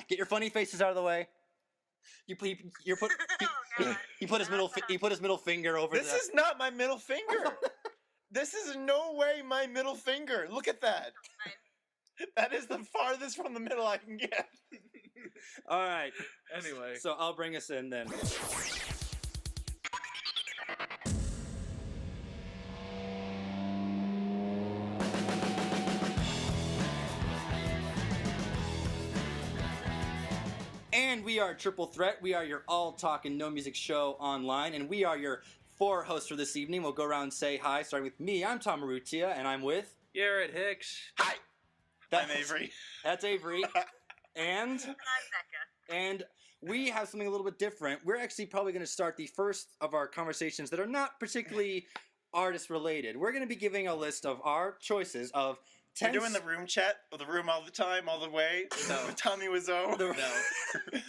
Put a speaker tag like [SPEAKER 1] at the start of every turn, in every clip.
[SPEAKER 1] Get your funny faces out of the way. He put his middle finger over.
[SPEAKER 2] This is not my middle finger. This is in no way my middle finger. Look at that. That is the farthest from the middle I can get.
[SPEAKER 1] All right.
[SPEAKER 3] Anyway.
[SPEAKER 1] So I'll bring us in then. And we are Triple Threat. We are your all-talking, no-music show online. And we are your 4 hosts for this evening. We'll go around and say hi, starting with me. I'm Tom Marutia, and I'm with...
[SPEAKER 3] Garrett Hicks.
[SPEAKER 2] Hi. I'm Avery.
[SPEAKER 1] That's Avery. And...
[SPEAKER 4] I'm Becca.
[SPEAKER 1] And we have something a little bit different. We're actually probably going to start the first of our conversations that are not particularly artist-related. We're going to be giving a list of our choices of...
[SPEAKER 2] You're doing the room chat of the room all the time, all the way?
[SPEAKER 3] No.
[SPEAKER 2] With Tommy Wiseau?
[SPEAKER 3] No.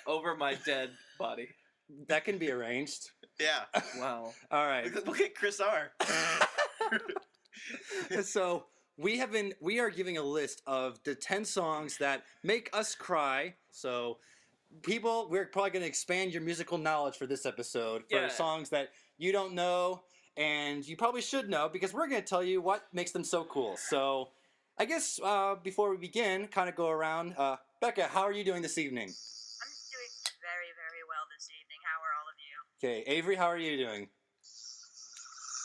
[SPEAKER 3] Over my dead body.
[SPEAKER 1] That can be arranged.
[SPEAKER 2] Yeah.
[SPEAKER 3] Wow.
[SPEAKER 1] All right.
[SPEAKER 2] Look at Chris R.
[SPEAKER 1] So we are giving a list of the 10 songs that make us cry. So people, we're probably going to expand your musical knowledge for this episode for songs that you don't know and you probably should know, because we're going to tell you what makes them so cool. So I guess before we begin, kind of go around. Becca, how are you doing this evening?
[SPEAKER 4] I'm doing very, very well this evening. How are all of you?
[SPEAKER 1] Okay, Avery, how are you doing?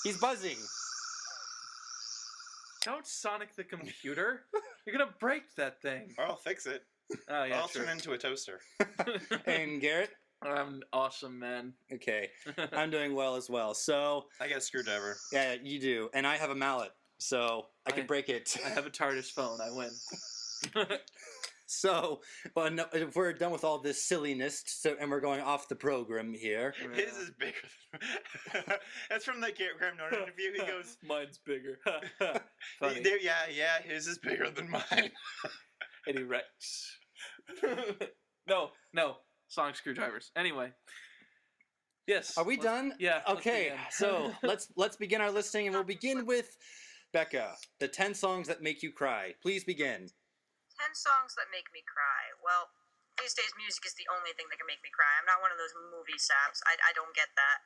[SPEAKER 1] He's buzzing.
[SPEAKER 3] Don't Sonic the computer. You're going to break that thing.
[SPEAKER 2] Or I'll fix it.
[SPEAKER 3] Oh, yeah,
[SPEAKER 2] I'll
[SPEAKER 3] sure.
[SPEAKER 2] turn into a toaster.
[SPEAKER 1] And Garrett?
[SPEAKER 3] I'm awesome, man.
[SPEAKER 1] Okay, I'm doing well as well. So
[SPEAKER 2] I got a screwdriver.
[SPEAKER 1] yeah, you do, and I have a mallet, so I can break it.
[SPEAKER 3] I have a TARDIS phone. I win.
[SPEAKER 1] So, but no, if we're done with all this silliness, and we're going off the program here.
[SPEAKER 2] His is bigger. That's from the Graham Norton interview. He goes,
[SPEAKER 3] Mine's bigger. Funny.
[SPEAKER 2] Yeah, his is bigger than mine.
[SPEAKER 3] And he wrecks. No. Sonic screwdrivers. Anyway. Yes.
[SPEAKER 1] Are we done?
[SPEAKER 3] Yeah.
[SPEAKER 1] Okay, so let's begin our listing, and we'll begin with Becca. The 10 songs that make you cry. Please begin.
[SPEAKER 4] 10 songs that make me cry. Well, these days music is the only thing that can make me cry. I'm not one of those movie saps. I don't get that.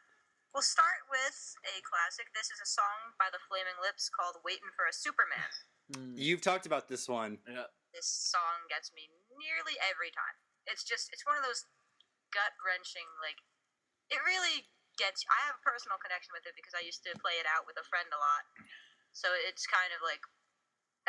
[SPEAKER 4] We'll start with a classic. This is a song by the Flaming Lips called Waitin' for a Superman.
[SPEAKER 1] You've talked about this one.
[SPEAKER 3] Yeah.
[SPEAKER 4] This song gets me nearly every time. It's one of those gut-wrenching, like, it really gets, I have a personal connection with it because I used to play it out with a friend a lot. So it's kind of like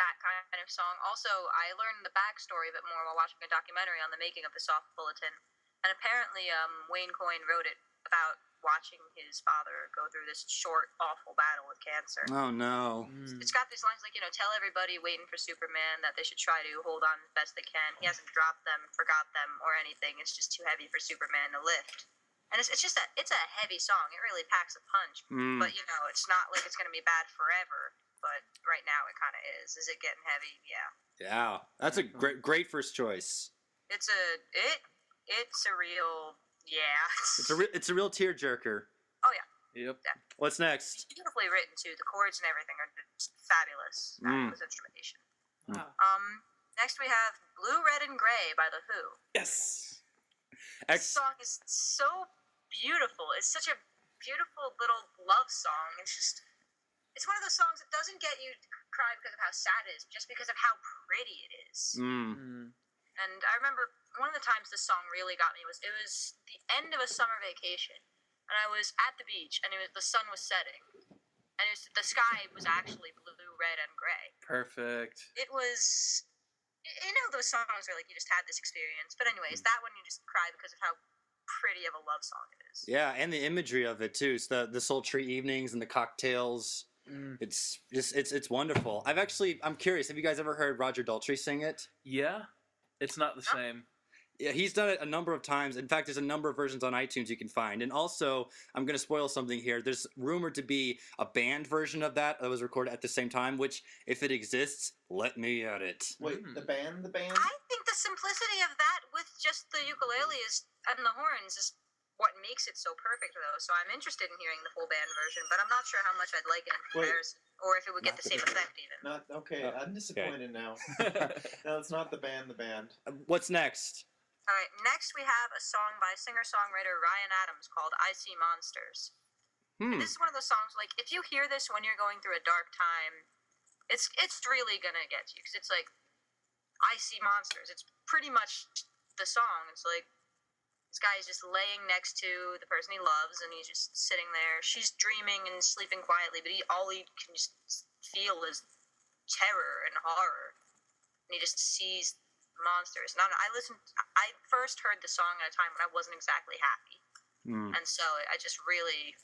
[SPEAKER 4] that kind of song. Also, I learned the backstory a bit more while watching a documentary on the making of the Soft Bulletin. And apparently, Wayne Coyne wrote it about watching his father go through this short, awful battle with cancer.
[SPEAKER 1] Oh, no.
[SPEAKER 4] It's got these lines like, tell everybody waiting for Superman that they should try to hold on as best they can. He hasn't dropped them, forgot them, or anything. It's just too heavy for Superman to lift. And it's just it's a heavy song. It really packs a punch. But, it's not like it's going to be bad forever. But right now it kind of is. Is it getting heavy? Yeah.
[SPEAKER 1] Yeah, that's a great first choice.
[SPEAKER 4] It's a real... Yeah.
[SPEAKER 1] It's a real tearjerker.
[SPEAKER 4] Oh, yeah.
[SPEAKER 3] Yep.
[SPEAKER 4] Yeah.
[SPEAKER 1] What's next?
[SPEAKER 4] It's beautifully written, too. The chords and everything are just fabulous. Fabulous instrumentation.
[SPEAKER 3] Wow.
[SPEAKER 4] Next we have Blue, Red, and Gray by The Who.
[SPEAKER 3] Yes.
[SPEAKER 4] This song is so beautiful. It's such a beautiful little love song. It's one of those songs that doesn't get you to cry because of how sad it is, just because of how pretty it is. And I remember one of the times this song really got me was the end of a summer vacation, and I was at the beach, and the sun was setting, and the sky was actually blue, red, and gray.
[SPEAKER 3] Perfect.
[SPEAKER 4] It was, those songs are like you just had this experience. But anyways, that one you just cry because of how pretty of a love song it is.
[SPEAKER 1] Yeah, and the imagery of it too. It's the sultry evenings and the cocktails. It's wonderful. I'm curious. Have you guys ever heard Roger Daltrey sing it?
[SPEAKER 3] Yeah. It's not the same.
[SPEAKER 1] Yeah, he's done it a number of times. In fact, there's a number of versions on iTunes you can find. And also, I'm going to spoil something here. There's rumored to be a band version of that was recorded at the same time, which, if it exists, let me at it.
[SPEAKER 2] Wait, the band?
[SPEAKER 4] I think the simplicity of that with just the ukulele and the horns is what makes it so perfect, though. So I'm interested in hearing the full band version, but I'm not sure how much I'd like it in comparison. Or if it would get the same effect, even.
[SPEAKER 2] I'm disappointed now. No, it's not the band.
[SPEAKER 1] What's next?
[SPEAKER 4] All right, next we have a song by singer-songwriter Ryan Adams called "I See Monsters." And this is one of those songs, like, if you hear this when you're going through a dark time, it's really gonna get you, because it's like, I see monsters. It's pretty much the song. It's like, this guy is just laying next to the person he loves, and he's just sitting there. She's dreaming and sleeping quietly, but all he can just feel is terror and horror. And he just sees monsters. And I first heard the song at a time when I wasn't exactly happy. And so I just really,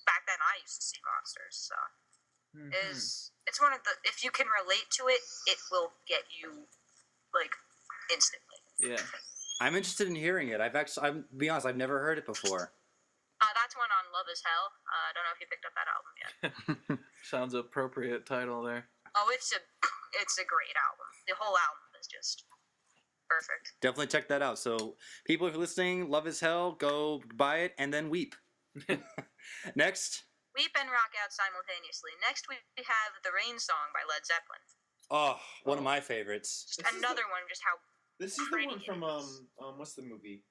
[SPEAKER 4] back then I used to see monsters. So it's one of the, if you can relate to it, it will get you, like, instantly.
[SPEAKER 3] Yeah.
[SPEAKER 1] I'm interested in hearing it. I'm be honest, I've never heard it before.
[SPEAKER 4] That's one on Love Is Hell. I don't know if you picked up that album yet.
[SPEAKER 3] Sounds appropriate title there.
[SPEAKER 4] Oh, it's a great album. The whole album is just perfect.
[SPEAKER 1] Definitely check that out. So, people, if you're listening, Love Is Hell, go buy it and then weep. Next.
[SPEAKER 4] Weep and rock out simultaneously. Next, we have The Rain Song by Led Zeppelin.
[SPEAKER 1] Oh, one of my favorites.
[SPEAKER 4] Just another one, just how
[SPEAKER 2] This is the one from what's the movie?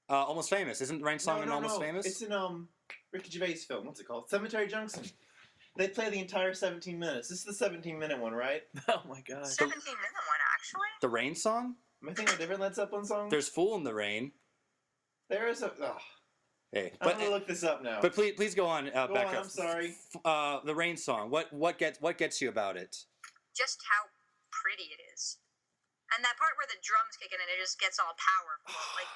[SPEAKER 1] Almost Famous. Isn't Rain Song in Almost Famous?
[SPEAKER 2] It's in Ricky Gervais film. What's it called? Cemetery Junction. They play the entire 17 minutes. This is the 17-minute one, right?
[SPEAKER 3] Oh my god.
[SPEAKER 4] 17-minute one, actually.
[SPEAKER 1] The Rain Song?
[SPEAKER 2] Am I thinking of a different Led Zeppelin song?
[SPEAKER 1] There's Fool in the Rain.
[SPEAKER 2] There is a. Oh,
[SPEAKER 1] Hey,
[SPEAKER 2] I'm gonna look this up now.
[SPEAKER 1] But please go on,
[SPEAKER 2] Go
[SPEAKER 1] Becca.
[SPEAKER 2] on, I'm sorry.
[SPEAKER 1] The Rain Song. What gets you about it?
[SPEAKER 4] Just how pretty it is. And that part where the drums kick in and it just gets all powerful. Like,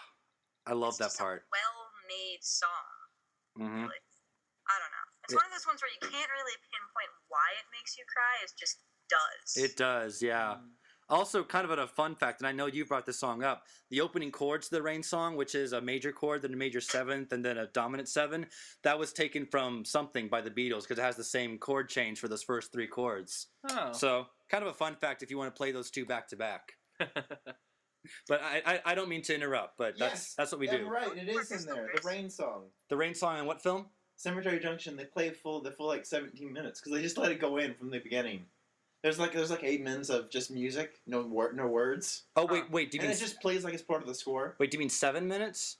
[SPEAKER 1] I love that
[SPEAKER 4] just
[SPEAKER 1] part.
[SPEAKER 4] A well-made song.
[SPEAKER 1] Mm-hmm.
[SPEAKER 4] Like, I don't know. It's one of those ones where you can't really pinpoint why it makes you cry. It just does.
[SPEAKER 1] It does, yeah. Also, kind of a fun fact, and I know you brought this song up, the opening chords to the Rain Song, which is a major chord, then a major seventh, and then a dominant seven, that was taken from Something by the Beatles, because it has the same chord change for those first three chords.
[SPEAKER 3] Oh.
[SPEAKER 1] So, kind of a fun fact if you want to play those two back to back. But I don't mean to interrupt, but that's what we do.
[SPEAKER 2] Right, it is in there. The Rain Song.
[SPEAKER 1] The Rain Song in what film?
[SPEAKER 2] Cemetery Junction. They play the full like 17 minutes because they just let it go in from the beginning. There's like 8 minutes of just music, no words.
[SPEAKER 1] Oh wait, do you
[SPEAKER 2] and
[SPEAKER 1] mean
[SPEAKER 2] it just plays like it's part of the score.
[SPEAKER 1] Wait, do you mean 7 minutes?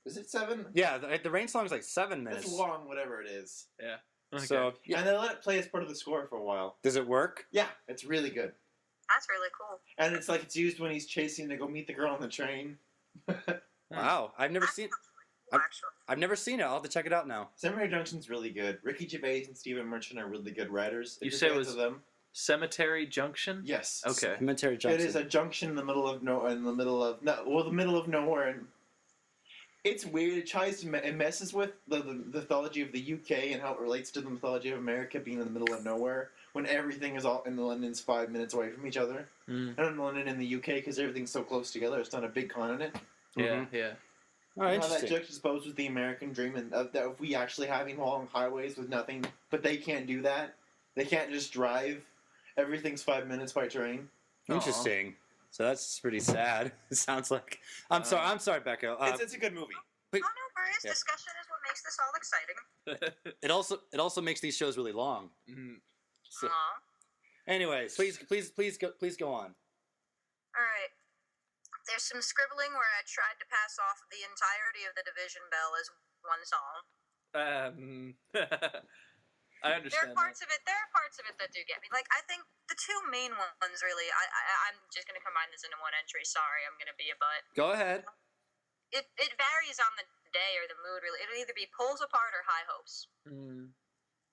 [SPEAKER 2] Is it 7?
[SPEAKER 1] Yeah, the Rain Song is like 7 minutes.
[SPEAKER 2] It's long, whatever it is.
[SPEAKER 3] Yeah. Okay.
[SPEAKER 1] So
[SPEAKER 2] And they let it play as part of the score for a while.
[SPEAKER 1] does it work?
[SPEAKER 2] Yeah, it's really good.
[SPEAKER 4] That's really cool.
[SPEAKER 2] And it's like it's used when he's chasing to go meet the girl on the train.
[SPEAKER 1] Wow, I've never seen.
[SPEAKER 4] Actually.
[SPEAKER 1] I've never seen it. I'll have to check it out now.
[SPEAKER 2] Cemetery Junction's really good. Ricky Gervais and Stephen Merchant are really good writers.
[SPEAKER 3] You
[SPEAKER 2] If
[SPEAKER 3] say
[SPEAKER 2] you're
[SPEAKER 3] it
[SPEAKER 2] fans
[SPEAKER 3] was-
[SPEAKER 2] of them.
[SPEAKER 3] Cemetery Junction?
[SPEAKER 2] Yes.
[SPEAKER 3] Okay.
[SPEAKER 1] Cemetery Junction.
[SPEAKER 2] It is a junction in the middle of nowhere. The middle of nowhere, and it's weird. It tries to it messes with the mythology of the UK and how it relates to the mythology of America being in the middle of nowhere when everything is all in London's 5 minutes away from each other. And in London in the UK because everything's so close together. It's not a big continent.
[SPEAKER 3] Yeah, yeah.
[SPEAKER 1] Oh,
[SPEAKER 2] How that
[SPEAKER 1] interesting.
[SPEAKER 2] juxtaposed with the American dream and of we actually having long highways with nothing, but they can't do that. They can't just drive. Everything's 5 minutes by train.
[SPEAKER 1] Interesting. So that's pretty sad. It sounds like. I'm sorry, Becca.
[SPEAKER 2] It's a good movie.
[SPEAKER 4] Oh, no worries.
[SPEAKER 1] Yeah.
[SPEAKER 4] Discussion is what makes this all exciting.
[SPEAKER 1] It also makes these shows really long. So,
[SPEAKER 4] Aw.
[SPEAKER 1] anyways, please go on.
[SPEAKER 4] Alright. There's some scribbling where I tried to pass off the entirety of the Division Bell as one song.
[SPEAKER 3] I understand.
[SPEAKER 4] There are parts of it that do get me. Like, I think the two main ones, really, I'm just going to combine this into one entry. Sorry, I'm going to be a butt.
[SPEAKER 1] Go ahead.
[SPEAKER 4] It varies on the day or the mood, really. It'll either be Pulls Apart or High Hopes.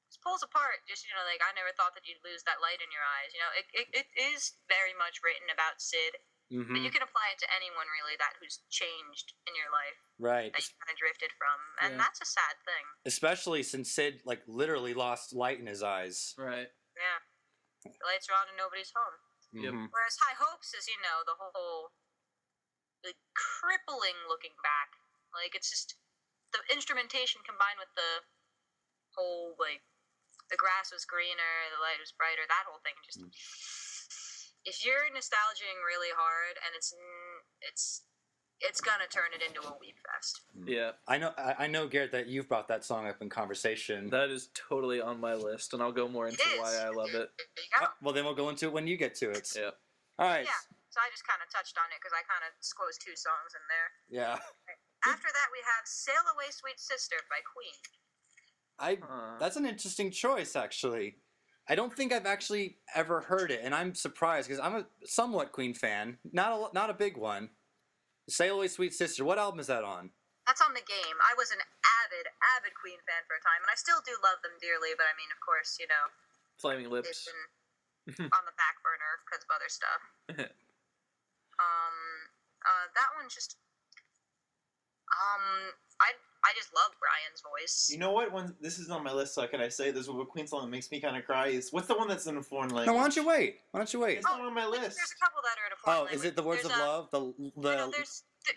[SPEAKER 4] It's Pulls Apart, just, like, I never thought that you'd lose that light in your eyes. It is very much written about Sid. But you can apply it to anyone, really, who's changed in your life.
[SPEAKER 1] Right.
[SPEAKER 4] That you kind of drifted from. And that's a sad thing.
[SPEAKER 1] Especially since Sid literally lost light in his eyes.
[SPEAKER 3] Right.
[SPEAKER 4] Yeah. The lights are on and nobody's home.
[SPEAKER 1] Yep.
[SPEAKER 4] Whereas High Hopes is, the whole crippling looking back. Like, it's just the instrumentation combined with the whole, the grass was greener, the light was brighter, that whole thing just... If you're nostalgizing really hard, and it's gonna turn it into a weep fest.
[SPEAKER 3] Yeah.
[SPEAKER 1] I know, Garrett, that you've brought that song up in conversation.
[SPEAKER 3] That is totally on my list, and I'll go more into why I love it.
[SPEAKER 4] There you go.
[SPEAKER 1] Well, then we'll go into it when you get to it.
[SPEAKER 3] Yeah.
[SPEAKER 1] All right.
[SPEAKER 4] Yeah. So I just kind of touched on it because I kind of squoze 2 songs in there.
[SPEAKER 1] Yeah.
[SPEAKER 4] After that, we have "Sail Away, Sweet Sister" by Queen.
[SPEAKER 1] That's an interesting choice, actually. I don't think I've actually ever heard it, and I'm surprised because I'm a somewhat Queen fan, not a big one. "Sail Away, Sweet Sister." What album is that on?
[SPEAKER 4] That's on the game. I was an avid Queen fan for a time, and I still do love them dearly. But I mean, of course, you know,
[SPEAKER 3] Flaming
[SPEAKER 4] they've
[SPEAKER 3] Lips.
[SPEAKER 4] been on the back burner because of other stuff. That one just, I just love Brian's voice.
[SPEAKER 2] You know what? This is on my list, so can I say there's a Queen song that makes me kind of cry? What's the one that's in a foreign language?
[SPEAKER 1] No, why don't you wait?
[SPEAKER 2] It's not on my list.
[SPEAKER 4] There's a couple that are in a foreign language.
[SPEAKER 1] Is it the Words of Love?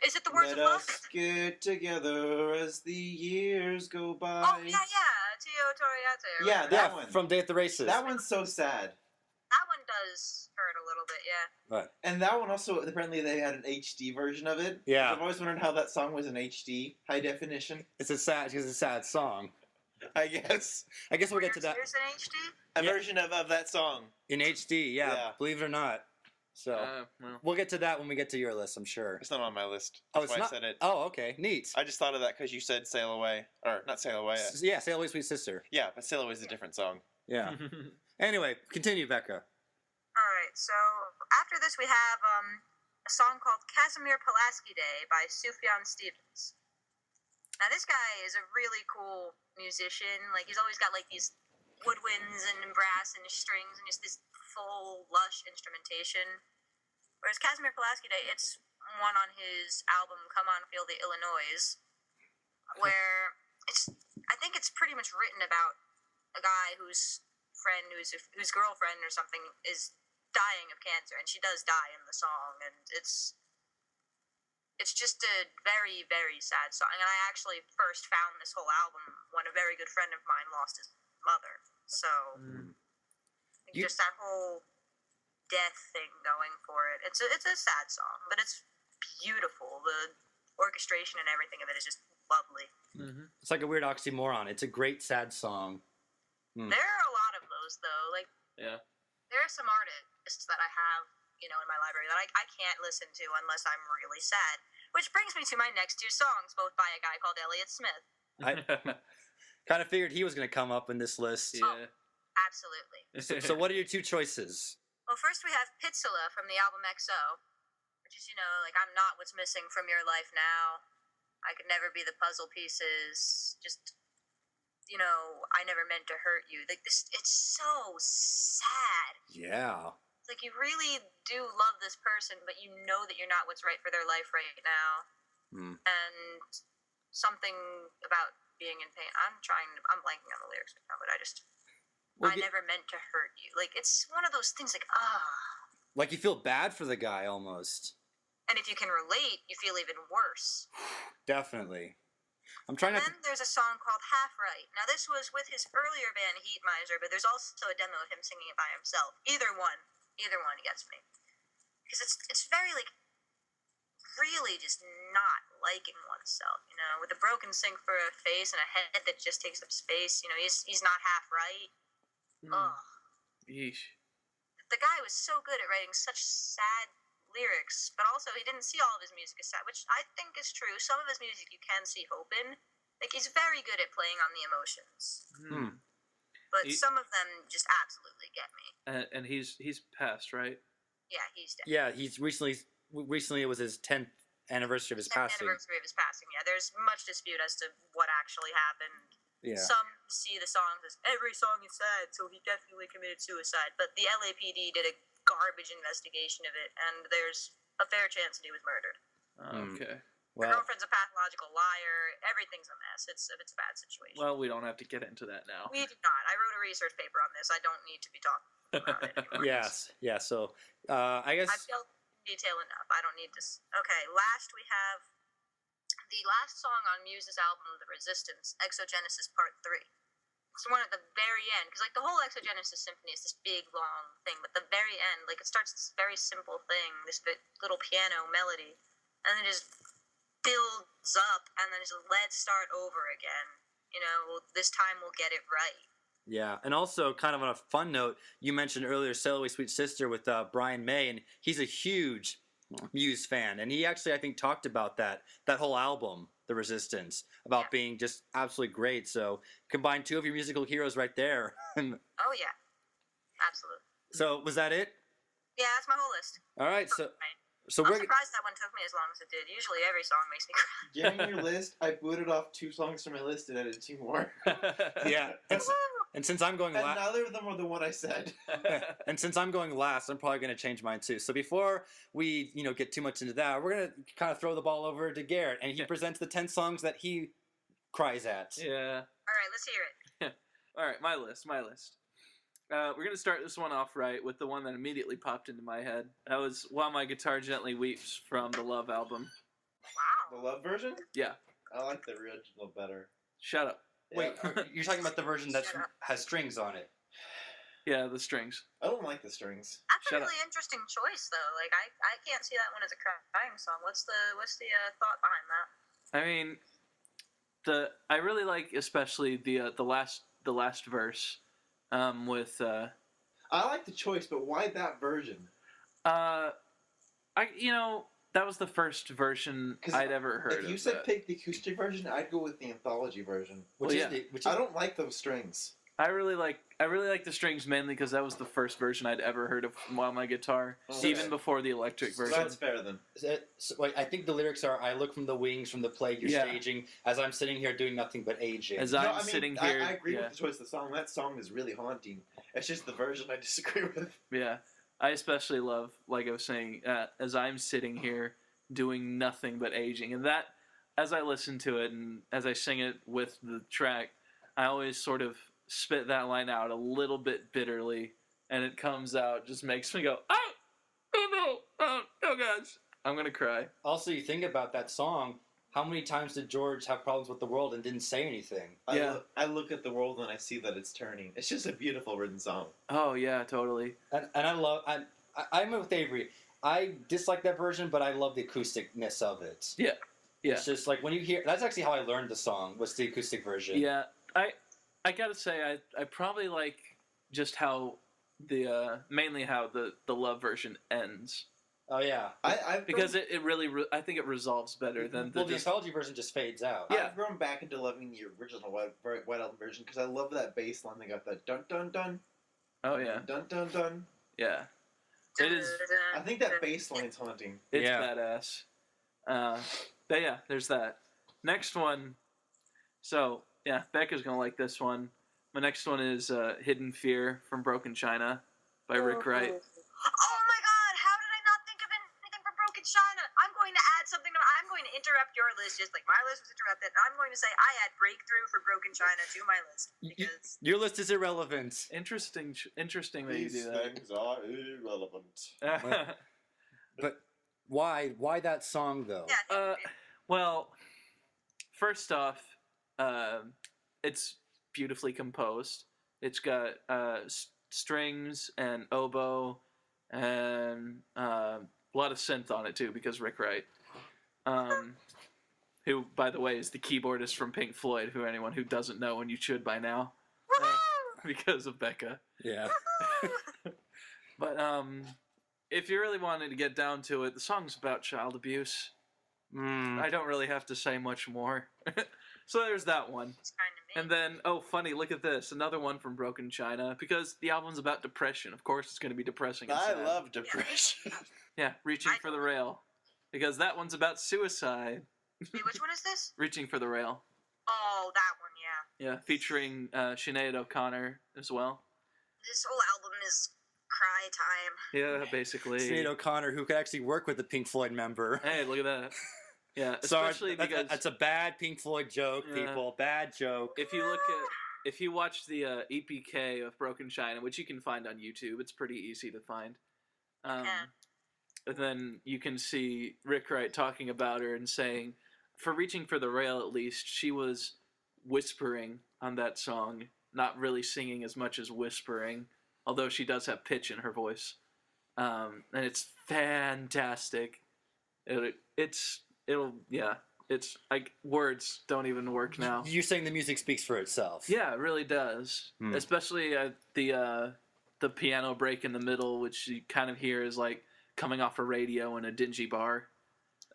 [SPEAKER 4] Is it the Words of Love?
[SPEAKER 2] Let us get together as the years go by.
[SPEAKER 4] Oh yeah, Tio Toriate.
[SPEAKER 2] Yeah, that one.
[SPEAKER 1] From Day at the Races.
[SPEAKER 2] That one's so sad.
[SPEAKER 4] That one does hurt a little bit, yeah.
[SPEAKER 1] Right.
[SPEAKER 2] And that one also, apparently they had an HD version of it.
[SPEAKER 1] Yeah.
[SPEAKER 2] I've always wondered how that song was in HD, high definition.
[SPEAKER 1] It's a sad song.
[SPEAKER 2] I guess.
[SPEAKER 1] I guess we'll get to that.
[SPEAKER 4] Yours in HD?
[SPEAKER 2] A version of that song.
[SPEAKER 1] In HD, yeah. Believe it or not. So,
[SPEAKER 3] Well,
[SPEAKER 1] we'll get to that when we get to your list, I'm sure.
[SPEAKER 5] It's not on my list.
[SPEAKER 1] Oh,
[SPEAKER 5] That's
[SPEAKER 1] it's
[SPEAKER 5] why
[SPEAKER 1] not?
[SPEAKER 5] I said it.
[SPEAKER 1] Oh, okay. Neat.
[SPEAKER 5] I just thought of that because you said Sail Away. Or, not Sail Away.
[SPEAKER 1] Yeah, "Sail Away, Sweet Sister."
[SPEAKER 5] Yeah, but Sail Away is a different song.
[SPEAKER 1] Yeah. Anyway, continue, Becca.
[SPEAKER 4] Alright, so after this we have a song called "Casimir Pulaski Day" by Sufjan Stevens. Now this guy is a really cool musician. Like, he's always got like these woodwinds and brass and strings and just this full, lush instrumentation. Whereas Casimir Pulaski Day, it's one on his album "Come On Feel the Illinois," where I think it's pretty much written about a guy whose girlfriend or something is dying of cancer, and she does die in the song, and it's just a very, very sad song. And I actually first found this whole album when a very good friend of mine lost his mother. So just that whole death thing going for it. It's a sad song, but it's beautiful. The orchestration and everything of it is just lovely.
[SPEAKER 3] Mm-hmm.
[SPEAKER 1] It's like a weird oxymoron. It's a great sad song.
[SPEAKER 4] There are a lot of those, though. Like,
[SPEAKER 3] Yeah.
[SPEAKER 4] there are some artists that I have, in my library that I can't listen to unless I'm really sad. Which brings me to my next 2 songs, both by a guy called Elliott Smith.
[SPEAKER 1] I kind of figured he was going to come up in this list.
[SPEAKER 3] Yeah.
[SPEAKER 4] Absolutely.
[SPEAKER 1] So what are your 2 choices?
[SPEAKER 4] Well, first we have Pizzula from the album XO, which is, like, I'm not what's missing from your life now. I could never be the puzzle pieces. Just, I never meant to hurt you. Like, this, it's so sad.
[SPEAKER 1] Yeah.
[SPEAKER 4] It's like, you really do love this person, but you know that you're not what's right for their life right now. And something about being in pain. I'm blanking on the lyrics right now, but I never meant to hurt you. Like, it's one of those things like,
[SPEAKER 1] Like you feel bad for the guy almost.
[SPEAKER 4] And if you can relate, you feel even worse.
[SPEAKER 1] Definitely. I'm trying
[SPEAKER 4] And then there's a song called Half Right. Now, this was with his earlier band, Heat Miser, but there's also a demo of him singing it by himself. Either one gets me. Because it's very, like, really just not liking oneself, with a broken sink for a face and a head that just takes up space. He's not half right. Ugh.
[SPEAKER 3] Yeesh.
[SPEAKER 4] The guy was so good at writing such sad lyrics, but also he didn't see all of his music as sad, which I think is true. Some of his music you can see hope in. Like, he's very good at playing on the emotions. But some of them just absolutely get me.
[SPEAKER 3] And he's passed, right?
[SPEAKER 4] Yeah, he's dead.
[SPEAKER 1] Yeah, he's recently it was his 10th anniversary of his
[SPEAKER 4] 10th
[SPEAKER 1] passing.
[SPEAKER 4] anniversary of his passing, yeah. There's much dispute as to what actually happened.
[SPEAKER 1] Yeah.
[SPEAKER 4] Some see the songs as every song is sad, so he definitely committed suicide. But the LAPD did a garbage investigation of it, and there's a fair chance that he was murdered.
[SPEAKER 3] Okay.
[SPEAKER 4] The girlfriend's a pathological liar. Everything's a mess. It's a bad situation.
[SPEAKER 3] Well, we don't have to get into that now.
[SPEAKER 4] We do not. I wrote a research paper on this. I don't need to be talking about it anymore.
[SPEAKER 1] Yes. Yeah. So, I guess.
[SPEAKER 4] I've dealt in detail enough. I don't need to. Okay. Last we have the last song on Muse's album, The Resistance, Exogenesis Part 3. It's the one at the very end, because, like, the whole Exogenesis symphony is this big, long thing, but the very end, like, it starts this very simple thing, this little piano melody, and then it just builds up, and then just let's start over again. This time we'll get it right.
[SPEAKER 1] Yeah, and also kind of on a fun note, you mentioned earlier "Sail Away, Sweet Sister" with Brian May, and he's a huge Muse fan, and he actually I think talked about that whole album, The Resistance, about being just absolutely great. So combine two of your musical heroes right there.
[SPEAKER 4] Oh yeah, absolutely.
[SPEAKER 1] So was that it?
[SPEAKER 4] Yeah, that's my whole list.
[SPEAKER 1] All right, so
[SPEAKER 4] I'm surprised that one took me as long as it did. Usually every song makes me cry.
[SPEAKER 2] Getting your list, I booted off 2 songs from my list and added 2 more.
[SPEAKER 1] yeah, and since I'm going
[SPEAKER 2] And
[SPEAKER 1] last.
[SPEAKER 2] neither of them were the one I said.
[SPEAKER 1] And since I'm going last, I'm probably going to change mine too. So before we, get too much into that, we're going to kind of throw the ball over to Garrett, and he presents the 10 songs that he cries at.
[SPEAKER 3] Yeah.
[SPEAKER 4] All right, let's hear it.
[SPEAKER 3] All right, my list. We're going to start this one off right with the one that immediately popped into my head. That was While My Guitar Gently Weeps from the Love album.
[SPEAKER 2] The
[SPEAKER 4] Wow.
[SPEAKER 2] Love version?
[SPEAKER 3] Yeah.
[SPEAKER 2] I like the original better.
[SPEAKER 3] Shut up.
[SPEAKER 1] Wait,
[SPEAKER 2] Yeah.
[SPEAKER 1] you're talking about the version that has strings on it?
[SPEAKER 3] Yeah, the strings.
[SPEAKER 2] I don't like the strings.
[SPEAKER 4] That's
[SPEAKER 3] Shut
[SPEAKER 4] a
[SPEAKER 3] up.
[SPEAKER 4] really interesting choice, though. Like, I can't see that one as a crying song. What's the thought behind that?
[SPEAKER 3] I mean, I really like especially the last verse, with
[SPEAKER 2] I like the choice, but why that version?
[SPEAKER 3] that was the first version
[SPEAKER 2] 'Cause
[SPEAKER 3] I'd ever heard.
[SPEAKER 2] If you
[SPEAKER 3] of
[SPEAKER 2] said
[SPEAKER 3] that.
[SPEAKER 2] pick the acoustic version, I'd go with the anthology version.
[SPEAKER 1] Which
[SPEAKER 3] Well,
[SPEAKER 1] is
[SPEAKER 3] yeah.
[SPEAKER 1] the, which is,
[SPEAKER 2] I don't like those strings.
[SPEAKER 3] I really like the strings mainly because that was the first version I'd ever heard of While My Guitar,
[SPEAKER 2] Okay.
[SPEAKER 3] even before the electric
[SPEAKER 2] So
[SPEAKER 3] version.
[SPEAKER 2] that's fair then.
[SPEAKER 1] wait, I think the lyrics are, "I look from the wings from the plague you're
[SPEAKER 3] Yeah.
[SPEAKER 1] staging as I'm sitting here doing nothing but aging."
[SPEAKER 3] As
[SPEAKER 2] No,
[SPEAKER 3] I'm
[SPEAKER 2] I mean,
[SPEAKER 3] sitting
[SPEAKER 2] I
[SPEAKER 3] here,
[SPEAKER 2] agree
[SPEAKER 3] yeah,
[SPEAKER 2] with the choice of the song. That song is really haunting. It's just the version I disagree with.
[SPEAKER 3] yeah. I especially love, like I was saying, as I'm sitting here doing nothing but aging, and that, as I listen to it and as I sing it with the track, I always sort of spit that line out a little bit bitterly, and it comes out, just makes me go, oh no, oh gosh, I'm gonna cry.
[SPEAKER 1] Also, you think about that song, how many times did George have problems with the world and didn't say anything?
[SPEAKER 3] Yeah.
[SPEAKER 2] I look at the world and I see that it's turning. It's just a beautiful written song.
[SPEAKER 3] Oh yeah, totally.
[SPEAKER 1] And I'm with Avery. I dislike that version, but I love the acousticness of it.
[SPEAKER 3] Yeah.
[SPEAKER 1] It's just like when you hear, that's actually how I learned the song, was the acoustic version.
[SPEAKER 3] Yeah, I gotta say, I probably like just how mainly how the Love version ends.
[SPEAKER 1] Oh yeah.
[SPEAKER 3] Because it really, I think it resolves better than
[SPEAKER 1] the anthology version just fades out.
[SPEAKER 3] Yeah.
[SPEAKER 2] I've grown back into loving the original White Album version because I love that bass line. They got that dun dun dun.
[SPEAKER 3] Oh yeah,
[SPEAKER 2] Dun dun dun.
[SPEAKER 3] yeah. It is.
[SPEAKER 2] I think that bass line's haunting.
[SPEAKER 3] It's
[SPEAKER 1] Yeah.
[SPEAKER 3] badass. But yeah, there's that. Next one. So yeah, Becca's gonna like this one. My next one is "Hidden Fear" from Broken China by Rick Wright.
[SPEAKER 4] Oh my God! How did I not think of anything from Broken China? I'm going to add something. I'm going to interrupt your list, just like my list was interrupted. I'm going to say I add "Breakthrough" for Broken China to my list because
[SPEAKER 1] Your list is irrelevant.
[SPEAKER 3] Interesting that you
[SPEAKER 2] These
[SPEAKER 3] do that.
[SPEAKER 2] things are irrelevant.
[SPEAKER 1] But why that song though?
[SPEAKER 4] yeah,
[SPEAKER 3] Well, first off, it's beautifully composed. It's got strings and oboe and a lot of synth on it too, because Rick Wright, who, by the way, is the keyboardist from Pink Floyd, who anyone who doesn't know, and you should by now, because of Becca.
[SPEAKER 1] Yeah.
[SPEAKER 3] But if you really wanted to get down to it, the song's about child abuse. I don't really have to say much more. So there's that one.
[SPEAKER 4] it's kind of me.
[SPEAKER 3] And then, oh, funny, look at this. Another one from Broken China, because the album's about depression. Of course it's going to be depressing and
[SPEAKER 2] I
[SPEAKER 3] sad.
[SPEAKER 2] love depression.
[SPEAKER 3] Yeah, Reaching for the Rail. Because that one's about suicide.
[SPEAKER 4] Wait, which one is this?
[SPEAKER 3] Reaching for the Rail.
[SPEAKER 4] Oh, that one, yeah.
[SPEAKER 3] Yeah, featuring Sinead O'Connor as well.
[SPEAKER 4] This whole album is cry time.
[SPEAKER 3] Yeah, basically.
[SPEAKER 1] Sinead O'Connor, who could actually work with the Pink Floyd member.
[SPEAKER 3] Hey, look at that. Yeah,
[SPEAKER 1] Sorry,
[SPEAKER 3] especially because
[SPEAKER 1] that's a bad Pink Floyd joke,
[SPEAKER 3] Yeah.
[SPEAKER 1] people. Bad joke.
[SPEAKER 3] if you watch the EPK of Broken China, which you can find on YouTube, it's pretty easy to find. Then you can see Rick Wright talking about her and saying, for Reaching for the Rail at least, she was whispering on that song, not really singing as much as whispering, although she does have pitch in her voice. And it's fantastic. it's like words don't even work now.
[SPEAKER 1] You're saying the music speaks for itself.
[SPEAKER 3] Yeah, it really does.
[SPEAKER 1] Hmm.
[SPEAKER 3] Especially the piano break in the middle, which you kind of hear is like coming off a radio in a dingy bar,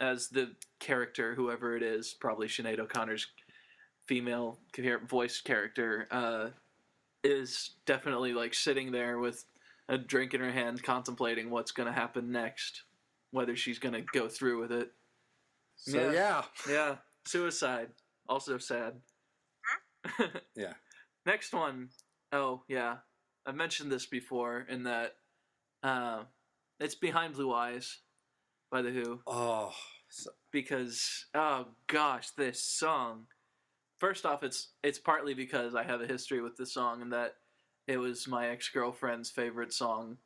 [SPEAKER 3] as the character, whoever it is, probably Sinead O'Connor's female voice character, is definitely like sitting there with a drink in her hand, contemplating what's going to happen next, whether she's going to go through with it.
[SPEAKER 1] So
[SPEAKER 3] Yeah. Suicide. Also sad.
[SPEAKER 1] Yeah.
[SPEAKER 3] Next one. Oh, yeah. I mentioned this before in that it's Behind Blue Eyes by The Who.
[SPEAKER 1] Oh.
[SPEAKER 3] Because, oh gosh, this song. First off, it's partly because I have a history with this song and that it was my ex-girlfriend's favorite song.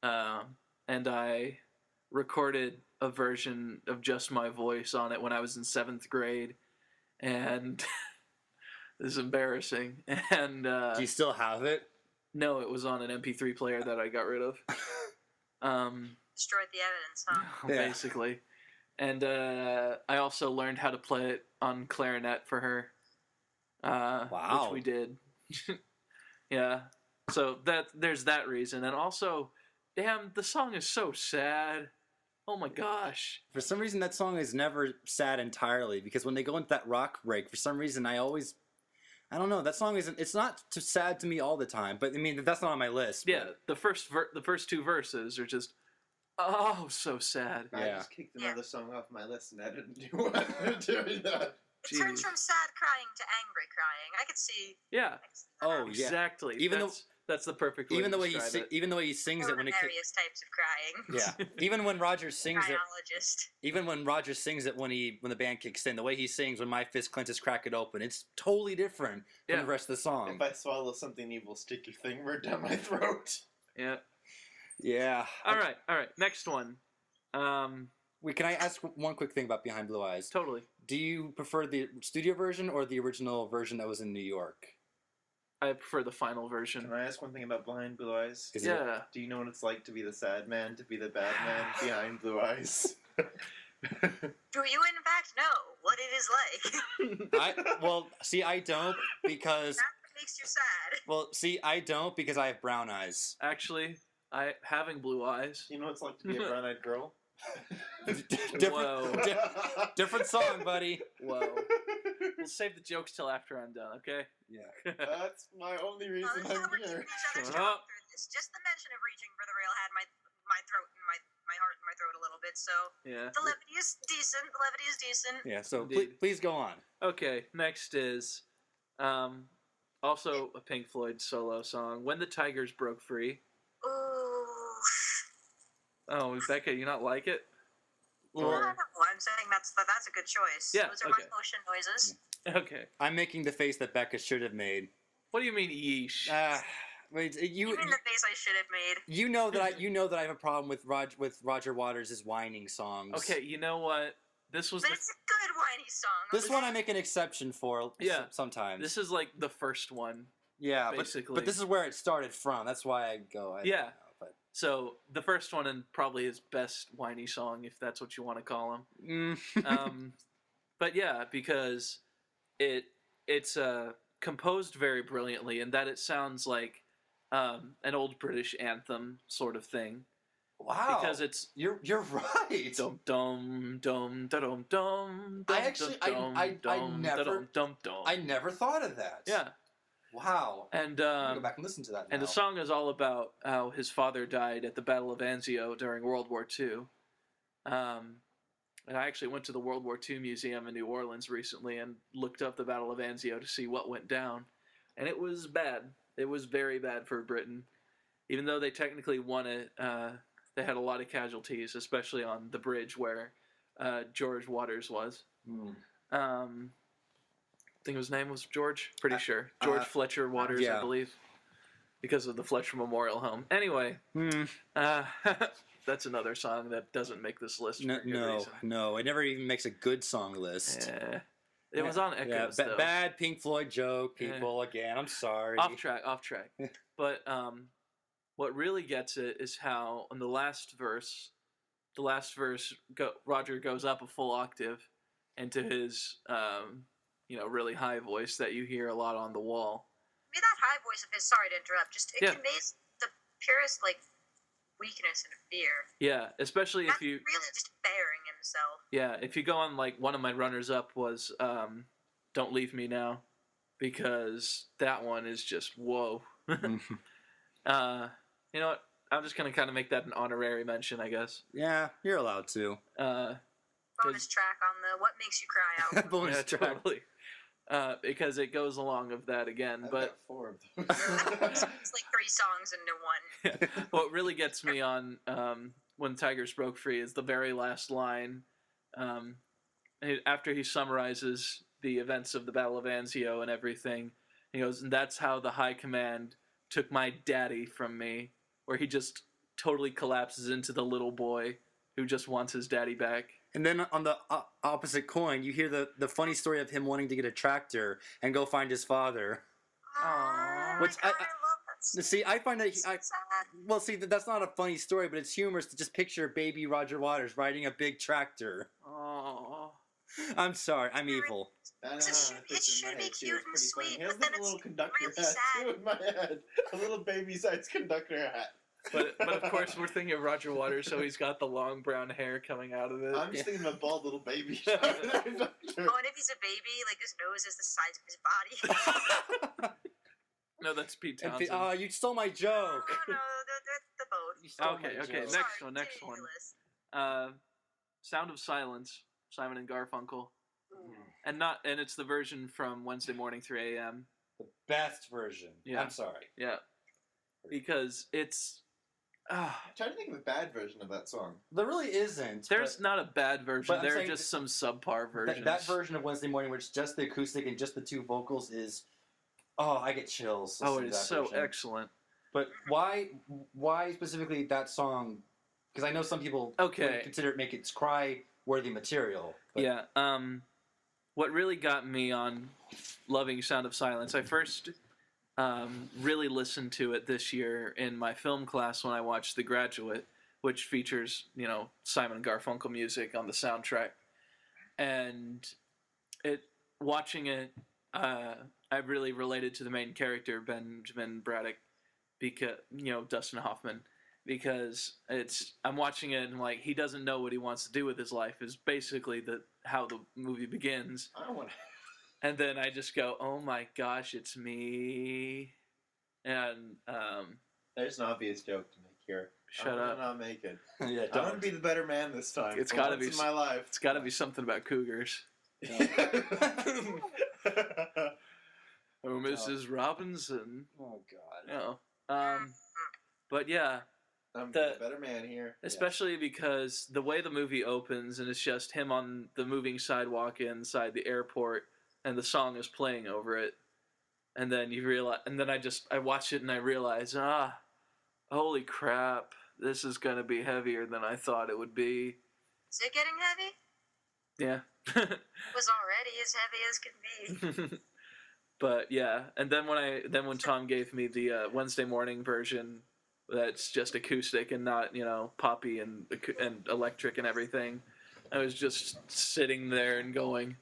[SPEAKER 3] And I recorded a version of just my voice on it when I was in 7th grade. And this is embarrassing. And
[SPEAKER 1] Do you still have it?
[SPEAKER 3] no, it was on an MP3 player that I got rid of.
[SPEAKER 4] Destroyed the evidence, huh?
[SPEAKER 1] Yeah.
[SPEAKER 3] Basically. And I also learned how to play it on clarinet for her.
[SPEAKER 1] Wow.
[SPEAKER 3] Which we did. Yeah. So there's that reason. And also, damn, the song is so sad. Oh my gosh.
[SPEAKER 1] For some reason, that song is never sad entirely, because when they go into that rock break, for some reason, I don't know, that song it's not too sad to me all the time, but I mean, that's not on my list.
[SPEAKER 3] Yeah, the first two verses are just, oh, so sad.
[SPEAKER 2] I
[SPEAKER 1] Yeah.
[SPEAKER 2] just kicked another song off my list and I didn't do one doing that.
[SPEAKER 4] It turns from sad crying to angry crying. I could see.
[SPEAKER 3] Yeah.
[SPEAKER 1] Oh, yeah.
[SPEAKER 3] Exactly.
[SPEAKER 1] Even
[SPEAKER 3] that's the perfect way
[SPEAKER 1] Even
[SPEAKER 3] to
[SPEAKER 1] the way he
[SPEAKER 3] describe it.
[SPEAKER 1] even the way he sings it when it
[SPEAKER 4] various types of crying.
[SPEAKER 1] yeah, even when Roger sings it,
[SPEAKER 4] Cryologist.
[SPEAKER 1] even when Roger sings it when the band kicks in, the way he sings when my fist clenches, crack it open, it's totally different from
[SPEAKER 3] Yeah.
[SPEAKER 1] the rest of the song.
[SPEAKER 2] If I swallow something evil, stick your finger down my throat.
[SPEAKER 3] Yeah.
[SPEAKER 1] Yeah.
[SPEAKER 3] All right. Next one.
[SPEAKER 1] Can I ask one quick thing about Behind Blue Eyes?
[SPEAKER 3] Totally.
[SPEAKER 1] Do you prefer the studio version or the original version that was in New York?
[SPEAKER 3] I prefer the final version.
[SPEAKER 2] Can I ask one thing about Behind Blue Eyes?
[SPEAKER 1] Is it-
[SPEAKER 3] Yeah.
[SPEAKER 2] Do you know what it's like to be the sad man, to be the bad man behind blue eyes?
[SPEAKER 4] Do you, in fact, know what it is like?
[SPEAKER 1] I don't because
[SPEAKER 4] That makes you sad.
[SPEAKER 1] I don't because I have brown eyes.
[SPEAKER 3] Actually, having blue eyes.
[SPEAKER 2] You know what it's like to be a brown-eyed girl?
[SPEAKER 3] Whoa.
[SPEAKER 1] Different song, buddy.
[SPEAKER 3] Whoa. We'll save the jokes till after I'm done, okay?
[SPEAKER 1] Yeah.
[SPEAKER 2] That's my only reason
[SPEAKER 4] Well, this is how
[SPEAKER 2] I'm
[SPEAKER 4] we're keeping
[SPEAKER 2] here.
[SPEAKER 4] each other
[SPEAKER 3] Shut
[SPEAKER 4] strong
[SPEAKER 3] up.
[SPEAKER 4] through this. Just the mention of reaching for the rail had my throat and my heart in my throat a little bit. So
[SPEAKER 3] Yeah.
[SPEAKER 4] the levity is decent. The levity is decent.
[SPEAKER 1] Yeah. So
[SPEAKER 3] Indeed.
[SPEAKER 1] please go on.
[SPEAKER 3] Okay, next is also a Pink Floyd solo song, When the Tigers Broke Free.
[SPEAKER 4] Ooh.
[SPEAKER 3] Oh, Becca, you not like it?
[SPEAKER 4] No, I'm saying that's a good choice.
[SPEAKER 3] Yeah,
[SPEAKER 4] Those are
[SPEAKER 3] okay.
[SPEAKER 4] my motion noises.
[SPEAKER 3] Okay.
[SPEAKER 1] I'm making the face that Becca should have made.
[SPEAKER 3] What do you mean, yeesh?
[SPEAKER 4] You mean the face I should have made.
[SPEAKER 1] You know that I have a problem with Roger Waters' whining songs.
[SPEAKER 3] Okay, you know what? This was
[SPEAKER 4] But it's a good whiny song.
[SPEAKER 1] This one I make an exception for.
[SPEAKER 3] Yeah.
[SPEAKER 1] Sometimes.
[SPEAKER 3] This is like the first one.
[SPEAKER 1] Yeah,
[SPEAKER 3] basically.
[SPEAKER 1] but this is where it started from. That's why I go. I
[SPEAKER 3] Yeah.
[SPEAKER 1] don't know, but
[SPEAKER 3] So the first one and probably his best whiny song, if that's what you want to call him. But yeah, because it's composed very brilliantly, in that it sounds like an old British anthem sort of thing.
[SPEAKER 1] wow.
[SPEAKER 3] Because it's
[SPEAKER 1] you're right.
[SPEAKER 3] dum dum dum da dum dum.
[SPEAKER 1] I actually- I never thought of that.
[SPEAKER 3] Yeah,
[SPEAKER 1] Wow.
[SPEAKER 3] and
[SPEAKER 1] I'm gonna go back and listen to that.
[SPEAKER 3] and
[SPEAKER 1] now.
[SPEAKER 3] the song is all about how his father died at the Battle of Anzio during World War II. And I actually went to the World War II Museum in New Orleans recently and looked up the Battle of Anzio to see what went down. And it was bad. It was very bad for Britain. Even though they technically won it, they had a lot of casualties, especially on the bridge where George Waters was. I think his name was George. Pretty sure. George Fletcher Waters,
[SPEAKER 1] yeah.
[SPEAKER 3] I believe. Because of the Fletcher Memorial Home. Anyway, that's another song that doesn't make this list for good reason.
[SPEAKER 1] No. It never even makes a good song list.
[SPEAKER 3] Yeah. It was on Echoes, though.
[SPEAKER 1] Bad Pink Floyd joke, people. Again, I'm sorry.
[SPEAKER 3] Off track. But what really gets it is how on the last verse, Roger goes up a full octave, into his really high voice that you hear a lot on The Wall.
[SPEAKER 4] I mean, that high voice of his, sorry to interrupt, just it conveys the purest weakness and fear.
[SPEAKER 3] Yeah, especially if you
[SPEAKER 4] really just bearing himself.
[SPEAKER 3] Yeah, if you go on one of my runners up was Don't Leave Me Now, because that one is just whoa. You know what? I'm just gonna kind of make that an honorary mention, I guess.
[SPEAKER 1] Yeah, you're allowed to.
[SPEAKER 4] Bonus track on the What Makes You Cry album.
[SPEAKER 1] Bonus track.
[SPEAKER 3] Totally. Because it goes along with that again,
[SPEAKER 2] I've
[SPEAKER 3] but
[SPEAKER 2] got 4 of those.
[SPEAKER 4] It's 3 songs into one.
[SPEAKER 3] what really gets me on When Tigers Broke Free is the very last line. After he summarizes the events of the Battle of Anzio and everything, he goes, and that's how the High Command took my daddy from me, where he just totally collapses into the little boy who just wants his daddy back.
[SPEAKER 1] And then on the opposite coin, you hear the funny story of him wanting to get a tractor and go find his father.
[SPEAKER 4] Aww.
[SPEAKER 1] Which
[SPEAKER 4] I love that story.
[SPEAKER 1] See, I find that...
[SPEAKER 4] So sad.
[SPEAKER 1] that's not a funny story, but it's humorous to just picture baby Roger Waters riding a big tractor.
[SPEAKER 3] Oh.
[SPEAKER 1] I'm sorry, I'm evil.
[SPEAKER 4] It should be cute and sweet,
[SPEAKER 2] He has
[SPEAKER 4] but then
[SPEAKER 2] like a little
[SPEAKER 4] it's
[SPEAKER 2] conductor
[SPEAKER 4] really
[SPEAKER 2] hat
[SPEAKER 4] sad.
[SPEAKER 2] too in my head. A little baby-sized conductor hat.
[SPEAKER 3] But of course we're thinking of Roger Waters, so he's got the long brown hair coming out of it.
[SPEAKER 2] I'm just thinking of a bald little baby.
[SPEAKER 4] Oh, and if he's a baby, his nose is the size of his body.
[SPEAKER 3] No, that's Pete Townsend.
[SPEAKER 1] You stole my joke.
[SPEAKER 4] No, they're the both.
[SPEAKER 1] You stole
[SPEAKER 3] Okay,
[SPEAKER 1] my
[SPEAKER 3] okay,
[SPEAKER 1] joke.
[SPEAKER 3] next one.
[SPEAKER 4] Ridiculous.
[SPEAKER 3] Sound of Silence, Simon and Garfunkel.
[SPEAKER 4] Ooh.
[SPEAKER 3] And it's the version from Wednesday Morning 3 a.m.
[SPEAKER 1] The best version.
[SPEAKER 3] Yeah.
[SPEAKER 1] I'm sorry.
[SPEAKER 3] Yeah. Because it's
[SPEAKER 2] I'm trying to think of a bad version of that song.
[SPEAKER 1] There really isn't.
[SPEAKER 3] there's not a bad version.
[SPEAKER 1] but I'm
[SPEAKER 3] There are
[SPEAKER 1] saying
[SPEAKER 3] just some subpar versions.
[SPEAKER 1] that version of Wednesday Morning, where it's just the acoustic and just the 2 vocals, is... Oh, I get chills.
[SPEAKER 3] Oh,
[SPEAKER 1] listening
[SPEAKER 3] it
[SPEAKER 1] to
[SPEAKER 3] is
[SPEAKER 1] that
[SPEAKER 3] so
[SPEAKER 1] version.
[SPEAKER 3] excellent.
[SPEAKER 1] But why specifically that song? Because I know some people would consider it make it cry-worthy material. But
[SPEAKER 3] Yeah. What really got me on loving Sound of Silence, I first really listened to it this year in my film class when I watched The Graduate, which features, Simon and Garfunkel music on the soundtrack. And watching it, I really related to the main character, Benjamin Braddock, because, Dustin Hoffman, because I'm watching it and he doesn't know what he wants to do with his life is basically how the movie begins.
[SPEAKER 2] I don't want to...
[SPEAKER 3] And then I just go, oh my gosh, it's me. And
[SPEAKER 2] There's an obvious joke to make here.
[SPEAKER 3] Shut up.
[SPEAKER 2] I'm not make it.
[SPEAKER 1] yeah,
[SPEAKER 2] I'm gonna be the better man this time.
[SPEAKER 3] It's
[SPEAKER 2] for
[SPEAKER 3] gotta
[SPEAKER 2] once
[SPEAKER 3] be
[SPEAKER 2] in my life.
[SPEAKER 3] it's got to be something about cougars. Oh, Mrs. Robinson.
[SPEAKER 1] Oh God.
[SPEAKER 3] But yeah,
[SPEAKER 2] I'm
[SPEAKER 3] The-
[SPEAKER 2] the better man here.
[SPEAKER 3] especially because the way the movie opens and it's just him on the moving sidewalk inside the airport and the song is playing over it. And then you realize, and then I watch it and I realize, holy crap, this is going to be heavier than I thought it would be.
[SPEAKER 4] Is it getting heavy?
[SPEAKER 3] Yeah.
[SPEAKER 4] It was already as heavy as can be.
[SPEAKER 3] But yeah, and then when Tom gave me the Wednesday Morning version, that's just acoustic and not poppy and electric and everything, I was just sitting there and going,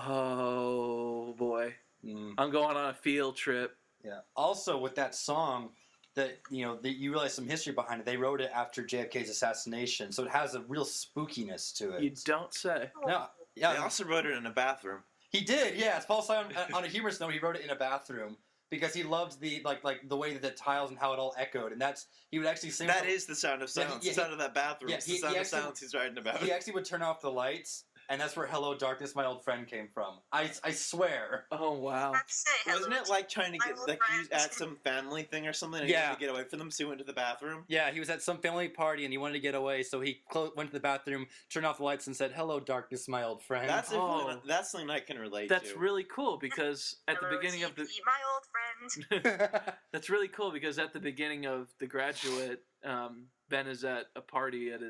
[SPEAKER 3] whoa, boy, I'm going on a field trip.
[SPEAKER 1] Yeah. Also, with that song, that you realize some history behind it. They wrote it after JFK's assassination, so it has a real spookiness to it.
[SPEAKER 3] You don't say.
[SPEAKER 1] No.
[SPEAKER 5] They
[SPEAKER 1] Yeah.
[SPEAKER 5] also wrote it in a bathroom.
[SPEAKER 1] He did, yeah. As Paul Simon, on a humorous note, he wrote it in a bathroom because he loved the the way that the tiles and how it all echoed, and he would actually sing.
[SPEAKER 5] That is the sound of silence.
[SPEAKER 1] Yeah,
[SPEAKER 5] The sound of that bathroom.
[SPEAKER 1] yeah,
[SPEAKER 5] It's
[SPEAKER 1] he-
[SPEAKER 5] the sound
[SPEAKER 1] he
[SPEAKER 5] of
[SPEAKER 1] actually-
[SPEAKER 5] silence he's writing about.
[SPEAKER 1] He actually would turn off the lights, and that's where "Hello, Darkness, My Old Friend" came from. I swear.
[SPEAKER 3] Oh wow.
[SPEAKER 4] Have to say, hello
[SPEAKER 5] Wasn't it like trying to
[SPEAKER 4] my
[SPEAKER 5] get
[SPEAKER 4] old
[SPEAKER 5] use
[SPEAKER 4] friends.
[SPEAKER 5] at some family thing or something? And
[SPEAKER 1] Yeah.
[SPEAKER 5] he had to get away from them, so he went to the bathroom.
[SPEAKER 1] Yeah, he was at some family party and he wanted to get away, so he went to the bathroom, turned off the lights, and said, "Hello, darkness, my old friend."
[SPEAKER 5] That's
[SPEAKER 3] Oh.
[SPEAKER 5] that's something I can relate
[SPEAKER 3] That's
[SPEAKER 5] to.
[SPEAKER 3] really cool because at the
[SPEAKER 4] Hello,
[SPEAKER 3] beginning of the
[SPEAKER 4] TP, my old friend.
[SPEAKER 3] That's really cool because at the beginning of The Graduate, Ben is at a party at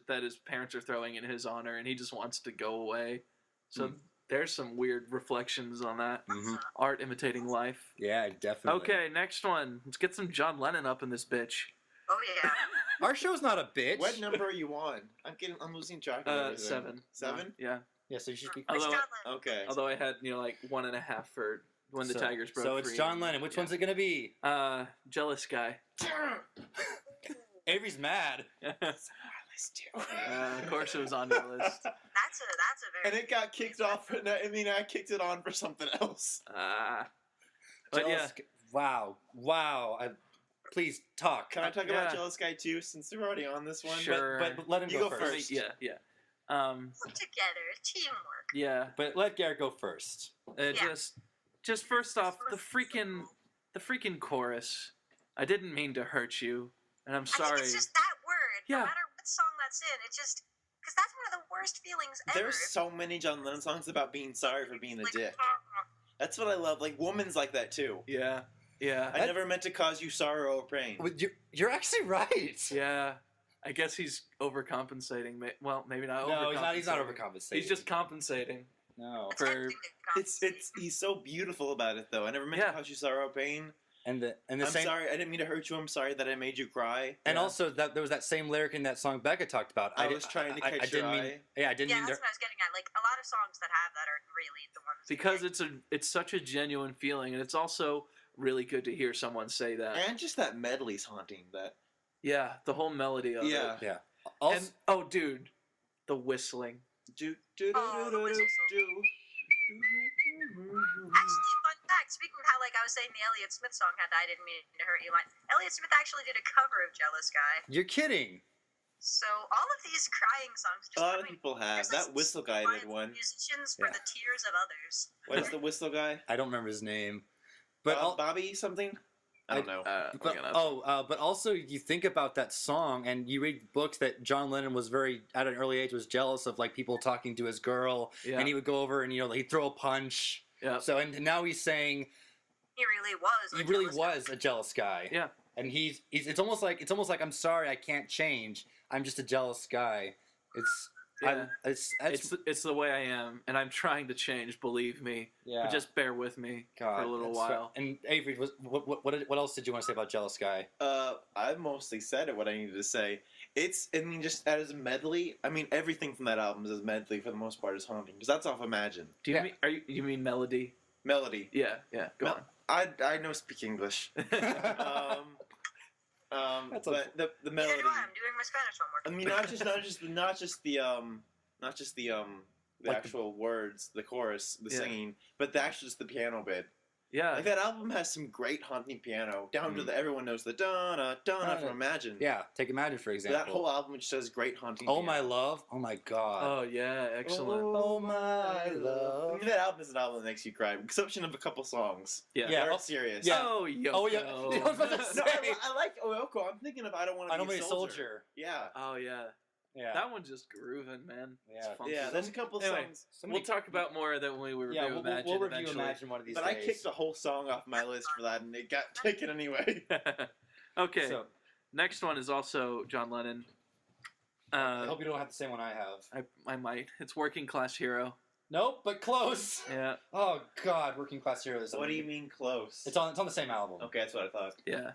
[SPEAKER 3] that his parents are throwing in his honor, and he just wants to go away. So there's some weird reflections on that.
[SPEAKER 1] Mhm.
[SPEAKER 3] Art imitating life.
[SPEAKER 1] Yeah, definitely.
[SPEAKER 3] Okay, next one. Let's get some John Lennon up in this bitch.
[SPEAKER 4] Oh yeah.
[SPEAKER 1] Our show's not a bitch.
[SPEAKER 5] What number are you on? I'm losing track of everything.
[SPEAKER 3] 7.
[SPEAKER 5] 7?
[SPEAKER 3] Yeah.
[SPEAKER 1] Yeah, so you should speak.
[SPEAKER 4] It's
[SPEAKER 3] Although-
[SPEAKER 4] John Lennon.
[SPEAKER 5] Okay.
[SPEAKER 3] Although I had, like 1.5 for when the Tigers broke
[SPEAKER 1] So it's
[SPEAKER 3] free.
[SPEAKER 1] John Lennon. Which one's it gonna be?
[SPEAKER 3] Jealous Guy.
[SPEAKER 1] Avery's mad.
[SPEAKER 3] Of course it was on your list.
[SPEAKER 4] That's a very.
[SPEAKER 5] And it got kicked off. I kicked it on for something else.
[SPEAKER 3] But yeah.
[SPEAKER 1] Jealous. Wow. Please talk.
[SPEAKER 5] Can I talk about Jealous Guy too, since we're already on this one?
[SPEAKER 3] Sure.
[SPEAKER 1] But let him
[SPEAKER 5] You
[SPEAKER 1] go
[SPEAKER 5] go
[SPEAKER 1] first.
[SPEAKER 5] first.
[SPEAKER 3] Yeah.
[SPEAKER 4] Put together, teamwork.
[SPEAKER 3] Yeah.
[SPEAKER 1] But let Garrett go first.
[SPEAKER 3] Just first off, the freaking chorus. I didn't mean to hurt you, and I'm
[SPEAKER 4] I
[SPEAKER 3] sorry.
[SPEAKER 4] think it's just that word.
[SPEAKER 3] Yeah.
[SPEAKER 4] No matter what song that's in, it just because that's one of the worst feelings ever.
[SPEAKER 5] There's so many John Lennon songs about being sorry for being a
[SPEAKER 4] Like,
[SPEAKER 5] dick. That's what I love. Like, Woman's like that too.
[SPEAKER 3] Yeah.
[SPEAKER 5] I never meant to cause you sorrow or pain.
[SPEAKER 1] You're actually right.
[SPEAKER 3] Yeah. I guess he's overcompensating. Well, maybe not overcompensating.
[SPEAKER 1] No, he's not overcompensating.
[SPEAKER 3] He's just compensating.
[SPEAKER 1] No.
[SPEAKER 4] It's
[SPEAKER 3] for-
[SPEAKER 4] empty to compensate.
[SPEAKER 5] He's so beautiful about it though. I never meant to cause you sorrow or pain.
[SPEAKER 1] And the
[SPEAKER 5] I'm
[SPEAKER 1] same.
[SPEAKER 5] sorry. I didn't mean to hurt you. I'm sorry that I made you cry.
[SPEAKER 1] And
[SPEAKER 3] Yeah.
[SPEAKER 1] also that there was that same lyric in that song Becca talked about.
[SPEAKER 5] I was trying to catch your
[SPEAKER 1] didn't mean.
[SPEAKER 5] eye.
[SPEAKER 1] Yeah, I didn't
[SPEAKER 4] Yeah,
[SPEAKER 1] mean
[SPEAKER 4] that's
[SPEAKER 1] to.
[SPEAKER 4] what I was getting at. Like a lot of songs that have that are really the ones
[SPEAKER 3] Because it's such a genuine feeling, and it's also really good to hear someone say that.
[SPEAKER 5] And just that medley's haunting. That
[SPEAKER 3] Yeah, the whole melody of
[SPEAKER 5] yeah.
[SPEAKER 3] it.
[SPEAKER 1] Yeah. Also,
[SPEAKER 3] And oh, dude, the whistling.
[SPEAKER 5] Do do do
[SPEAKER 4] Oh, the
[SPEAKER 5] do
[SPEAKER 4] whistle
[SPEAKER 5] do
[SPEAKER 4] Actually, fun fact. Speaking of how, like I was saying, the Elliott Smith song had "I Didn't Mean to Hurt You" line. Elliott Smith actually did a cover of "Jealous Guy."
[SPEAKER 1] you're kidding.
[SPEAKER 4] So all of these crying songs. Just
[SPEAKER 5] A lot of
[SPEAKER 4] remind-
[SPEAKER 5] people have.
[SPEAKER 4] there's, like,
[SPEAKER 5] That Whistle guy
[SPEAKER 4] lines
[SPEAKER 5] did
[SPEAKER 4] of
[SPEAKER 5] one.
[SPEAKER 4] Musicians for
[SPEAKER 1] Yeah.
[SPEAKER 4] the tears of others.
[SPEAKER 5] What is the Whistle guy?
[SPEAKER 1] I don't remember his name, but
[SPEAKER 5] Bobby something? I don't know.
[SPEAKER 1] but also you think about that song and you read books that John Lennon was very at an early age was jealous of like people talking to his girl,
[SPEAKER 3] Yeah.
[SPEAKER 1] and he would go over and he'd throw a punch.
[SPEAKER 3] Yeah.
[SPEAKER 1] So and now he's saying
[SPEAKER 4] He really was.
[SPEAKER 1] he
[SPEAKER 4] a
[SPEAKER 1] really
[SPEAKER 4] jealous guy.
[SPEAKER 1] was a jealous guy.
[SPEAKER 3] Yeah.
[SPEAKER 1] And he's it's almost like I'm sorry I can't change. I'm just a jealous guy.
[SPEAKER 3] Yeah.
[SPEAKER 1] It's
[SPEAKER 3] the way I am, and I'm trying to change. Believe me.
[SPEAKER 1] yeah.
[SPEAKER 3] But just bear with me
[SPEAKER 1] God,
[SPEAKER 3] for a little
[SPEAKER 1] that's
[SPEAKER 3] while.
[SPEAKER 1] And Avery, what else did you want to say about Jealous Guy?
[SPEAKER 5] I mostly said it. What I needed to say. Just as a medley. I mean, everything from that album is as medley for the most part is haunting because that's off Imagine.
[SPEAKER 3] Do you
[SPEAKER 1] Yeah.
[SPEAKER 3] mean you mean melody?
[SPEAKER 5] Melody.
[SPEAKER 3] Yeah. Go
[SPEAKER 5] Mel- I know speak English.
[SPEAKER 3] on.
[SPEAKER 1] That's
[SPEAKER 5] But the
[SPEAKER 4] Neither
[SPEAKER 5] melody.
[SPEAKER 4] do I. I'm doing my Spanish homework.
[SPEAKER 5] I mean, not just the
[SPEAKER 1] Like
[SPEAKER 5] actual words, the chorus, the
[SPEAKER 3] Yeah.
[SPEAKER 5] singing, but just the piano bit.
[SPEAKER 3] Yeah.
[SPEAKER 5] Like that album has some great haunting piano, down to everyone knows the donna from Imagine.
[SPEAKER 1] Yeah, take Imagine for example.
[SPEAKER 5] That whole album just has great haunting.
[SPEAKER 1] Oh
[SPEAKER 5] piano.
[SPEAKER 1] My Love. Oh my God.
[SPEAKER 3] Oh yeah. Excellent.
[SPEAKER 1] Oh my
[SPEAKER 5] I
[SPEAKER 1] love.
[SPEAKER 5] mean, that album is an album that makes you cry, with the exception of a couple songs.
[SPEAKER 3] Yeah.
[SPEAKER 1] Yeah.
[SPEAKER 5] They're
[SPEAKER 1] Oh,
[SPEAKER 5] serious.
[SPEAKER 1] yeah.
[SPEAKER 3] Oh Yoko.
[SPEAKER 1] Oh, yeah. I was about to say.
[SPEAKER 5] No, I like Oyoko. I'm thinking of I Don't Want
[SPEAKER 1] I
[SPEAKER 5] to
[SPEAKER 1] Don't
[SPEAKER 5] Be
[SPEAKER 1] Be
[SPEAKER 5] a
[SPEAKER 1] a
[SPEAKER 5] Soldier.
[SPEAKER 1] Soldier.
[SPEAKER 5] Yeah.
[SPEAKER 3] Oh yeah.
[SPEAKER 1] Yeah.
[SPEAKER 3] That one's just grooving, man. It's
[SPEAKER 1] Yeah.
[SPEAKER 3] funky.
[SPEAKER 5] Yeah, there's a couple
[SPEAKER 3] Anyway,
[SPEAKER 5] songs.
[SPEAKER 3] We'll talk about more of that when we review
[SPEAKER 1] Yeah,
[SPEAKER 3] Imagine.
[SPEAKER 1] we'll review
[SPEAKER 3] eventually.
[SPEAKER 1] Imagine one of these
[SPEAKER 5] But
[SPEAKER 1] days.
[SPEAKER 5] I kicked a whole song off my list for that, and it got taken anyway.
[SPEAKER 3] Okay.
[SPEAKER 1] So,
[SPEAKER 3] Next one is also John Lennon.
[SPEAKER 1] I hope you don't have the same one I have.
[SPEAKER 3] I might. It's Working Class Hero.
[SPEAKER 1] Nope, but close.
[SPEAKER 3] Yeah.
[SPEAKER 1] Oh God, Working Class Hero is.
[SPEAKER 5] What do you mean close?
[SPEAKER 1] It's on the same album.
[SPEAKER 5] Okay, that's what I thought.
[SPEAKER 3] Yeah.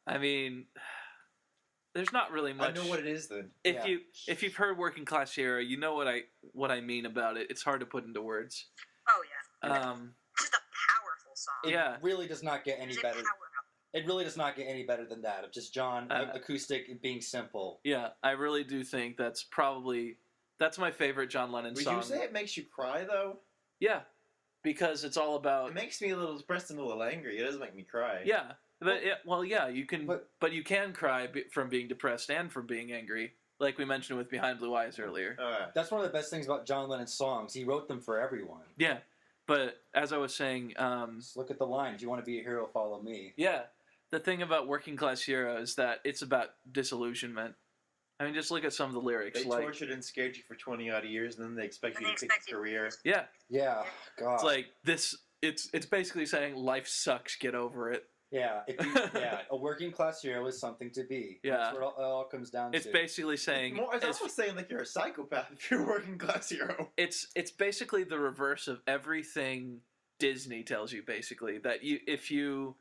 [SPEAKER 3] I mean, there's not really much.
[SPEAKER 5] I know what it is then.
[SPEAKER 3] If
[SPEAKER 1] Yeah.
[SPEAKER 3] if you've heard Working Class Hero, you know what I mean about it. It's hard to put into words.
[SPEAKER 4] Oh yeah. Just a powerful song.
[SPEAKER 1] It
[SPEAKER 3] Yeah.
[SPEAKER 1] really does not get any
[SPEAKER 4] It's a
[SPEAKER 1] better.
[SPEAKER 4] power up.
[SPEAKER 1] It really does not get any better than that. Of just John acoustic being simple.
[SPEAKER 3] Yeah, I really do think that's my favorite John Lennon
[SPEAKER 5] Would
[SPEAKER 3] song.
[SPEAKER 5] you say it makes you cry though?
[SPEAKER 3] Yeah, because it's all about
[SPEAKER 5] It makes me a little depressed and a little angry. It doesn't make me cry.
[SPEAKER 3] yeah. But you can,
[SPEAKER 1] But-
[SPEAKER 3] but you can cry from being depressed and from being angry, like we mentioned with Behind Blue Eyes earlier.
[SPEAKER 1] That's one of the best things about John Lennon's songs. He wrote them for everyone.
[SPEAKER 3] Yeah, but as I was saying,
[SPEAKER 1] Just look at the line. If you want to be a hero, follow me.
[SPEAKER 3] yeah, the thing about Working Class Hero is that it's about disillusionment. I mean, just look at some of the lyrics.
[SPEAKER 5] They
[SPEAKER 3] Like,
[SPEAKER 5] tortured and scared you for 20 odd years, and then they expect
[SPEAKER 4] And
[SPEAKER 5] you
[SPEAKER 4] they
[SPEAKER 5] to pick
[SPEAKER 4] expect
[SPEAKER 5] a
[SPEAKER 4] you-
[SPEAKER 5] career.
[SPEAKER 3] yeah,
[SPEAKER 1] Yeah. God.
[SPEAKER 3] it's like this. It's basically saying life sucks. Get over it.
[SPEAKER 1] Yeah. A working class hero is something to be.
[SPEAKER 3] Yeah.
[SPEAKER 1] That's what it all comes down
[SPEAKER 3] It's
[SPEAKER 1] to.
[SPEAKER 3] basically saying
[SPEAKER 5] It's almost saying like you're a psychopath if you're a working class hero.
[SPEAKER 3] it's basically the reverse of everything Disney tells you. Basically, that if you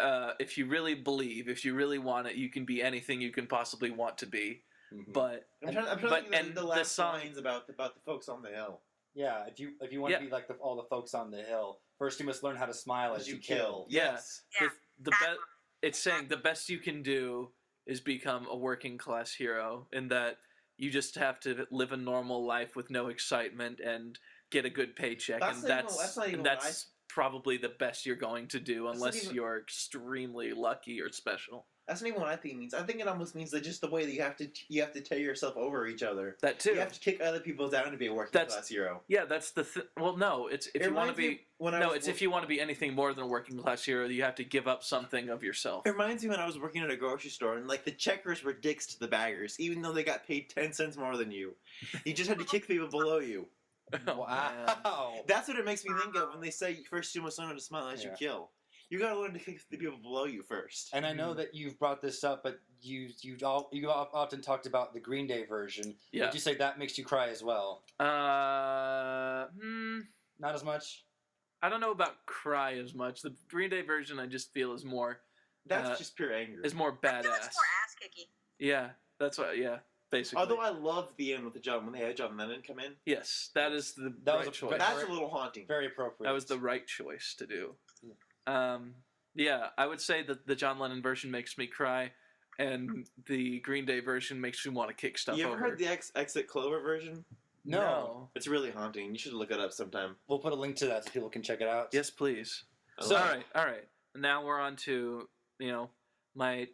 [SPEAKER 3] if you really believe, if you really want it, you can be anything you can possibly want to be.
[SPEAKER 1] Mhm.
[SPEAKER 3] But
[SPEAKER 5] I'm trying to
[SPEAKER 3] but-
[SPEAKER 5] think
[SPEAKER 3] and
[SPEAKER 5] the
[SPEAKER 3] the
[SPEAKER 5] last
[SPEAKER 3] song-
[SPEAKER 5] lines about the folks on the hill.
[SPEAKER 1] Yeah, if you want
[SPEAKER 3] Yeah.
[SPEAKER 1] to be like all the folks on the hill, first you must learn how to smile as you kill.
[SPEAKER 5] Yes.
[SPEAKER 4] Yeah.
[SPEAKER 3] the
[SPEAKER 4] that
[SPEAKER 3] best
[SPEAKER 4] one.
[SPEAKER 3] it's saying the best you can do is become a working class hero, in that you just have to live a normal life with no excitement and get a good paycheck,
[SPEAKER 5] That's
[SPEAKER 3] and
[SPEAKER 5] not even- that's not even what
[SPEAKER 3] that's probably the best you're going to do,
[SPEAKER 5] That's not
[SPEAKER 3] unless
[SPEAKER 5] even-
[SPEAKER 3] you're extremely lucky or special.
[SPEAKER 5] That's not even what I think it means. I think it almost means that just the way that you have to tear yourself over each other.
[SPEAKER 3] That too.
[SPEAKER 5] You have to kick other people down to be a working class hero.
[SPEAKER 3] Yeah, that's the well, no, it's if
[SPEAKER 5] It
[SPEAKER 3] you want to
[SPEAKER 5] reminds me
[SPEAKER 3] be
[SPEAKER 5] when I
[SPEAKER 3] no,
[SPEAKER 5] was
[SPEAKER 3] it's if you want to be anything more than a working class hero, you have to give up something of yourself.
[SPEAKER 5] It reminds me when I was working at a grocery store and like the checkers were dicks to the baggers, even though they got paid 10 cents more than you. You just had to kick people below you.
[SPEAKER 3] Oh, man.
[SPEAKER 1] Wow.
[SPEAKER 5] That's what it makes me think of when they say first you must learn how to smile as you
[SPEAKER 1] Yeah.
[SPEAKER 5] kill. You gotta learn to kick the people below you first.
[SPEAKER 1] And I know that you've brought this up, but you often talked about the Green Day version.
[SPEAKER 3] Yeah.
[SPEAKER 1] Would you say that makes you cry as well? Not as much.
[SPEAKER 3] I don't know about cry as much. The Green Day version, I just feel is more
[SPEAKER 5] That's just pure anger.
[SPEAKER 3] more
[SPEAKER 4] I feel it's more
[SPEAKER 3] badass.
[SPEAKER 4] ass kicky.
[SPEAKER 3] Yeah, that's what. Yeah, basically.
[SPEAKER 5] Although I love the end with the John when they had John Lennon come in.
[SPEAKER 3] yes, that is the
[SPEAKER 1] That was
[SPEAKER 3] right
[SPEAKER 1] a-
[SPEAKER 3] choice.
[SPEAKER 5] That's a little haunting.
[SPEAKER 1] Very appropriate.
[SPEAKER 3] That was the right choice to do. Yeah, I would say that the John Lennon version makes me cry, and the Green Day version makes me want to kick stuff
[SPEAKER 5] You ever
[SPEAKER 3] over.
[SPEAKER 5] heard the Exit Clover version?
[SPEAKER 1] No.
[SPEAKER 5] It's really haunting. You should look it up sometime.
[SPEAKER 1] We'll put a link to that so people can check it out.
[SPEAKER 3] Yes, please.
[SPEAKER 1] So-
[SPEAKER 3] all right. Now we're on to my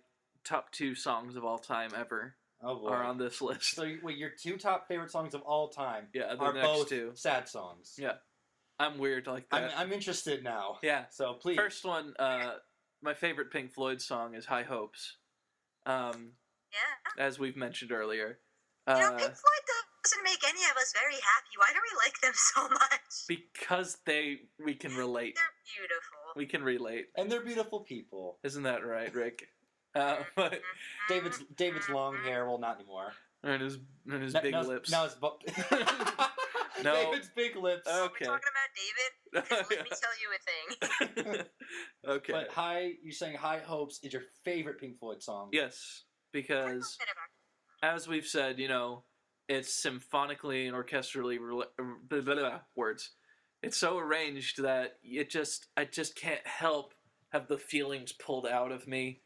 [SPEAKER 3] top 2 songs of all time ever
[SPEAKER 1] Oh boy.
[SPEAKER 3] are on this list.
[SPEAKER 1] So wait, your 2 top favorite songs of all time
[SPEAKER 3] Yeah, the
[SPEAKER 1] are
[SPEAKER 3] next
[SPEAKER 1] both
[SPEAKER 3] 2.
[SPEAKER 1] sad songs.
[SPEAKER 3] Yeah. I'm weird like that.
[SPEAKER 1] I'm interested now.
[SPEAKER 3] Yeah.
[SPEAKER 1] So please.
[SPEAKER 3] First one, my favorite Pink Floyd song is High Hopes.
[SPEAKER 4] Yeah.
[SPEAKER 3] As we've mentioned earlier.
[SPEAKER 4] Pink Floyd doesn't make any of us very happy. Why do we like them so much?
[SPEAKER 3] Because we can relate.
[SPEAKER 4] They're beautiful.
[SPEAKER 3] We can relate.
[SPEAKER 1] And they're beautiful people.
[SPEAKER 3] Isn't that right, Rick? But
[SPEAKER 1] David's long hair, well, not anymore.
[SPEAKER 3] and his big lips.
[SPEAKER 1] Now it's
[SPEAKER 3] No.
[SPEAKER 1] David's big lips.
[SPEAKER 3] Okay.
[SPEAKER 4] We're talking about David? 'Cause let me tell you a thing.
[SPEAKER 3] Okay.
[SPEAKER 1] But you're saying High Hopes is your favorite Pink Floyd song?
[SPEAKER 3] Yes, because as we've said, it's symphonically and orchestrally words. It's so arranged that I just can't help have the feelings pulled out of me.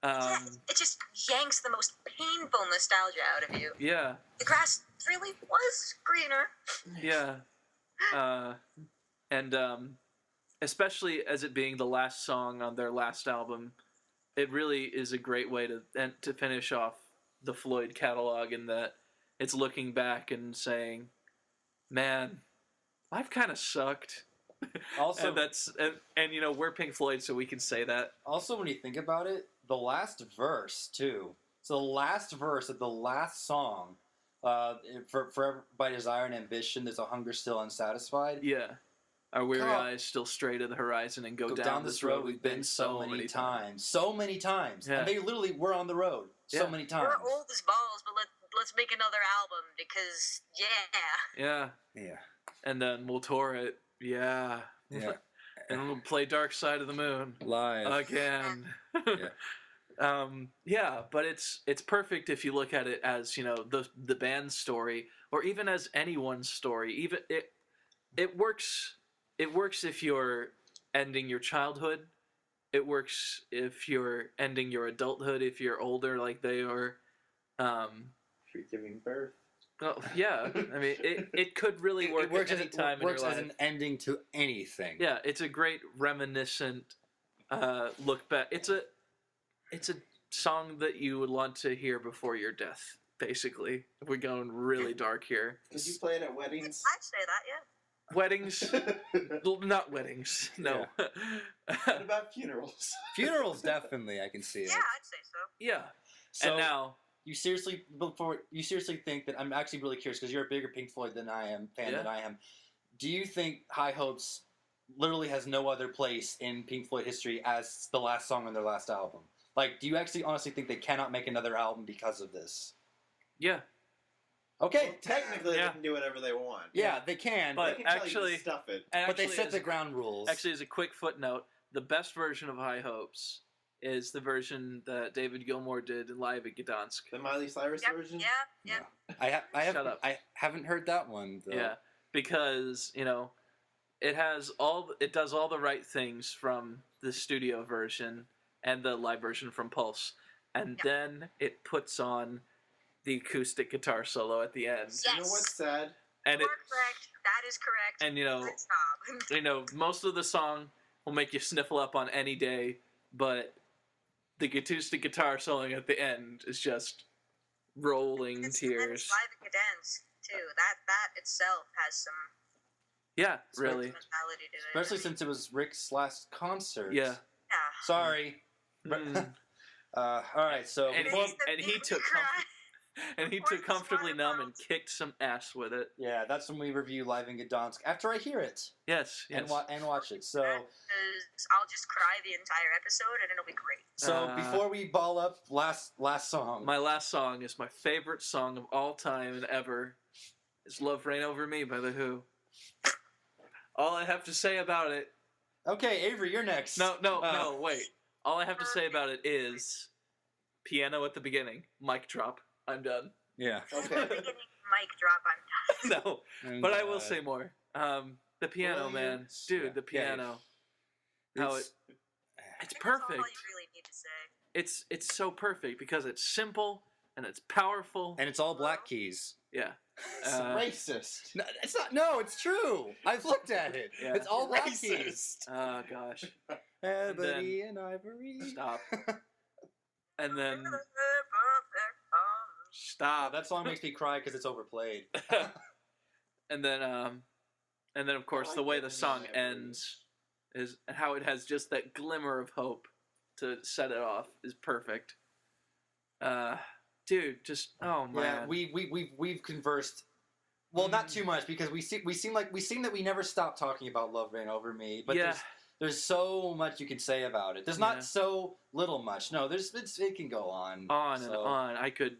[SPEAKER 4] It just yanks the most painful nostalgia out of you.
[SPEAKER 3] Yeah,
[SPEAKER 4] The grass really was greener.
[SPEAKER 3] yeah, and especially as it being the last song on their last album, it really is a great way to finish off the Floyd catalog, in that it's looking back and saying, "Man, life kind of sucked."
[SPEAKER 1] Also,
[SPEAKER 3] and we're Pink Floyd, so we can say that.
[SPEAKER 1] Also, when you think about it, the last verse too. So the last verse of the last song, Forever by Desire and Ambition, there's a hunger still unsatisfied.
[SPEAKER 3] Yeah, our weary
[SPEAKER 1] God.
[SPEAKER 3] eyes still stray to the horizon and go
[SPEAKER 1] Go
[SPEAKER 3] down this road we've been so many times.
[SPEAKER 1] So many times.
[SPEAKER 3] Yeah.
[SPEAKER 1] And they literally were on the road so
[SPEAKER 3] Yeah.
[SPEAKER 1] many times.
[SPEAKER 4] We're old as balls, but let's make another album because
[SPEAKER 3] Yeah,
[SPEAKER 1] Yeah.
[SPEAKER 3] and then we'll tour it. Yeah,
[SPEAKER 1] Yeah.
[SPEAKER 3] and we'll play Dark Side of the Moon
[SPEAKER 1] Live.
[SPEAKER 3] again.
[SPEAKER 1] Yeah.
[SPEAKER 3] But it's perfect if you look at it as the band's story, or even as anyone's story. Even it works. It works if you're ending your childhood. It works if you're ending your adulthood. If you're older, like they are.
[SPEAKER 5] If you're giving birth.
[SPEAKER 3] Well, yeah. I mean, it could really work at any time in
[SPEAKER 1] works
[SPEAKER 3] your
[SPEAKER 1] as
[SPEAKER 3] life.
[SPEAKER 1] an ending to anything.
[SPEAKER 3] Yeah, it's a great reminiscent look back. It's a song that you would want to hear before your death, basically. If we're going really dark here.
[SPEAKER 5] Did you play it at weddings?
[SPEAKER 4] I'd say that, yeah.
[SPEAKER 3] Weddings? Well, not weddings. No.
[SPEAKER 5] What about funerals?
[SPEAKER 1] Funerals, definitely, I can see it.
[SPEAKER 4] Yeah, I'd say so.
[SPEAKER 3] Yeah.
[SPEAKER 1] So
[SPEAKER 3] And now,
[SPEAKER 1] you seriously think that I'm actually really curious because you're a bigger Pink Floyd than I am,
[SPEAKER 3] Yeah.
[SPEAKER 1] than I am. Do you think High Hopes literally has no other place in Pink Floyd history as the last song on their last album? Like, do you actually honestly think they cannot make another album because of this?
[SPEAKER 3] yeah.
[SPEAKER 1] Okay.
[SPEAKER 5] Well, technically,
[SPEAKER 3] Yeah.
[SPEAKER 5] they can do whatever they want.
[SPEAKER 1] Yeah, they can,
[SPEAKER 3] But
[SPEAKER 5] They can tell you
[SPEAKER 3] actually-
[SPEAKER 5] to stuff it.
[SPEAKER 3] And
[SPEAKER 1] but they
[SPEAKER 3] actually,
[SPEAKER 1] set
[SPEAKER 3] as
[SPEAKER 1] the ground rules.
[SPEAKER 3] Actually, as a quick footnote, the best version of High Hopes is the version that David Gilmour did live at Gdansk.
[SPEAKER 5] The Miley Cyrus version?
[SPEAKER 4] Yeah.
[SPEAKER 3] Shut up.
[SPEAKER 1] I haven't heard that one, though.
[SPEAKER 3] Yeah, because, it does all the right things from the studio version and the live version from Pulse. And then it puts on the acoustic guitar solo at the end.
[SPEAKER 4] Yes.
[SPEAKER 5] You know what's sad?
[SPEAKER 3] And
[SPEAKER 4] You are correct. That is correct.
[SPEAKER 3] And
[SPEAKER 4] Good job.
[SPEAKER 3] most of the song will make you sniffle up on any day, but the acoustic guitar soloing at the end is just rolling
[SPEAKER 4] It's
[SPEAKER 3] tears.
[SPEAKER 4] live at Gdansk too. That itself has some
[SPEAKER 3] Yeah, really.
[SPEAKER 4] sentimentality to it.
[SPEAKER 1] Especially since it was Rick's last concert.
[SPEAKER 3] Yeah.
[SPEAKER 4] Yeah.
[SPEAKER 1] Sorry.
[SPEAKER 3] Mm.
[SPEAKER 1] All right, so
[SPEAKER 3] And
[SPEAKER 1] before,
[SPEAKER 3] he took comfortably numb and kicked some ass with it.
[SPEAKER 1] yeah, that's when we review Live in Gdansk after I hear it
[SPEAKER 3] Yes.
[SPEAKER 1] and watch it. So
[SPEAKER 4] I'll just cry the entire episode and it'll be great.
[SPEAKER 1] before we ball up, last song.
[SPEAKER 3] My last song is my favorite song of all time and ever. It's Love Reign Over Me by The Who. All I have to say about it...
[SPEAKER 1] Okay, Avery, you're next.
[SPEAKER 3] No, wait. All I have to say about it is piano at the beginning, mic drop. I'm done.
[SPEAKER 1] Yeah.
[SPEAKER 5] Okay.
[SPEAKER 4] Beginning mic drop. I'm done.
[SPEAKER 3] No,
[SPEAKER 1] And,
[SPEAKER 3] but I will say more. The piano, man. Dude, the piano. How it's
[SPEAKER 4] That's
[SPEAKER 3] perfect.
[SPEAKER 4] all you really need to say.
[SPEAKER 3] It's so perfect because it's simple and it's powerful.
[SPEAKER 1] and it's all black keys.
[SPEAKER 3] Yeah.
[SPEAKER 5] It's racist.
[SPEAKER 1] No, it's not. No, it's true. I've looked at it.
[SPEAKER 3] Yeah.
[SPEAKER 1] It's all black keys.
[SPEAKER 3] Oh gosh.
[SPEAKER 1] Ebony and Ivory.
[SPEAKER 3] Stop. And then stop.
[SPEAKER 1] That song makes me cry because it's overplayed.
[SPEAKER 3] And then of course
[SPEAKER 5] like
[SPEAKER 3] the way
[SPEAKER 5] that
[SPEAKER 3] the
[SPEAKER 5] in
[SPEAKER 3] song
[SPEAKER 5] the
[SPEAKER 3] ends is how it has just that glimmer of hope to set it off is perfect. Dude, just oh man.
[SPEAKER 1] Yeah, we've conversed. Well, not too much because we seem that we never stop talking about Love Reign Over Me. But
[SPEAKER 3] Yeah.
[SPEAKER 1] there's so much you can say about it. There's
[SPEAKER 3] Yeah.
[SPEAKER 1] not so little much. No, it can go on.
[SPEAKER 3] And on. I could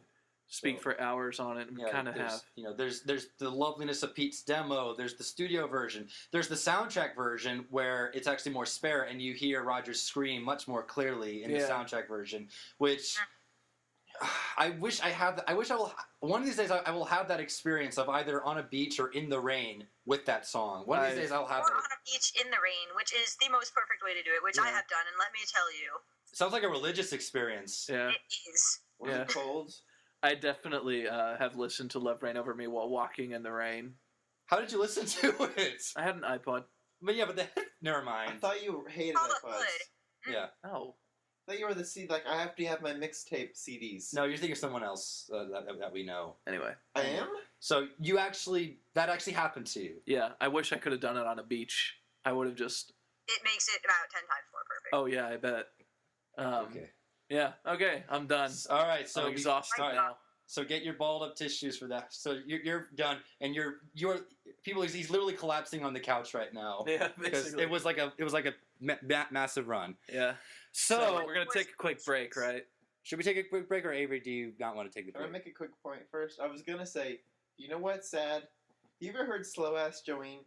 [SPEAKER 3] speak
[SPEAKER 1] So-
[SPEAKER 3] for hours on it and
[SPEAKER 1] Yeah,
[SPEAKER 3] kind of
[SPEAKER 1] there's-
[SPEAKER 3] have.
[SPEAKER 1] There's the loveliness of Pete's demo. There's the studio version. There's the soundtrack version where it's actually more spare and you hear Roger's scream much more clearly in the
[SPEAKER 3] Yeah.
[SPEAKER 1] soundtrack version, which I wish I had. I wish I will. One of these days I will have that experience of either on a beach or in the rain with that song. One of these days I'll have
[SPEAKER 4] Or
[SPEAKER 1] that.
[SPEAKER 4] on a beach in the rain, which is the most perfect way to do it, which I
[SPEAKER 1] Yeah.
[SPEAKER 4] have done, and let me tell you,
[SPEAKER 1] Sounds like a religious experience.
[SPEAKER 3] Yeah.
[SPEAKER 4] it is.
[SPEAKER 5] Was
[SPEAKER 3] Yeah.
[SPEAKER 5] it cold?
[SPEAKER 3] I definitely have listened to Love Reign Over Me while walking in the rain.
[SPEAKER 1] How did you listen to it?
[SPEAKER 3] I had an iPod.
[SPEAKER 1] But yeah, never
[SPEAKER 5] I
[SPEAKER 1] mind.
[SPEAKER 5] thought you hated
[SPEAKER 4] Oh, look
[SPEAKER 5] iPods.
[SPEAKER 4] good.
[SPEAKER 1] Yeah.
[SPEAKER 3] Oh.
[SPEAKER 5] I thought you were the C. Like I have to have my mixtape CDs.
[SPEAKER 1] No, you're thinking of someone else that we know.
[SPEAKER 3] Anyway.
[SPEAKER 5] I am.
[SPEAKER 1] So that actually happened to you.
[SPEAKER 3] Yeah, I wish I could have done it on a beach. I would have just...
[SPEAKER 4] It makes it about 10 times more perfect.
[SPEAKER 3] Oh, yeah, I bet.
[SPEAKER 1] Okay.
[SPEAKER 3] Yeah, okay, I'm done.
[SPEAKER 1] All right. So
[SPEAKER 3] I'm exhausted
[SPEAKER 1] all right,
[SPEAKER 3] now.
[SPEAKER 1] So get your balled up tissues for that. So you're done, and you're people. He's literally collapsing on the couch right now.
[SPEAKER 3] Yeah,
[SPEAKER 1] Because
[SPEAKER 3] basically.
[SPEAKER 1] it was like a massive run.
[SPEAKER 3] Yeah.
[SPEAKER 1] So
[SPEAKER 3] We're going to take a quick break, right?
[SPEAKER 1] should we take a quick break, or Avery, do you not want to take the
[SPEAKER 5] Can I
[SPEAKER 1] break?
[SPEAKER 5] make a quick point first? I was gonna say, you know what's sad? You ever heard slow ass
[SPEAKER 1] Jolene,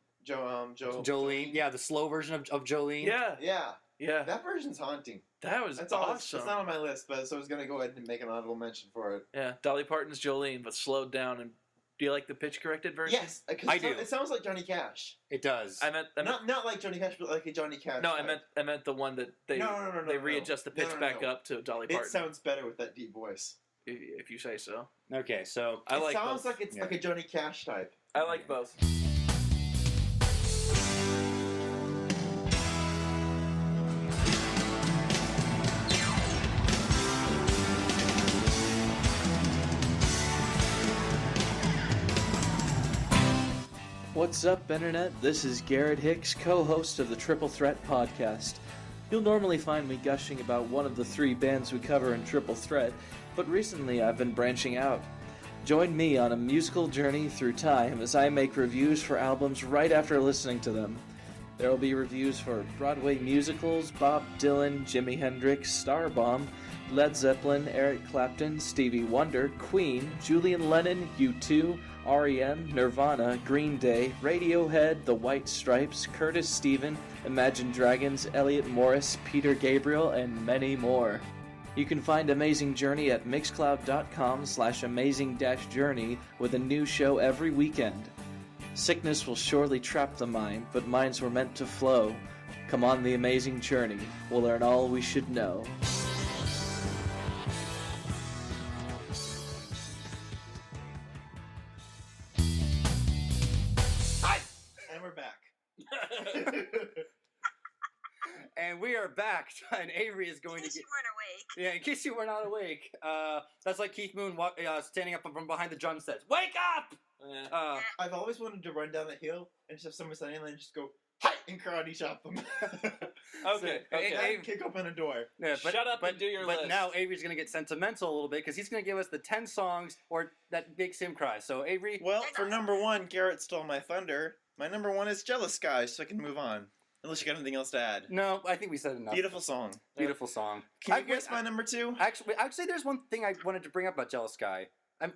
[SPEAKER 1] yeah, the slow version of Jolene.
[SPEAKER 3] Yeah.
[SPEAKER 5] Yeah,
[SPEAKER 3] Yeah.
[SPEAKER 5] that version's haunting.
[SPEAKER 3] That was
[SPEAKER 5] That's all.
[SPEAKER 3] awesome.
[SPEAKER 5] It's not on my list, but so I was gonna go ahead and make an honorable mention for it.
[SPEAKER 3] Yeah, Dolly Parton's Jolene, but slowed down. And do you like the pitch corrected version?
[SPEAKER 5] Yes, 'cause
[SPEAKER 1] I do.
[SPEAKER 5] It sounds like Johnny Cash.
[SPEAKER 1] It does.
[SPEAKER 3] I meant
[SPEAKER 5] Not like Johnny Cash, but like a Johnny Cash.
[SPEAKER 3] no,
[SPEAKER 5] type.
[SPEAKER 3] I meant the one that they
[SPEAKER 5] No,
[SPEAKER 3] they readjust the pitch
[SPEAKER 5] No,
[SPEAKER 3] back up to Dolly
[SPEAKER 5] It
[SPEAKER 3] Parton.
[SPEAKER 5] sounds better with that deep voice.
[SPEAKER 3] If you say so.
[SPEAKER 1] Okay, so
[SPEAKER 3] I
[SPEAKER 5] It
[SPEAKER 3] like
[SPEAKER 5] sounds
[SPEAKER 3] both.
[SPEAKER 5] like it's
[SPEAKER 1] Yeah.
[SPEAKER 5] like a Johnny Cash type.
[SPEAKER 3] I like both. What's up, Internet? This is Garrett Hicks, co-host of the Triple Threat podcast. You'll normally find me gushing about one of the 3 bands we cover in Triple Threat, but recently I've been branching out. Join me on a musical journey through time as I make reviews for albums right after listening to them. There will be reviews for Broadway musicals, Bob Dylan, Jimi Hendrix, Starbomb, Led Zeppelin, Eric Clapton, Stevie Wonder, Queen, Julian Lennon, U2, R.E.M., Nirvana, Green Day, Radiohead, The White Stripes, Curtis Stephen, Imagine Dragons, Elliot Morris, Peter Gabriel, and many more. You can find Amazing Journey at mixcloud.com/amazing-journey with a new show every weekend. Sickness will surely trap the mind, but minds were meant to flow. Come on the amazing journey. We'll learn all we should know.
[SPEAKER 5] And we're back.
[SPEAKER 1] And we are back, and Avery is going
[SPEAKER 4] In
[SPEAKER 1] to
[SPEAKER 4] case
[SPEAKER 1] get...
[SPEAKER 4] you weren't awake.
[SPEAKER 1] Yeah, in case you were not awake, that's like Keith Moon standing up from behind the drum sets. Wake up!
[SPEAKER 5] I've always wanted to run down that hill and just have someone standing there and just go, hi! And karate chop them.
[SPEAKER 3] Okay,
[SPEAKER 5] And kick open a door.
[SPEAKER 1] Yeah,
[SPEAKER 3] Shut up and do your
[SPEAKER 1] But
[SPEAKER 3] list.
[SPEAKER 1] now Avery's going to get sentimental a little bit because he's going to give us the 10 songs or that makes him cry. So, Avery...
[SPEAKER 5] Well, for number one, Garrett stole my thunder. My number one is Jealous Guy, so I can move on. Unless you got anything else to add.
[SPEAKER 1] No, I think we said enough.
[SPEAKER 5] Beautiful song.
[SPEAKER 1] Beautiful song.
[SPEAKER 5] Can you guess my number two?
[SPEAKER 1] Actually, there's one thing I wanted to bring up about Jealous Guy.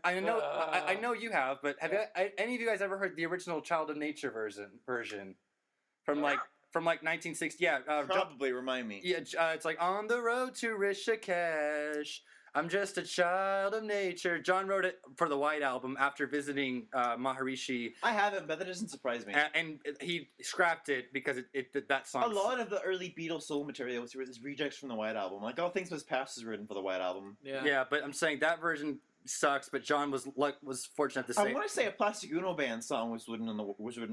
[SPEAKER 1] I know you have, but have any of you guys ever heard the original Child of Nature version from
[SPEAKER 4] No.
[SPEAKER 1] from 1960? Yeah,
[SPEAKER 5] Probably, remind me.
[SPEAKER 1] yeah. It's like on the road to Rishikesh. I'm just a child of nature. John wrote it for the White Album after visiting Maharishi,
[SPEAKER 5] I haven't, but that doesn't surprise me.
[SPEAKER 1] and he scrapped it because that song.
[SPEAKER 5] A lot of the early Beatles soul material was rejects from the White Album. Like All Things Must Pass was written for the White Album.
[SPEAKER 1] Yeah, but I'm saying that version sucks. But John was fortunate to say.
[SPEAKER 5] I want to say a Plastic Ono Band song was written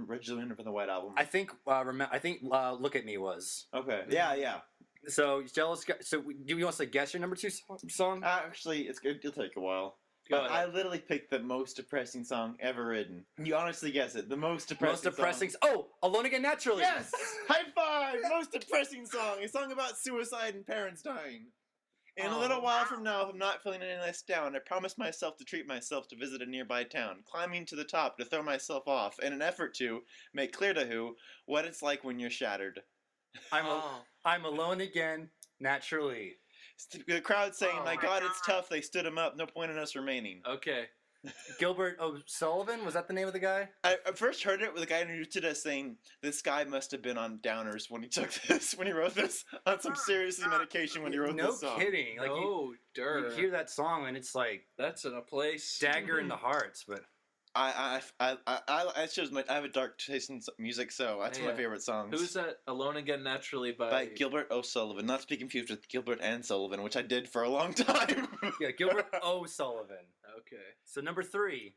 [SPEAKER 5] originally for the White Album.
[SPEAKER 1] I think Look at Me was.
[SPEAKER 5] Okay. Yeah.
[SPEAKER 1] So Jealous Guy. So do you want to guess your number two song?
[SPEAKER 5] Actually, it's good. It'll take a while. But I literally picked the most depressing song ever written. You honestly guess it. The most depressing.
[SPEAKER 1] Song. Oh, Alone Again Naturally.
[SPEAKER 5] Yes! High five! Most depressing song. A song about suicide and parents dying. In a little while from now, if I'm not feeling any less down, I promise myself to treat myself to visit a nearby town, climbing to the top to throw myself off in an effort to make clear to who what it's like when you're shattered.
[SPEAKER 1] I'm alone again naturally.
[SPEAKER 5] The crowd saying,
[SPEAKER 4] Oh
[SPEAKER 5] my
[SPEAKER 4] my
[SPEAKER 5] God, it's
[SPEAKER 4] God.
[SPEAKER 5] tough. They stood him up. No point in us remaining.
[SPEAKER 3] Okay.
[SPEAKER 1] Gilbert O'Sullivan, was that the name of the guy?
[SPEAKER 5] I first heard it with a guy introduced it as saying this guy must have been on downers when he wrote this, on some seriously medication when he wrote
[SPEAKER 1] No
[SPEAKER 5] this song.
[SPEAKER 1] kidding. Like you hear that song and it's like
[SPEAKER 3] That's in a place.
[SPEAKER 1] dagger in the heart. But
[SPEAKER 5] I shows I have a dark taste in music, so that's one of my favorite songs.
[SPEAKER 3] Who's that? Alone Again Naturally by
[SPEAKER 5] Gilbert O'Sullivan, not to be confused with Gilbert and Sullivan, which I did for a long time.
[SPEAKER 1] yeah, Gilbert O'Sullivan.
[SPEAKER 3] Okay.
[SPEAKER 1] So number 3.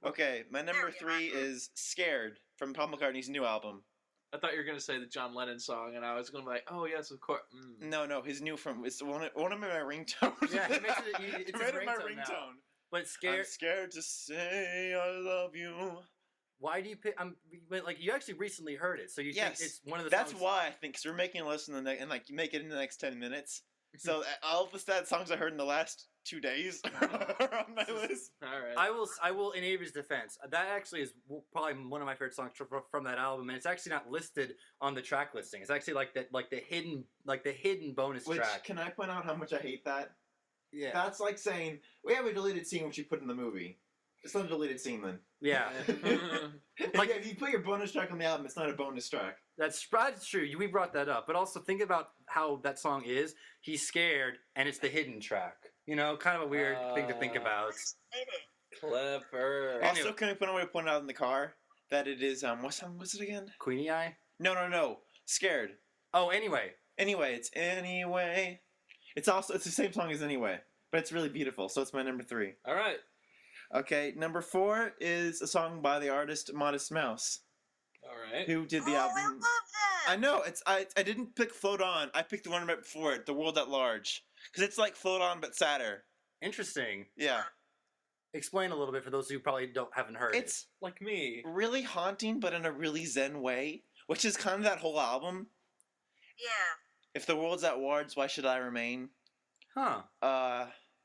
[SPEAKER 5] Okay, my number 3 is Scared from Paul McCartney's new album.
[SPEAKER 3] I thought you were gonna say the John Lennon song, and I was gonna be like, "Oh yes, of course."
[SPEAKER 5] No, his new from it's one of my ringtones.
[SPEAKER 1] Yeah, he makes it. It's
[SPEAKER 5] He
[SPEAKER 1] his
[SPEAKER 5] made it my
[SPEAKER 1] ringtone now.
[SPEAKER 5] ringtone.
[SPEAKER 1] But
[SPEAKER 5] I'm scared to say I love you.
[SPEAKER 1] Why do you pick? Like you actually recently heard it, so you
[SPEAKER 5] Yes,
[SPEAKER 1] think it's one of the.
[SPEAKER 5] That's
[SPEAKER 1] songs...
[SPEAKER 5] why I think because we're making a list and like you make it in the next 10 minutes. So all the sad songs I heard in the last 2 days are on my list.
[SPEAKER 3] All right.
[SPEAKER 1] I will. In Avery's defense, that actually is probably one of my favorite songs from that album, and it's actually not listed on the track listing. It's actually like the hidden bonus
[SPEAKER 5] Which
[SPEAKER 1] track.
[SPEAKER 5] can I point out how much I hate that?
[SPEAKER 1] Yeah.
[SPEAKER 5] That's like saying we have a deleted scene which you put in the movie. It's not a deleted scene then.
[SPEAKER 1] Yeah.
[SPEAKER 5] Like if you put your bonus track on the album, it's not a bonus track.
[SPEAKER 1] That's true. We brought that up, but also think about how that song is. He's scared, and it's the hidden track. You know, kind of a weird thing to think about.
[SPEAKER 3] Clever.
[SPEAKER 5] Also, can I point out in the car that it is what's it again?
[SPEAKER 1] Queenie Eye.
[SPEAKER 5] No. Scared.
[SPEAKER 1] Oh, anyway.
[SPEAKER 5] Anyway, it's Anyway. It's the same song as Anyway, but it's really beautiful. So it's my number 3.
[SPEAKER 3] All right.
[SPEAKER 5] Okay, number 4 is a song by the artist Modest Mouse,
[SPEAKER 3] All right.
[SPEAKER 5] who did the
[SPEAKER 4] I
[SPEAKER 5] album.
[SPEAKER 4] love that.
[SPEAKER 5] I know I didn't pick Float On. I picked the one right before it, The World at Large, because it's like Float On but sadder.
[SPEAKER 1] Interesting.
[SPEAKER 5] Yeah,
[SPEAKER 1] Explain a little bit for those who probably haven't heard
[SPEAKER 5] it's
[SPEAKER 3] Like me.
[SPEAKER 5] really haunting, but in a really zen way, which is kind of that whole album.
[SPEAKER 4] Yeah.
[SPEAKER 5] If the world's at large, why should I remain?
[SPEAKER 1] Huh.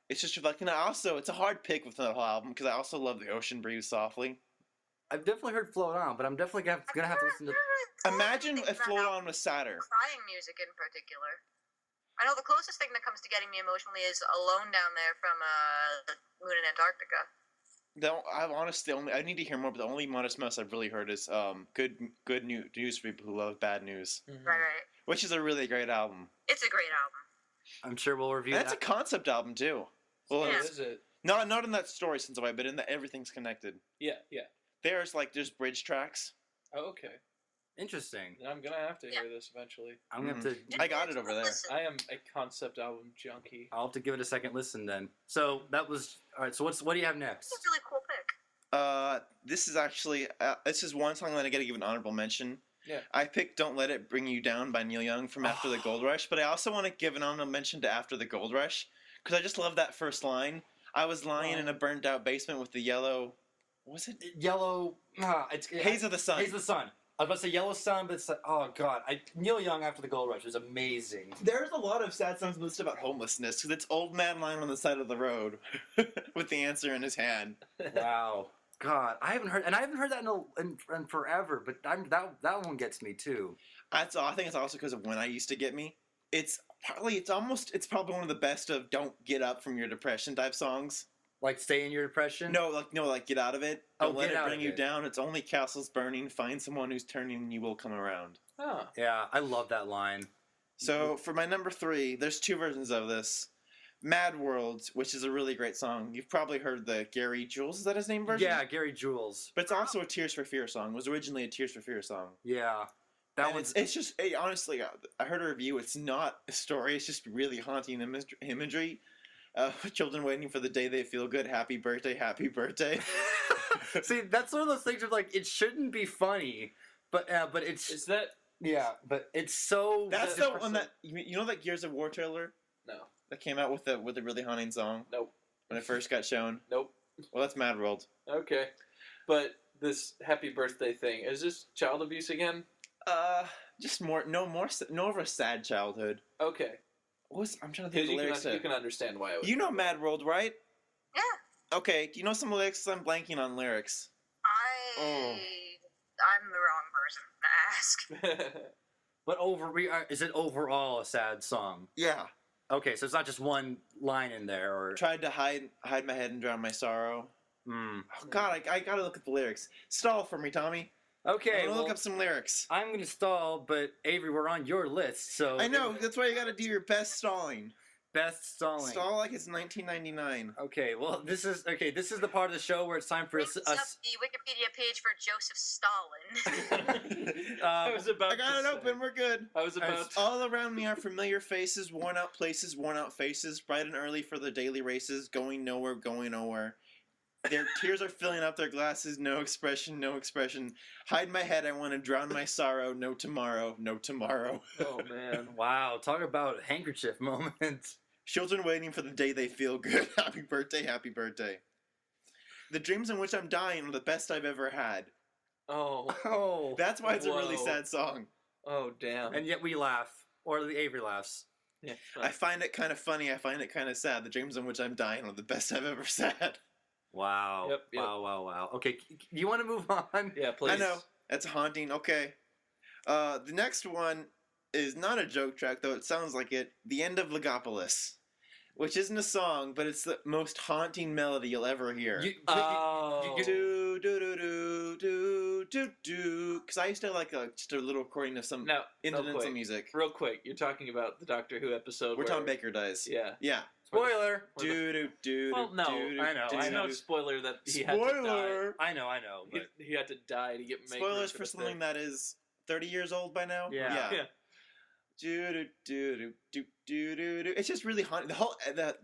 [SPEAKER 5] It's just reflecting. It's a hard pick with that whole album because I also love The Ocean Breathes Softly.
[SPEAKER 1] I've definitely heard Float On, but I'm definitely gonna have to listen to.
[SPEAKER 5] Imagine if Float On was sadder.
[SPEAKER 4] Crying music in particular. I know the closest thing that comes to getting me emotionally is Alone Down There from Moon in Antarctica.
[SPEAKER 5] I've honestly I need to hear more, but the only Modest Mouse I've really heard is good news for people who love bad news,
[SPEAKER 4] Right.
[SPEAKER 5] which is a really great album.
[SPEAKER 4] It's a great album.
[SPEAKER 1] I'm sure we'll review
[SPEAKER 5] That's
[SPEAKER 1] that.
[SPEAKER 5] a concept album too. Well,
[SPEAKER 3] Oh,
[SPEAKER 4] Yeah.
[SPEAKER 3] is it?
[SPEAKER 5] not in that story sense of way, but in that everything's connected.
[SPEAKER 3] Yeah.
[SPEAKER 5] There's bridge tracks.
[SPEAKER 3] Oh, okay.
[SPEAKER 1] Interesting.
[SPEAKER 3] Then I'm gonna have to hear this eventually.
[SPEAKER 1] I'm gonna have to.
[SPEAKER 5] I got it over there.
[SPEAKER 4] Listen,
[SPEAKER 3] I am a concept album junkie.
[SPEAKER 1] I'll have to give it a second listen then. So that was all right. So what do you have next?
[SPEAKER 4] It's a really cool pick.
[SPEAKER 5] This is actually this is one song that I got to give an honorable mention.
[SPEAKER 3] Yeah.
[SPEAKER 5] I picked "Don't Let It Bring You Down" by Neil Young from After the Gold Rush, but I also want to give an honorable mention to "After the Gold Rush" because I just love that first line. I was lying in a burned out basement with the yellow. What was it?
[SPEAKER 1] Yellow. It's
[SPEAKER 5] Haze of the Sun.
[SPEAKER 1] Haze of the Sun. I was about to say Yellow Sun, but it's like, oh god, Neil Young After the Gold Rush was amazing.
[SPEAKER 5] There's a lot of sad songs listed about homelessness because it's old man lying on the side of the road with the answer in his hand.
[SPEAKER 1] Wow. God, I haven't heard that in forever. But that one gets me too.
[SPEAKER 5] I think it's also because of When I Used to Get Me. It's probably one of the best of don't get up from your depression type songs.
[SPEAKER 1] Like stay in your depression.
[SPEAKER 5] No, get out of it.
[SPEAKER 1] Oh,
[SPEAKER 5] Don't let
[SPEAKER 1] get
[SPEAKER 5] it
[SPEAKER 1] out
[SPEAKER 5] bring
[SPEAKER 1] of
[SPEAKER 5] you
[SPEAKER 1] it.
[SPEAKER 5] down. It's only castles burning. Find someone who's turning, and you will come around.
[SPEAKER 3] Oh.
[SPEAKER 1] Yeah, I love that line.
[SPEAKER 5] So for my number 3, there's 2 versions of this. Mad World, which is a really great song. You've probably heard the Gary Jules, is that his name version?
[SPEAKER 1] Yeah, Gary Jules.
[SPEAKER 5] But it's also a Tears for Fear song. It was originally a Tears for Fear song.
[SPEAKER 1] Yeah, that
[SPEAKER 5] And
[SPEAKER 1] one's.
[SPEAKER 5] it's just, honestly, I heard a review. It's not a story. It's just really haunting imagery. Children waiting for the day they feel good. Happy birthday, happy birthday.
[SPEAKER 1] See, that's one of those things where like it shouldn't be funny, but it's
[SPEAKER 3] Is that
[SPEAKER 1] but it's so.
[SPEAKER 5] That's the one that you know that Gears of War trailer
[SPEAKER 3] no?
[SPEAKER 5] that came out with a really haunting song
[SPEAKER 3] Nope.
[SPEAKER 5] when it first got shown.
[SPEAKER 3] Nope.
[SPEAKER 5] Well, that's Mad World.
[SPEAKER 3] Okay, but this happy birthday thing is this child abuse again?
[SPEAKER 5] Just more of a sad childhood.
[SPEAKER 3] Okay,
[SPEAKER 5] I'm trying to think of the
[SPEAKER 3] you
[SPEAKER 5] lyrics.
[SPEAKER 3] can understand why.
[SPEAKER 5] You know Mad World, right?
[SPEAKER 4] Yeah.
[SPEAKER 5] Okay. Do you know some lyrics? I'm blanking on lyrics.
[SPEAKER 4] I'm the wrong person to ask.
[SPEAKER 1] But is it overall a sad song?
[SPEAKER 5] Yeah.
[SPEAKER 1] Okay, so it's not just one line in there, or.
[SPEAKER 5] Tried to hide my head and drown my sorrow.
[SPEAKER 1] Mm.
[SPEAKER 5] Oh God, I gotta look at the lyrics. Stall for me, Tommy.
[SPEAKER 1] Okay,
[SPEAKER 5] I'm gonna
[SPEAKER 1] well,
[SPEAKER 5] look up some lyrics.
[SPEAKER 1] I'm gonna stall, but Avery, we're on your list, so.
[SPEAKER 5] I know. That's why you gotta do your best stalling.
[SPEAKER 1] Best stalling.
[SPEAKER 5] Stall like it's 1999.
[SPEAKER 1] Okay, well, this is the part of the show where it's time for
[SPEAKER 4] Brings up the Wikipedia page for Joseph Stalin.
[SPEAKER 3] I was about.
[SPEAKER 5] I got
[SPEAKER 3] to
[SPEAKER 5] it
[SPEAKER 3] say.
[SPEAKER 5] open. We're good.
[SPEAKER 3] I was about. to...
[SPEAKER 5] All around me are familiar faces, worn out places, worn out faces, bright and early for the daily races, going nowhere, going nowhere. Their tears are filling up their glasses, no expression, no expression. Hide my head, I want to drown my sorrow, no tomorrow, no tomorrow.
[SPEAKER 3] Oh man.
[SPEAKER 1] Wow, talk about handkerchief moment.
[SPEAKER 5] Children waiting for the day they feel good. Happy birthday, happy birthday. The dreams in which I'm dying are the best I've ever had.
[SPEAKER 3] Oh.
[SPEAKER 1] Oh.
[SPEAKER 5] That's why it's a really
[SPEAKER 3] Whoa.
[SPEAKER 5] sad song.
[SPEAKER 3] Oh damn.
[SPEAKER 1] And yet we laugh, or the Avery laughs.
[SPEAKER 3] Yeah.
[SPEAKER 5] I find it kind of funny, I find it kind of sad. The dreams in which I'm dying are the best I've ever had.
[SPEAKER 1] Wow.
[SPEAKER 3] Yep.
[SPEAKER 1] Wow. Okay, you want to move on?
[SPEAKER 3] Yeah, please.
[SPEAKER 5] I know. That's haunting. Okay. The next one is not a joke track, though it sounds like it. The End of Legopolis. Which isn't a song, but it's the most haunting melody you'll ever hear.
[SPEAKER 3] Oh.
[SPEAKER 5] Do do do do do do do. Because I used to like just a little recording of some
[SPEAKER 3] No.
[SPEAKER 5] incidental
[SPEAKER 3] quick.
[SPEAKER 5] music.
[SPEAKER 3] Real quick, you're talking about the Doctor Who episode
[SPEAKER 5] Where
[SPEAKER 3] where
[SPEAKER 5] Tom Baker dies.
[SPEAKER 3] Yeah.
[SPEAKER 5] Yeah.
[SPEAKER 1] Spoiler.
[SPEAKER 3] Where the-
[SPEAKER 5] Do do do.
[SPEAKER 3] Well, no,
[SPEAKER 1] I know,
[SPEAKER 3] It's
[SPEAKER 1] I know.
[SPEAKER 3] no spoiler that he had to die.
[SPEAKER 5] Spoiler.
[SPEAKER 1] I know, but
[SPEAKER 3] He had to die to get make
[SPEAKER 5] Spoilers
[SPEAKER 3] room
[SPEAKER 5] for
[SPEAKER 3] the
[SPEAKER 5] something
[SPEAKER 3] thing.
[SPEAKER 5] that is 30 years old by now.
[SPEAKER 1] Yeah.
[SPEAKER 3] Yeah.
[SPEAKER 5] Do do do do do do do. It's just really haunting.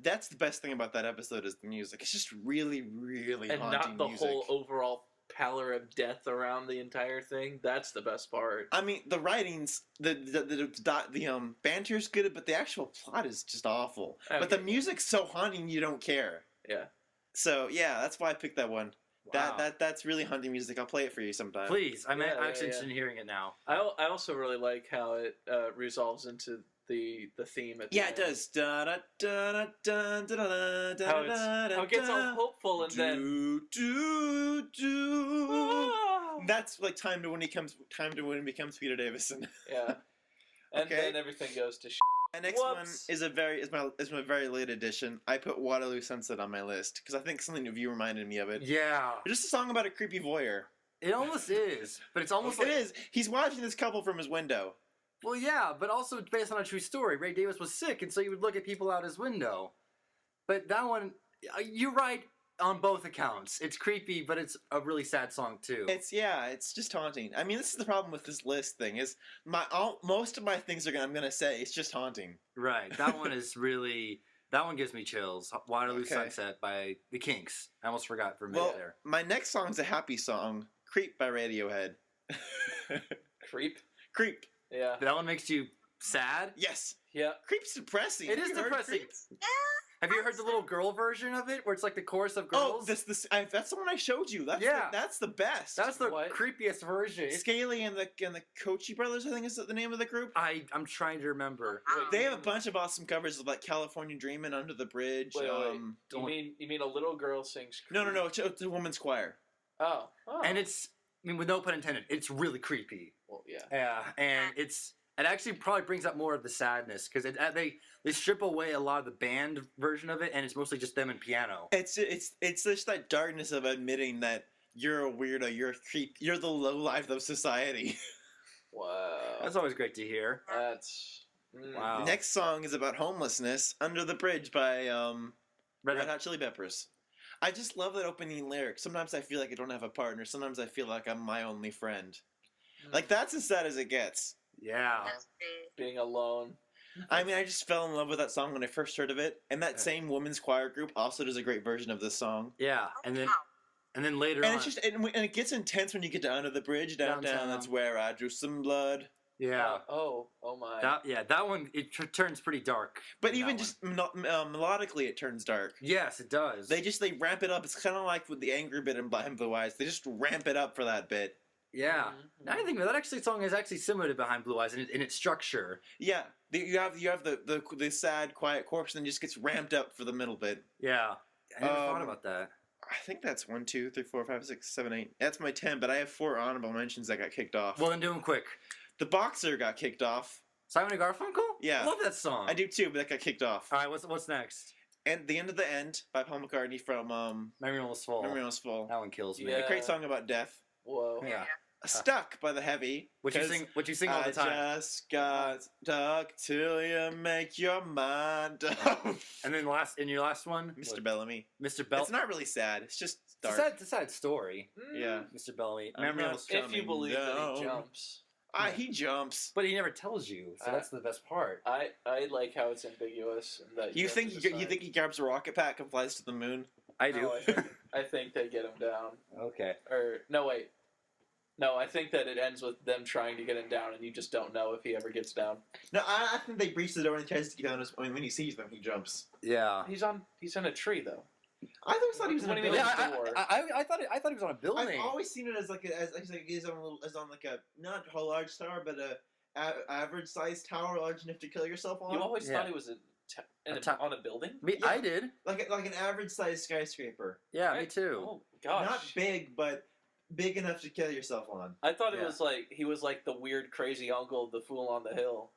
[SPEAKER 5] That's the best thing about that episode is the music. It's just really, really
[SPEAKER 3] And
[SPEAKER 5] haunting
[SPEAKER 3] not the
[SPEAKER 5] music.
[SPEAKER 3] whole overall pallor of death around the entire thing. That's the best part.
[SPEAKER 5] I mean, the writings, the banter's good, but the actual plot is just awful. But the
[SPEAKER 3] Okay.
[SPEAKER 5] music's so haunting, you don't care.
[SPEAKER 3] Yeah.
[SPEAKER 5] So yeah, that's why I picked that one.
[SPEAKER 1] wow.
[SPEAKER 5] That's really haunting music. I'll play it for you sometime.
[SPEAKER 1] Please, I'm
[SPEAKER 3] Yeah,
[SPEAKER 1] actually
[SPEAKER 3] yeah,
[SPEAKER 1] interested in hearing it now.
[SPEAKER 3] I also really like how it resolves into the theme at the
[SPEAKER 5] Yeah,
[SPEAKER 3] end.
[SPEAKER 5] it does. Da da da da da da da
[SPEAKER 3] How,
[SPEAKER 5] da
[SPEAKER 3] how it gets all hopeful and then
[SPEAKER 5] do do do.
[SPEAKER 3] Ah!
[SPEAKER 5] That's like time to when he becomes Peter Davison.
[SPEAKER 3] Yeah. And
[SPEAKER 5] Okay.
[SPEAKER 3] then everything goes to
[SPEAKER 5] My next one
[SPEAKER 3] Whoops.
[SPEAKER 5] is my very late addition. I put Waterloo Sunset on my list because I think something of you reminded me of it.
[SPEAKER 1] Yeah.
[SPEAKER 5] It's just a song about a creepy voyeur.
[SPEAKER 1] It almost is, but it's almost
[SPEAKER 5] It
[SPEAKER 1] like
[SPEAKER 5] is. He's watching this couple from his window.
[SPEAKER 1] well, yeah, but also it's based on a true story. Ray Davis was sick, and so he would look at people out his window. But that one, you're right on both accounts. It's creepy, but it's a really sad song too.
[SPEAKER 5] It's just haunting. I mean, this is the problem with this list thing is most of my things I'm gonna say it's just haunting.
[SPEAKER 1] Right. That one is really. That one gives me chills. Waterloo
[SPEAKER 5] Okay.
[SPEAKER 1] Sunset by the Kinks. I almost forgot for a minute
[SPEAKER 5] Well,
[SPEAKER 1] there.
[SPEAKER 5] my next song's a happy song, "Creep" by Radiohead.
[SPEAKER 3] Creep.
[SPEAKER 5] Creep.
[SPEAKER 3] Yeah.
[SPEAKER 1] That one makes you sad.
[SPEAKER 5] Yes.
[SPEAKER 3] Yeah.
[SPEAKER 5] Creep's depressing.
[SPEAKER 1] It
[SPEAKER 5] Have
[SPEAKER 1] is
[SPEAKER 5] you heard
[SPEAKER 1] depressing.
[SPEAKER 5] Creep?
[SPEAKER 1] Have you heard the little girl version of it, where it's like the chorus of
[SPEAKER 5] Oh,
[SPEAKER 1] girls?
[SPEAKER 5] that's the one I showed you.
[SPEAKER 1] Yeah.
[SPEAKER 5] That's the best.
[SPEAKER 1] That's the
[SPEAKER 3] What?
[SPEAKER 1] creepiest version.
[SPEAKER 5] Scaly and the Kochi brothers, I think is the name of the group.
[SPEAKER 1] I'm trying to remember.
[SPEAKER 5] They have a bunch of awesome covers of like California Dreamin', Under the Bridge.
[SPEAKER 3] Wait.
[SPEAKER 1] Don't-
[SPEAKER 3] You mean a little girl sings?
[SPEAKER 5] No,
[SPEAKER 3] Creep?
[SPEAKER 5] it's a woman's choir.
[SPEAKER 3] Oh.
[SPEAKER 1] And it's, I mean, with no pun intended, it's really creepy.
[SPEAKER 3] Well, yeah.
[SPEAKER 1] Yeah, and it actually probably brings up more of the sadness because they strip away a lot of the band version of it, and it's mostly just them and piano.
[SPEAKER 5] It's just that darkness of admitting that you're a weirdo, you're a creep, you're the low life of society.
[SPEAKER 3] Wow.
[SPEAKER 1] That's always great to hear.
[SPEAKER 3] That's.
[SPEAKER 1] Wow.
[SPEAKER 5] The next song is about homelessness, "Under the Bridge" by
[SPEAKER 1] Red
[SPEAKER 5] Red Hot Chili Peppers. I just love that opening lyric. Sometimes I feel like I don't have a partner. Sometimes I feel like I'm my only friend. Like, that's as sad as it gets.
[SPEAKER 1] Yeah.
[SPEAKER 4] That's great.
[SPEAKER 3] Being alone.
[SPEAKER 5] I mean, I just fell in love with that song when I first heard of it. And that same women's choir group also does a great version of this song.
[SPEAKER 1] Yeah, and then
[SPEAKER 4] Wow.
[SPEAKER 1] later
[SPEAKER 5] And
[SPEAKER 1] on,
[SPEAKER 5] it's just and it gets intense when you get to Under the Bridge downtown.
[SPEAKER 1] Downtown.
[SPEAKER 5] That's where I drew some blood.
[SPEAKER 1] yeah,
[SPEAKER 3] Oh my.
[SPEAKER 1] that one turns pretty dark.
[SPEAKER 5] But
[SPEAKER 1] in
[SPEAKER 5] even
[SPEAKER 1] that
[SPEAKER 5] just melodically, it turns dark.
[SPEAKER 1] yes, it does.
[SPEAKER 5] They ramp it up. It's kind of like with the angry bit in Behind Blue Eyes. They just ramp it up for that bit.
[SPEAKER 1] yeah.
[SPEAKER 3] Mhm.
[SPEAKER 1] Now I think that actually song is actually similar to Behind Blue Eyes in its structure.
[SPEAKER 5] Yeah, you have the sad quiet corpse, and then just gets ramped up for the middle bit.
[SPEAKER 1] Yeah, I never thought
[SPEAKER 5] Um,
[SPEAKER 1] about that.
[SPEAKER 5] I think that's 1, 2, 3, 4, 5, 6, 7, 8. That's my 10, but I have 4 honorable mentions that got kicked off.
[SPEAKER 1] Well, then do them quick.
[SPEAKER 5] The Boxer got kicked off.
[SPEAKER 1] Simon and Garfunkel.
[SPEAKER 5] Yeah.
[SPEAKER 1] I love that song.
[SPEAKER 5] I do too, but that got kicked off.
[SPEAKER 1] All right, what's next?
[SPEAKER 5] And The End of the End by Paul McCartney from
[SPEAKER 1] Memory Almost Full.
[SPEAKER 5] Memory Almost Full.
[SPEAKER 1] That one kills me.
[SPEAKER 3] Yeah.
[SPEAKER 5] A great song about death.
[SPEAKER 3] Whoa.
[SPEAKER 1] Yeah.
[SPEAKER 5] Stuck by The Heavy.
[SPEAKER 1] What you
[SPEAKER 5] 'cause
[SPEAKER 1] sing all the
[SPEAKER 5] I
[SPEAKER 1] time.
[SPEAKER 5] just got stuck till you make your mind up.
[SPEAKER 1] And then in your last one,
[SPEAKER 5] Mr. Bellamy.
[SPEAKER 1] Mr. Bell.
[SPEAKER 5] It's not really sad. It's just
[SPEAKER 1] It's a
[SPEAKER 5] dark.
[SPEAKER 1] sad story.
[SPEAKER 5] Yeah.
[SPEAKER 1] Mr. Bellamy.
[SPEAKER 5] I'm
[SPEAKER 1] Memory
[SPEAKER 5] not
[SPEAKER 1] Almost
[SPEAKER 5] sure.
[SPEAKER 3] If you believe that
[SPEAKER 5] down.
[SPEAKER 3] he jumps.
[SPEAKER 5] He jumps.
[SPEAKER 1] But he never tells you, so that's the best part.
[SPEAKER 3] I like how it's ambiguous and that
[SPEAKER 5] You
[SPEAKER 3] have
[SPEAKER 5] think
[SPEAKER 3] to
[SPEAKER 5] you
[SPEAKER 3] decide.
[SPEAKER 5] think he grabs a rocket pack and flies to the moon?
[SPEAKER 1] I do.
[SPEAKER 3] No, I think they get him down.
[SPEAKER 1] Okay.
[SPEAKER 3] Or no, wait. No, I think that it ends with them trying to get him down, and you just don't know if he ever gets down.
[SPEAKER 5] No, I think they breach the door and he tries to get down. When he sees them, he jumps.
[SPEAKER 1] Yeah.
[SPEAKER 3] He's in a tree though.
[SPEAKER 5] I always thought he was in
[SPEAKER 3] What
[SPEAKER 5] a
[SPEAKER 3] do you mean?
[SPEAKER 5] building.
[SPEAKER 1] Yeah, I thought he was on a building.
[SPEAKER 5] I've always seen it as like he's on like a not a large tower, but a average sized tower large enough to kill yourself on.
[SPEAKER 3] You always
[SPEAKER 1] Yeah.
[SPEAKER 3] thought he was on a building.
[SPEAKER 1] Me, I did.
[SPEAKER 5] like an average sized skyscraper.
[SPEAKER 1] Yeah, me
[SPEAKER 3] Right?
[SPEAKER 1] too.
[SPEAKER 3] Oh gosh.
[SPEAKER 5] Not big, but big enough to kill yourself on.
[SPEAKER 3] I thought it
[SPEAKER 1] Yeah.
[SPEAKER 3] was like he was like the weird crazy uncle of the fool on the hill.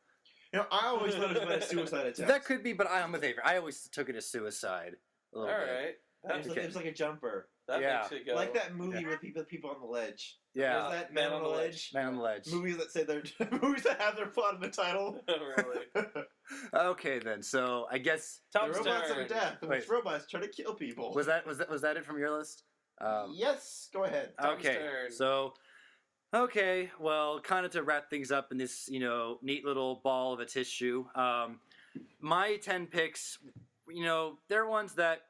[SPEAKER 5] You know, I always thought it was about a suicide attempt.
[SPEAKER 1] That could be, but I'm with Avery. I always took it as suicide. A
[SPEAKER 3] All
[SPEAKER 1] little bit.
[SPEAKER 3] right.
[SPEAKER 5] It was like a jumper,
[SPEAKER 3] That
[SPEAKER 1] Yeah.
[SPEAKER 3] makes it go.
[SPEAKER 5] like that movie with people on the ledge.
[SPEAKER 1] Yeah.
[SPEAKER 5] Was that Man on the Ledge?
[SPEAKER 1] Man on the Ledge.
[SPEAKER 5] Movies that say they're movies that have their plot in the title.
[SPEAKER 3] Really.
[SPEAKER 1] Okay, then. So I guess
[SPEAKER 5] The
[SPEAKER 3] Tom's
[SPEAKER 5] robots
[SPEAKER 3] turn.
[SPEAKER 5] of death, in which
[SPEAKER 1] Wait.
[SPEAKER 5] robots try to kill people.
[SPEAKER 1] was that it from your list?
[SPEAKER 5] Yes, go ahead.
[SPEAKER 3] Tom's
[SPEAKER 1] Okay.
[SPEAKER 3] turn.
[SPEAKER 1] So. Okay, well, kind of to wrap things up in this, neat little ball of a tissue. My 10 picks, there are ones that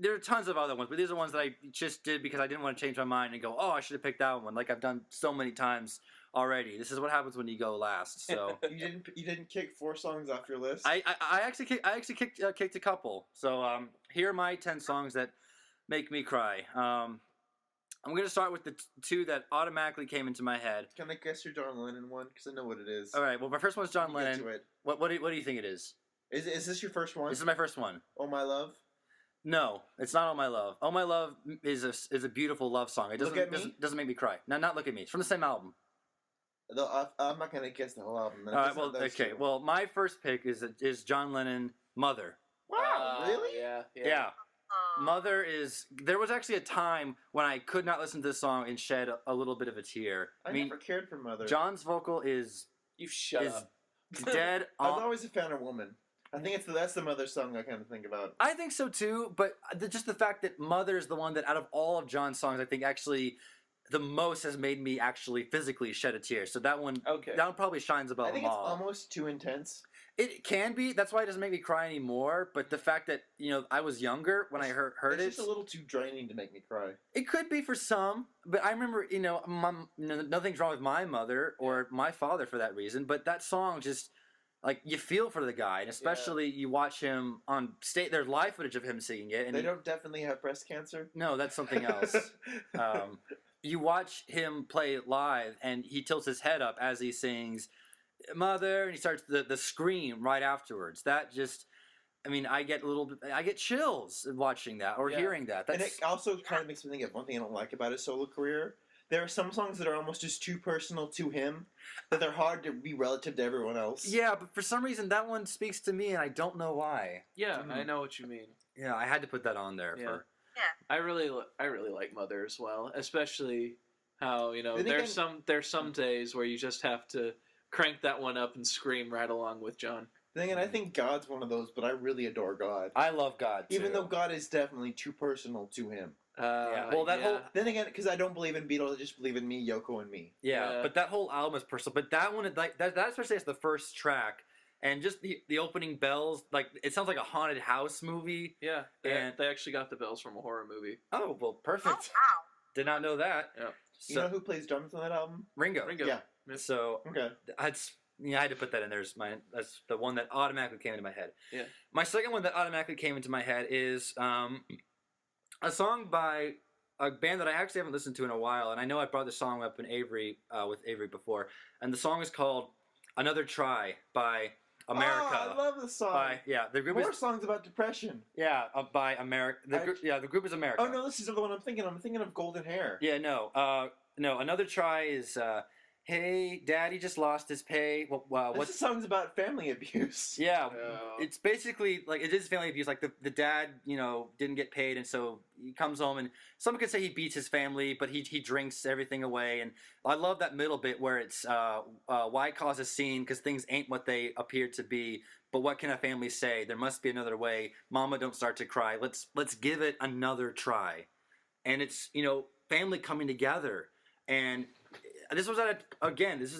[SPEAKER 1] there are tons of other ones, but these are ones that I just did because I didn't want to change my mind and go, oh, I should have picked that one, like I've done so many times already. This is what happens when you go last. So
[SPEAKER 5] You didn't kick 4 songs off your list.
[SPEAKER 1] I actually kicked a couple. So here are my 10 songs that make me cry. I'm gonna start with the 2 that automatically came into my head.
[SPEAKER 5] Can I guess your John Lennon one? Because I know what it is.
[SPEAKER 1] All right. Well, my first one is John
[SPEAKER 5] You get
[SPEAKER 1] Lennon.
[SPEAKER 5] to it.
[SPEAKER 1] What do you think it is?
[SPEAKER 5] Is this your first one?
[SPEAKER 1] This is my first one.
[SPEAKER 5] Oh My Love?
[SPEAKER 1] No, it's not "All My Love." "All My Love" is a beautiful love song. It doesn't
[SPEAKER 5] Look at Me?
[SPEAKER 1] doesn't make me cry. No, not "Look at Me." It's from the same album.
[SPEAKER 5] I'm not gonna guess the whole album. Then.
[SPEAKER 1] All right. Well, okay. Well, my first pick is John Lennon, "Mother."
[SPEAKER 5] Wow, really?
[SPEAKER 1] Yeah. Mother is. There was actually a time when I could not listen to this song and shed a little bit of a tear.
[SPEAKER 5] I never cared for Mother.
[SPEAKER 1] John's vocal is
[SPEAKER 3] You shut up.
[SPEAKER 1] dead
[SPEAKER 5] I was
[SPEAKER 1] on.
[SPEAKER 5] always a fan of Woman. I think that's the Mother song I kind of think about.
[SPEAKER 1] I think so too, but just the fact that "Mother" is the one that out of all of John's songs, I think actually the most has made me actually physically shed a tear. So that one,
[SPEAKER 3] Okay.
[SPEAKER 1] that one probably shines above
[SPEAKER 5] I think
[SPEAKER 1] them
[SPEAKER 5] it's
[SPEAKER 1] all.
[SPEAKER 5] almost too intense.
[SPEAKER 1] It can be. That's why it doesn't make me cry anymore. But the fact that I was younger when I heard
[SPEAKER 5] It's
[SPEAKER 1] it,
[SPEAKER 5] just a little too draining to make me cry.
[SPEAKER 1] it could be for some. But I remember, nothing's wrong with my mother or my father for that reason. But that song just like you feel for the guy, and especially you watch him on stage. There's live footage of him singing it, and
[SPEAKER 5] They don't definitely have breast cancer.
[SPEAKER 1] no, that's something else. You watch him play live, and he tilts his head up as he sings "Mother," and he starts the scream right afterwards. That just, I get chills watching that or hearing that.
[SPEAKER 5] And it also kind of makes me think of one thing I don't like about his solo career. There are some songs that are almost just too personal to him, that they're hard to be relative to everyone else.
[SPEAKER 1] Yeah, but for some reason that one speaks to me, and I don't know why.
[SPEAKER 3] Yeah, I know what you mean.
[SPEAKER 1] Yeah, I had to put that on there.
[SPEAKER 3] Yeah. I really like Mother as well, especially how
[SPEAKER 5] Then
[SPEAKER 3] there's some days where you just have to crank that one up and scream right along with John.
[SPEAKER 5] Then again, I think God's one of those, but I really adore God.
[SPEAKER 1] I love God too.
[SPEAKER 5] Even though God is definitely too personal to him.
[SPEAKER 1] Well, that whole
[SPEAKER 5] Then again, because I don't believe in Beatles, I just believe in me, Yoko, and me.
[SPEAKER 1] yeah, but that whole album is personal. But that one, like that especially as the first track, and just the opening bells, like it sounds like a haunted house movie.
[SPEAKER 3] Yeah,
[SPEAKER 1] And
[SPEAKER 3] they actually got the bells from a horror movie.
[SPEAKER 1] oh well,
[SPEAKER 4] Oh
[SPEAKER 1] perfect.
[SPEAKER 4] wow.
[SPEAKER 1] Did not know that.
[SPEAKER 3] Yeah.
[SPEAKER 1] So,
[SPEAKER 5] You know who plays drums on that album?
[SPEAKER 1] Ringo.
[SPEAKER 5] Yeah.
[SPEAKER 1] So
[SPEAKER 5] Okay.
[SPEAKER 1] that's I had to put that in there. That's the one that automatically came into my head.
[SPEAKER 3] Yeah.
[SPEAKER 1] My second one that automatically came into my head is a song by a band that I actually haven't listened to in a while, and I know I brought the song up in Avery with Avery before, and the song is called "Another Try" by America.
[SPEAKER 5] Oh, I love this song.
[SPEAKER 1] The group
[SPEAKER 5] More
[SPEAKER 1] is
[SPEAKER 5] songs about depression.
[SPEAKER 1] by America. The group is America.
[SPEAKER 5] Oh no, this is the one I'm thinking. I'm thinking of Golden Hair.
[SPEAKER 1] Yeah, no. Another Try is "Hey, Daddy just lost his pay."
[SPEAKER 5] What's the song's about family abuse?
[SPEAKER 1] Yeah,
[SPEAKER 3] Oh.
[SPEAKER 1] it's basically like it is family abuse. Like the dad, didn't get paid, and so he comes home, and someone could say he beats his family, but he drinks everything away. And I love that middle bit where it's why cause a scene because things ain't what they appear to be. But what can a family say? There must be another way. Mama, don't start to cry. Let's give it another try. And it's family coming together. And this was at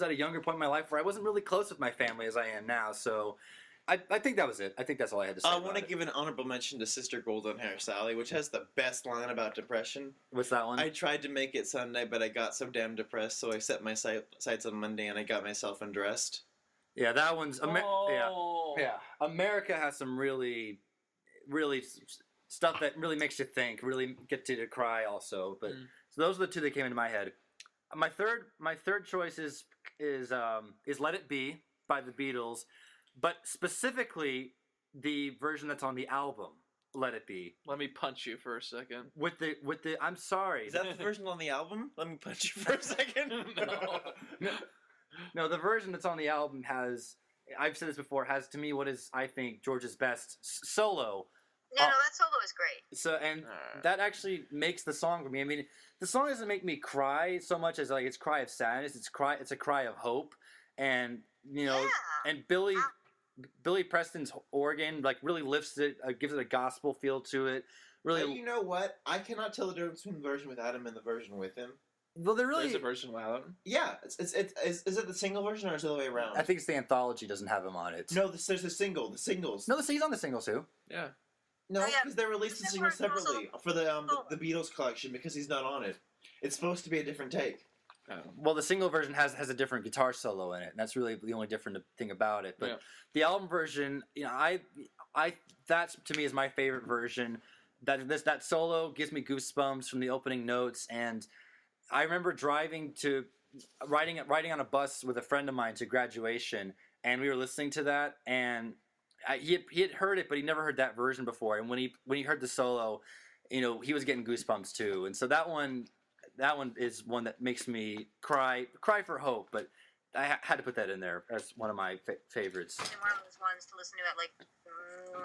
[SPEAKER 1] a younger point in my life where I wasn't really close with my family as I am now. So I think that was it. I think that's all I had to say.
[SPEAKER 5] I
[SPEAKER 1] want to
[SPEAKER 5] give an honorable mention to Sister Golden Hair Sally, which has the best line about depression.
[SPEAKER 1] What's that one?
[SPEAKER 5] I tried to make it Sunday, but I got so damn depressed, so I set my sights on Monday and I got myself undressed.
[SPEAKER 1] Yeah, that one's
[SPEAKER 3] Oh.
[SPEAKER 1] yeah. America has some really, really stuff that really makes you think, really get you to cry also. But so those are the two that came into my head. My third choice is "Let It Be" by the Beatles, but specifically the version that's on the album "Let It Be."
[SPEAKER 3] Let me punch you for a second.
[SPEAKER 1] With the I'm sorry.
[SPEAKER 5] Is that the version on the album? Let me punch you for a second.
[SPEAKER 1] No, the version that's on the album has, I've said this before, has to me what is I think George's best solo.
[SPEAKER 4] No, that solo is great.
[SPEAKER 1] So and that actually makes the song for me. The song doesn't make me cry so much as like it's cry of sadness. It's a cry of hope, and and Billy Preston's organ like really lifts it, gives it a gospel feel to it. Really,
[SPEAKER 5] You know what? I cannot tell the difference between the version with Adam and the version with him.
[SPEAKER 1] well, they're really.
[SPEAKER 3] There's a version without him.
[SPEAKER 5] Yeah, is it the single version or is it the other way around?
[SPEAKER 1] I think it's the anthology doesn't have him on it.
[SPEAKER 5] No, there's the single. The singles.
[SPEAKER 1] No, he's on the single too.
[SPEAKER 3] Yeah.
[SPEAKER 5] No,
[SPEAKER 4] Oh, yeah.
[SPEAKER 5] because they released the
[SPEAKER 4] This
[SPEAKER 5] single
[SPEAKER 4] version also-
[SPEAKER 5] separately for the Beatles collection because he's not on it. It's supposed to be a different take.
[SPEAKER 1] Well, the single version has a different guitar solo in it, and that's really the only different thing about it. But
[SPEAKER 3] Yeah.
[SPEAKER 1] the album version, I that to me is my favorite version. That solo gives me goosebumps from the opening notes, and I remember riding on a bus with a friend of mine to graduation, and we were listening to that, and he had heard it, but he never heard that version before. And when he heard the solo, he was getting goosebumps too. And so that one is one that makes me cry for hope. But had to put that in there as one of my favorites.
[SPEAKER 4] And one of those ones to listen to at like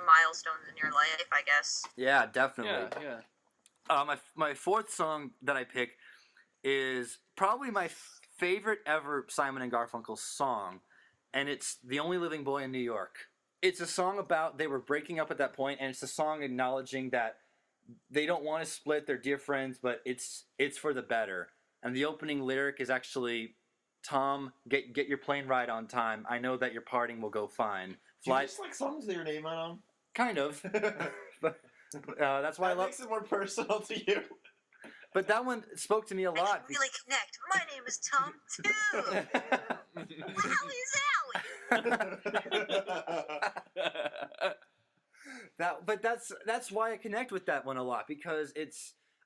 [SPEAKER 4] milestones in your life, I guess.
[SPEAKER 1] Yeah, definitely.
[SPEAKER 3] Yeah.
[SPEAKER 1] My fourth song that I pick is probably my favorite ever Simon and Garfunkel song, and it's "The Only Living Boy in New York." It's a song about they were breaking up at that point, and it's a song acknowledging that they don't want to split, they're dear friends, but it's for the better. And the opening lyric is actually, "Tom, get your plane ride on time. I know that your parting will go fine.
[SPEAKER 2] Do you just like songs with your name on them?
[SPEAKER 1] Kind of. But that's why I love.
[SPEAKER 2] Makes it more personal to you.
[SPEAKER 1] But that one spoke to me a
[SPEAKER 4] I
[SPEAKER 1] lot.
[SPEAKER 4] can really connect. My name is Tom too.
[SPEAKER 1] That's why I connect with that one a lot, because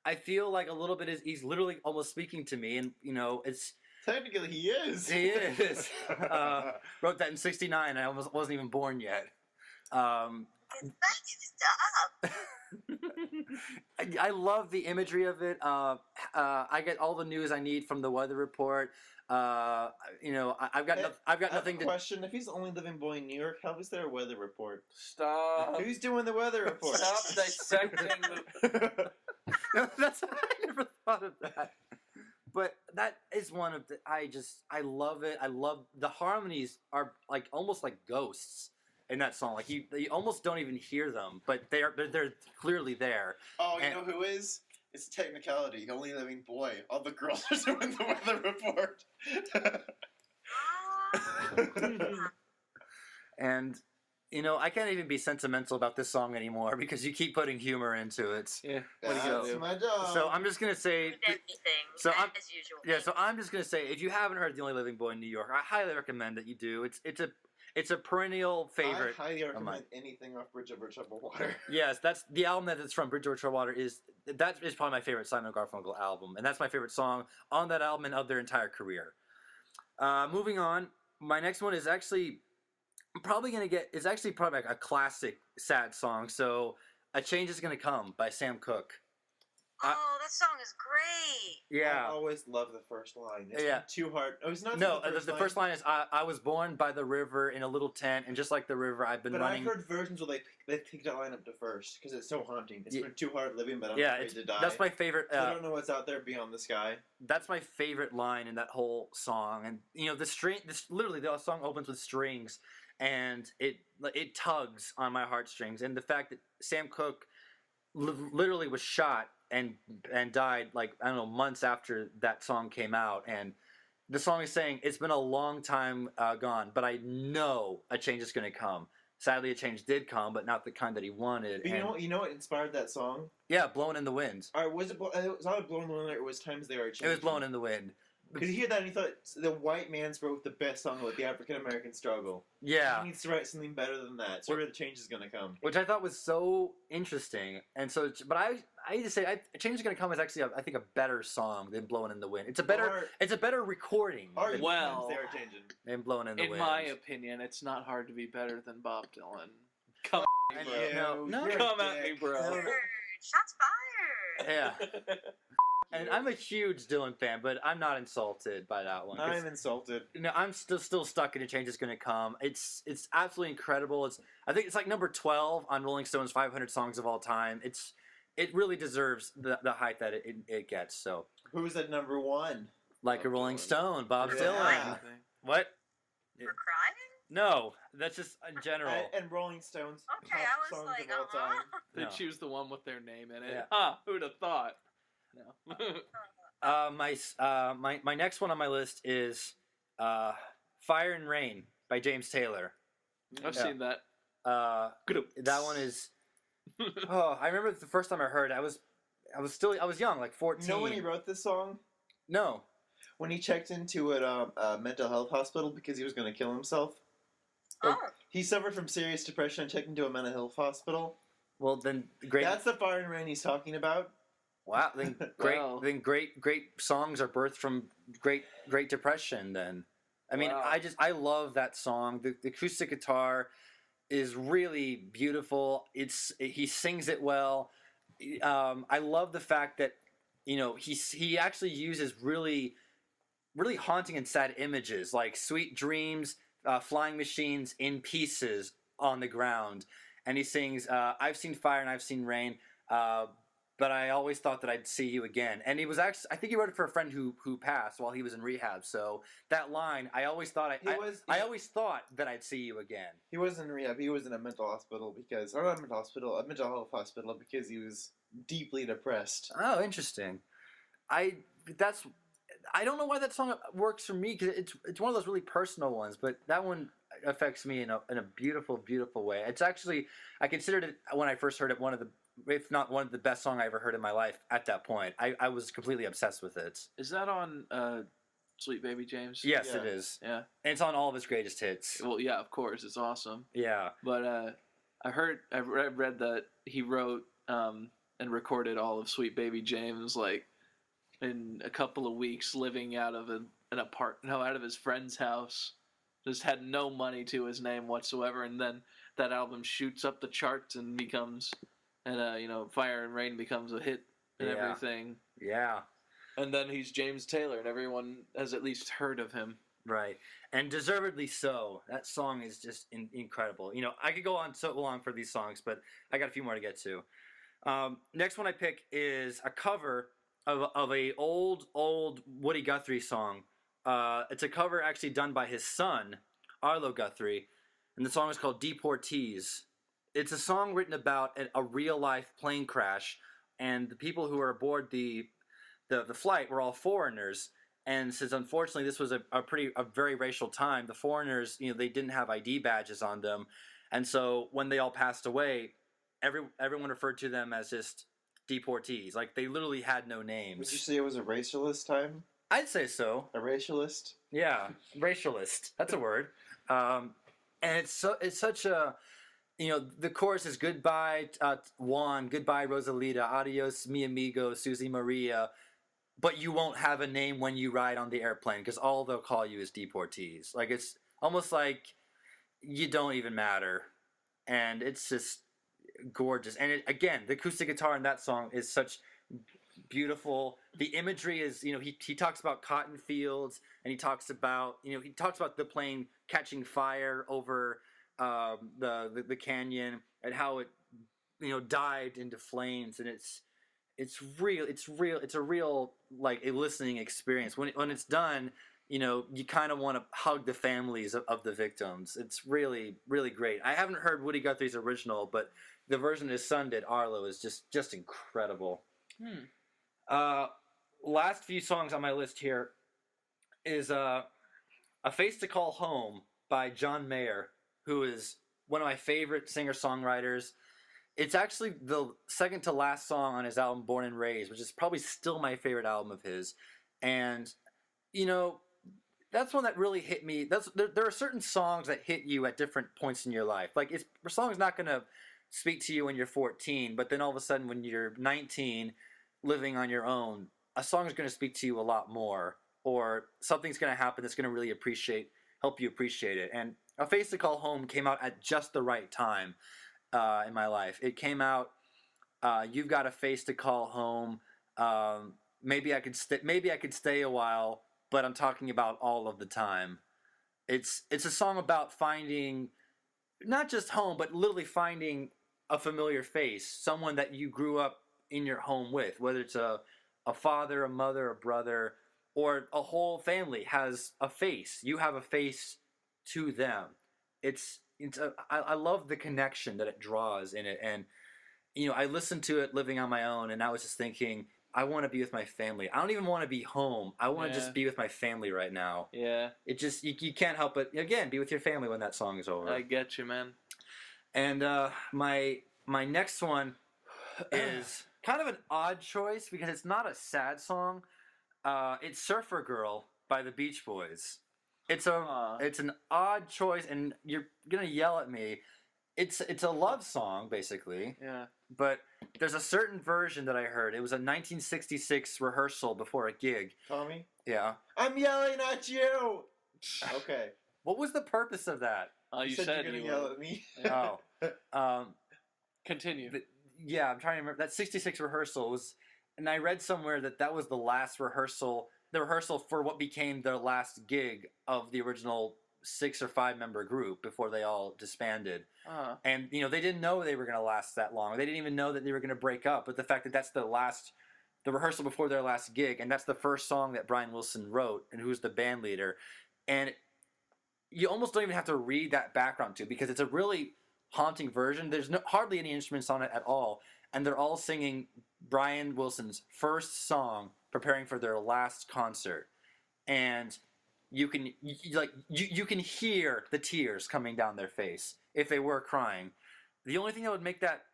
[SPEAKER 1] I feel like a little bit he's literally almost speaking to me, and it's
[SPEAKER 2] Technically, he is.
[SPEAKER 1] he is. Wrote that in '69. I almost wasn't even born yet.
[SPEAKER 4] Stop.
[SPEAKER 1] I love the imagery of it. I get all the news I need from the weather report. I've got nothing to.
[SPEAKER 2] Question: if he's the only living boy in New York, how is there a weather report?
[SPEAKER 3] Stop.
[SPEAKER 2] Who's doing the weather report?
[SPEAKER 3] Stop dissecting the.
[SPEAKER 1] No, I never thought of that. But that is one of the. I love it. I love the harmonies are like almost like ghosts in that song. Like you almost don't even hear them, but they're clearly there.
[SPEAKER 2] Oh, you know who is? It's technicality. The only living boy. All the girls are doing the weather report.
[SPEAKER 1] And I can't even be sentimental about this song anymore because you keep putting humor into it.
[SPEAKER 3] Yeah. What do you
[SPEAKER 2] That's
[SPEAKER 3] do?
[SPEAKER 2] my job.
[SPEAKER 1] So I'm just gonna say.
[SPEAKER 4] So as usual.
[SPEAKER 1] Yeah, so I'm just gonna say, if you haven't heard "The Only Living Boy in New York," I highly recommend that you do. It's a perennial favorite.
[SPEAKER 2] I highly recommend anything off Bridge Over Troubled Water.
[SPEAKER 1] Yes, that's the album that's from Bridge Over Troubled Water. That is probably my favorite Simon & Garfunkel album, and that's my favorite song on that album and of their entire career. Moving on, my next one is actually probably a classic sad song. So, "A Change Is Gonna Come" by Sam Cooke.
[SPEAKER 4] Oh, that song is great.
[SPEAKER 1] Yeah.
[SPEAKER 2] I always love the first line. It's
[SPEAKER 1] Yeah.
[SPEAKER 2] too hard. Oh, it's not.
[SPEAKER 1] No, the first line is, I was born by the river in a little tent, and just like the river, I've been running.
[SPEAKER 2] But I've heard versions where they pick that line up to first because it's so haunting. It's been too hard living, but I'm
[SPEAKER 1] Yeah,
[SPEAKER 2] afraid to die.
[SPEAKER 1] that's my favorite.
[SPEAKER 2] I don't know what's out there beyond the sky.
[SPEAKER 1] That's my favorite line in that whole song. And literally the song opens with strings, and it tugs on my heartstrings. And the fact that Sam Cooke literally was shot and died, like, I don't know, months after that song came out, and the song is saying it's been a long time gone, but I know a change is going to come. Sadly, a change did come, but not the kind that he wanted.
[SPEAKER 2] But you know what inspired that song?
[SPEAKER 1] Yeah, "Blowing in the Wind."
[SPEAKER 2] Or was it? It was either "Blowing in the Wind" or it was "Times They Are Changing."
[SPEAKER 1] It was "Blowing in the Wind."
[SPEAKER 2] Because you hear that and you thought the white man's wrote the best song about the African American struggle.
[SPEAKER 1] Yeah.
[SPEAKER 2] He needs to write something better than that. So where the change is going to come.
[SPEAKER 1] Which I thought was so interesting. And so, but I need to say, "A Change Is Gonna Come" is actually, I think, a better song than "Blowing in the Wind." It's a better recording
[SPEAKER 2] Times
[SPEAKER 3] Well,
[SPEAKER 2] They Are Changing.
[SPEAKER 1] than "Blowing in the
[SPEAKER 3] in
[SPEAKER 1] Wind."
[SPEAKER 3] my opinion, it's not hard to be better than Bob Dylan. Come at me,
[SPEAKER 1] Yeah.
[SPEAKER 3] bro.
[SPEAKER 1] No,
[SPEAKER 2] you're a
[SPEAKER 3] Come at me,
[SPEAKER 2] dick.
[SPEAKER 3] bro.
[SPEAKER 4] Shots fired.
[SPEAKER 1] Yeah. And I'm a huge Dylan fan, but I'm not insulted by that one. 'Cause,
[SPEAKER 2] I'm insulted.
[SPEAKER 1] I'm still stuck in "A Change Is Gonna Come." It's absolutely incredible. I think it's like number 12 on Rolling Stone's 500 songs of all time. It really deserves the hype that it gets. So,
[SPEAKER 2] Who's at number one?
[SPEAKER 1] like a Rolling
[SPEAKER 3] Dylan.
[SPEAKER 1] Stone, Bob
[SPEAKER 2] Yeah.
[SPEAKER 1] Dylan. What?
[SPEAKER 4] For crying?
[SPEAKER 1] No, that's just in general.
[SPEAKER 2] And Rolling Stones.
[SPEAKER 4] Okay,
[SPEAKER 2] top
[SPEAKER 4] I was
[SPEAKER 2] songs
[SPEAKER 4] like,
[SPEAKER 2] of all time.
[SPEAKER 3] They
[SPEAKER 1] No.
[SPEAKER 3] choose the one with their name in it.
[SPEAKER 1] Yeah.
[SPEAKER 3] Ha! Who'd have thought? No.
[SPEAKER 1] My next one on my list is "Fire and Rain" by James Taylor.
[SPEAKER 3] I've
[SPEAKER 1] Yeah.
[SPEAKER 3] seen that.
[SPEAKER 1] That one is. Oh, I remember the first time I heard it, I was young, like 14.
[SPEAKER 2] You know when he wrote this song?
[SPEAKER 1] No.
[SPEAKER 2] When he checked into a mental health hospital because he was going to kill himself.
[SPEAKER 4] Oh,
[SPEAKER 2] He suffered from serious depression and checked into a mental health hospital.
[SPEAKER 1] Well, then great.
[SPEAKER 2] That's the Fire and Rain he's talking about.
[SPEAKER 1] Wow. Then
[SPEAKER 3] Wow.
[SPEAKER 1] great songs are birthed from great depression. Then, I mean,
[SPEAKER 3] Wow.
[SPEAKER 1] I love that song. The acoustic guitar is really beautiful. He sings it well. I love the fact that he actually uses really really haunting and sad images, like sweet dreams, flying machines in pieces on the ground. And he sings, I've seen fire and I've seen rain, but I always thought that I'd see you again. And he was actually, I think he wrote it for a friend who passed while he was in rehab. So that line, I always thought I always thought that I'd see you again.
[SPEAKER 5] He was in rehab. He was in a mental hospital because, or not a mental hospital, a mental health hospital because he was deeply depressed.
[SPEAKER 1] Oh, interesting. I don't know why that song works for me, because it's one of those really personal ones, but that one affects me in a beautiful, beautiful way. It's actually, I considered it when I first heard it one of the, if not one of the best song I ever heard in my life at that point. I was completely obsessed with it.
[SPEAKER 3] Is that on Sweet Baby James?
[SPEAKER 1] Yes,
[SPEAKER 5] Yeah.
[SPEAKER 1] it is.
[SPEAKER 3] Yeah.
[SPEAKER 1] And it's on all of his greatest hits.
[SPEAKER 3] Well, yeah, of course, it's awesome.
[SPEAKER 1] Yeah.
[SPEAKER 3] But I read that he wrote and recorded all of Sweet Baby James like in a couple of weeks, living out of out of his friend's house. Just had no money to his name whatsoever, and then that album shoots up the charts and becomes, and Fire and Rain becomes a hit and everything.
[SPEAKER 1] Yeah.
[SPEAKER 3] And then he's James Taylor, and everyone has at least heard of him.
[SPEAKER 1] Right. And deservedly so. That song is just incredible. I could go on so long for these songs, but I got a few more to get to. Next one I pick is a cover of a old Woody Guthrie song. It's a cover actually done by his son, Arlo Guthrie, and the song is called Deportees. It's a song written about a real-life plane crash, and the people who were aboard the flight were all foreigners. And since unfortunately this was a very racial time, the foreigners, they didn't have ID badges on them, and so when they all passed away, everyone referred to them as just deportees. Like, they literally had no names.
[SPEAKER 5] Would you say it was a racialist time?
[SPEAKER 1] I'd say so.
[SPEAKER 5] A racialist?
[SPEAKER 1] Yeah, racialist. That's a word. And it's such a, the chorus is goodbye Juan, goodbye Rosalita, adios mi amigo, Susie Maria, but you won't have a name when you ride on the airplane because all they'll call you is deportees. Like, it's almost like you don't even matter. And it's just gorgeous. And again, the acoustic guitar in that song is such beautiful. The imagery is, he talks about cotton fields, and he talks about the plane catching fire over the canyon, and how it dived into flames, and it's a real like a listening experience. When it's done, you kind of want to hug the families of the victims. It's really, really great. I haven't heard Woody Guthrie's original, but the version his son did, Arlo, is just incredible. Last few songs on my list here is A Face to Call Home by John Mayer, who is one of my favorite singer-songwriters. It's actually the second to last song on his album Born and Raised, which is probably still my favorite album of his. And, that's one that really hit me. There are certain songs that hit you at different points in your life. Like, a song's not going to speak to you when you're 14, but then all of a sudden when you're 19, living on your own, a song is going to speak to you a lot more, or something's going to happen that's going to really help you appreciate it. And A Face to Call Home came out at just the right time in my life. It came out, you've got a face to call home. Maybe I could stay a while, but I'm talking about all of the time. It's a song about finding not just home, but literally finding a familiar face, someone that you grew up in your home with, whether it's a father, a mother, a brother, or a whole family has a face. You have a face to them. I love the connection that it draws in it. And, I listened to it living on my own, and I was just thinking, I want to be with my family. I don't even want to be home. I want to just be with my family right now. Yeah. It just, you can't help but, again, be with your family when that song is over.
[SPEAKER 3] I get you, man.
[SPEAKER 1] And my next one is kind of an odd choice because it's not a sad song. It's Surfer Girl by the Beach Boys. It's an odd choice, and you're gonna yell at me. It's a love song, basically. Yeah. But there's a certain version that I heard. It was a 1966 rehearsal before a gig.
[SPEAKER 5] Tommy?
[SPEAKER 1] Yeah.
[SPEAKER 5] I'm yelling at you! Okay.
[SPEAKER 1] What was the purpose of that?
[SPEAKER 3] You said
[SPEAKER 5] you're gonna yell at me.
[SPEAKER 1] Oh.
[SPEAKER 3] Continue.
[SPEAKER 1] Yeah, I'm trying to remember. That 66 rehearsal was, and I read somewhere that was the last rehearsal the rehearsal for what became their last gig of the original 6 or 5 member group before they all disbanded. And they didn't know they were going to last that long. They didn't even know that they were going to break up. But the fact that that's the rehearsal before their last gig, and that's the first song that Brian Wilson wrote, and who's the band leader, and you almost don't even have to read that background to, because it's a really haunting version. There's hardly any instruments on it at all, and they're all singing Brian Wilson's first song, preparing for their last concert, and you can hear the tears coming down their face if they were crying. The only thing that would make that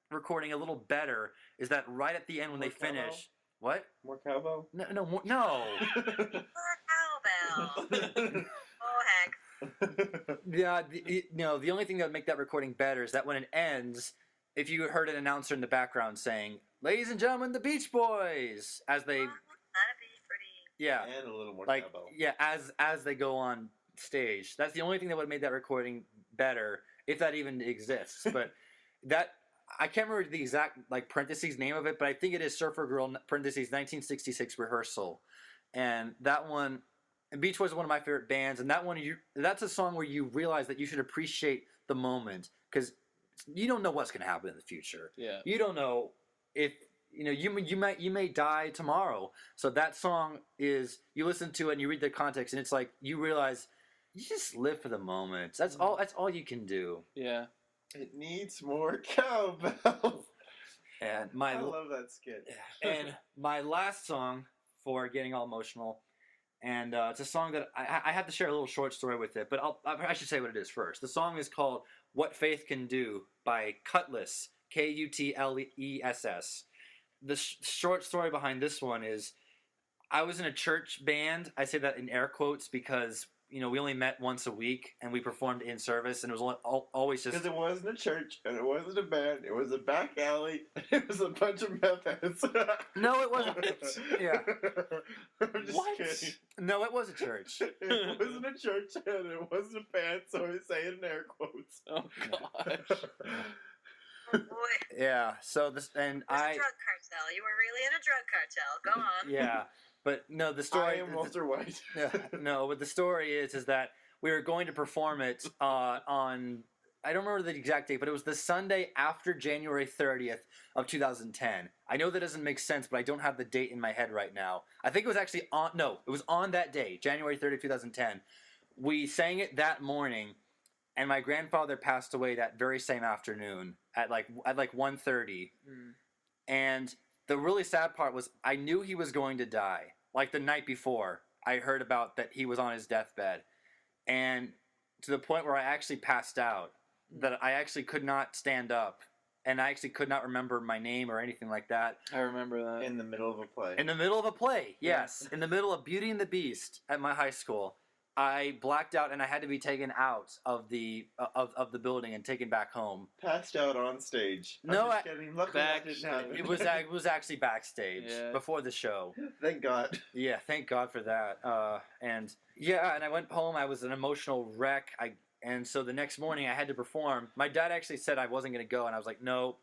[SPEAKER 1] recording a little better is that right at the end when
[SPEAKER 5] More
[SPEAKER 1] they finish,
[SPEAKER 5] cowbell?
[SPEAKER 1] what?
[SPEAKER 5] More cowbell?
[SPEAKER 1] No.
[SPEAKER 4] Or cowbell. Oh, heck.
[SPEAKER 1] Yeah, the only thing that would make that recording better is that when it ends, if you heard an announcer in the background saying, "Ladies and gentlemen, the Beach Boys," as they,
[SPEAKER 4] That'd be pretty.
[SPEAKER 1] yeah,
[SPEAKER 5] And a little more
[SPEAKER 1] like,
[SPEAKER 5] cowbell.
[SPEAKER 1] yeah, as they go on stage. That's the only thing that would have made that recording better, if that even exists. But that, I can't remember the exact parentheses name of it, but I think it is Surfer Girl parentheses 1966 rehearsal, and that one. And Beach Boys is one of my favorite bands, and that's a song where you realize that you should appreciate the moment, because you don't know what's going to happen in the future.
[SPEAKER 3] Yeah.
[SPEAKER 1] You don't know if you may die tomorrow. So that song is, you listen to it and you read the context, and it's like you realize you just live for the moment. That's all you can do.
[SPEAKER 3] Yeah.
[SPEAKER 5] It needs more cowbell.
[SPEAKER 1] And
[SPEAKER 5] I love that skit.
[SPEAKER 1] and my last song for getting all emotional. And it's a song that I have to share a little short story with it, but I should say what it is first. The song is called "What Faith Can Do" by Kutless, Kutless. The short story behind this one is, I was in a church band. I say that in air quotes because we only met once a week, and we performed in service, and it was always just...
[SPEAKER 5] Because it wasn't a church, and it wasn't a band, it was a back alley, it was a bunch of meth heads.
[SPEAKER 1] No, it wasn't. Yeah.
[SPEAKER 5] I'm just kidding.
[SPEAKER 1] No, it was a church.
[SPEAKER 5] It wasn't a church, and it wasn't a band, so I say it in air quotes.
[SPEAKER 3] Oh gosh.
[SPEAKER 4] Oh boy.
[SPEAKER 1] Yeah, so this... And
[SPEAKER 4] It was a drug cartel. You were really in a drug cartel. Go on.
[SPEAKER 1] Yeah, but no, the story...
[SPEAKER 5] I am Walter White.
[SPEAKER 1] No, what the story is that we were going to perform it on... I don't remember the exact date, but it was the Sunday after January 30th of 2010. I know that doesn't make sense, but I don't have the date in my head right now. I think it was actually on... No, it was on that day, January 30th, 2010. We sang it that morning, and my grandfather passed away that very same afternoon at like 1:30. And the really sad part was I knew he was going to die. Like the night before, I heard about that he was on his deathbed. And to the point where I actually passed out, that I actually could not stand up, and I actually could not remember my name or anything like that.
[SPEAKER 3] I remember that.
[SPEAKER 5] In the middle of a play.
[SPEAKER 1] In the middle of a play, yes. In the middle of Beauty and the Beast at my high school. I blacked out, and I had to be taken out of the building and taken back home.
[SPEAKER 5] Passed out on stage.
[SPEAKER 1] No,
[SPEAKER 5] I'm just kidding. Luckily that didn't happen.
[SPEAKER 1] It was actually backstage before the show.
[SPEAKER 5] Thank God.
[SPEAKER 1] Yeah, thank God for that. And I went home. I was an emotional wreck. And so the next morning I had to perform. My dad actually said I wasn't going to go, and I was like, no,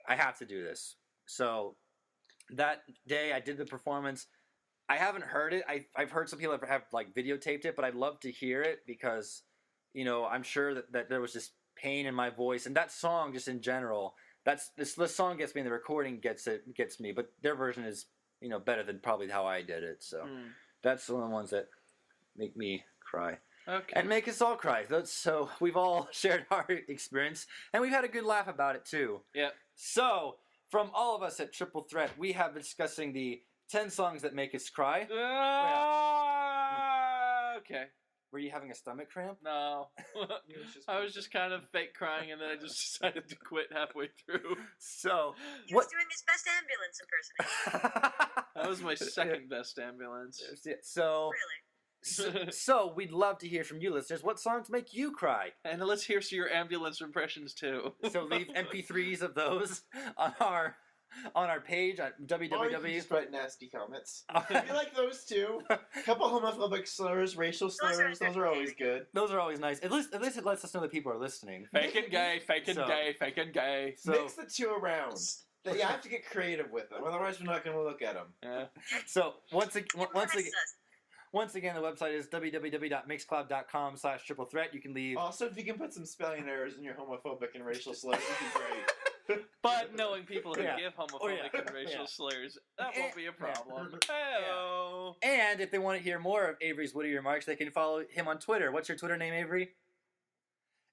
[SPEAKER 1] I have to do this. So that day I did the performance. I haven't heard it. I've heard some people have videotaped it, but I'd love to hear it because, I'm sure that there was just pain in my voice, and that song just in general. This song gets me, and the recording gets me, but their version is better than probably how I did it. So that's one of the ones that make me cry.
[SPEAKER 3] Okay.
[SPEAKER 1] And make us all cry. So we've all shared our experience, and we've had a good laugh about it too.
[SPEAKER 3] Yeah.
[SPEAKER 1] So from all of us at Triple Threat, we have been discussing the 10 songs that make us cry.
[SPEAKER 3] Okay.
[SPEAKER 1] Were you having a stomach cramp?
[SPEAKER 3] No. I was just kind of fake crying, and then I just decided to quit halfway through.
[SPEAKER 1] So
[SPEAKER 4] He was doing his best ambulance impersonation.
[SPEAKER 3] That was my second best ambulance.
[SPEAKER 1] So
[SPEAKER 4] Really?
[SPEAKER 1] so we'd love to hear from you listeners. What songs make you cry?
[SPEAKER 3] And let's hear your ambulance impressions too.
[SPEAKER 1] So leave MP3s of those on our page at
[SPEAKER 5] Or you can
[SPEAKER 1] www.
[SPEAKER 5] just write nasty comments. If you like those too, a couple homophobic slurs, racial slurs, those are always good.
[SPEAKER 1] Those are always nice. At least it lets us know that people are listening.
[SPEAKER 3] Fake and gay, fake and
[SPEAKER 1] So-
[SPEAKER 3] gay, fake and gay.
[SPEAKER 1] So
[SPEAKER 5] Mix the two around. You have to get creative with them, otherwise we're not going to look at them.
[SPEAKER 3] Yeah.
[SPEAKER 1] So once again,
[SPEAKER 4] Impress us.
[SPEAKER 1] Once again, the website is www.mixcloud.com/triple-threat. You can leave.
[SPEAKER 5] Also, if you can put some spelling errors in your homophobic and racial slurs, it'd be great.
[SPEAKER 3] But knowing people who
[SPEAKER 1] Yeah.
[SPEAKER 3] give homophobic
[SPEAKER 1] Oh, yeah.
[SPEAKER 3] and racial
[SPEAKER 1] Yeah.
[SPEAKER 3] slurs, that won't be a problem.
[SPEAKER 1] Yeah.
[SPEAKER 3] Hey-o.
[SPEAKER 1] And if they want to hear more of Avery's witty remarks, they can follow him on Twitter. What's your Twitter name, Avery?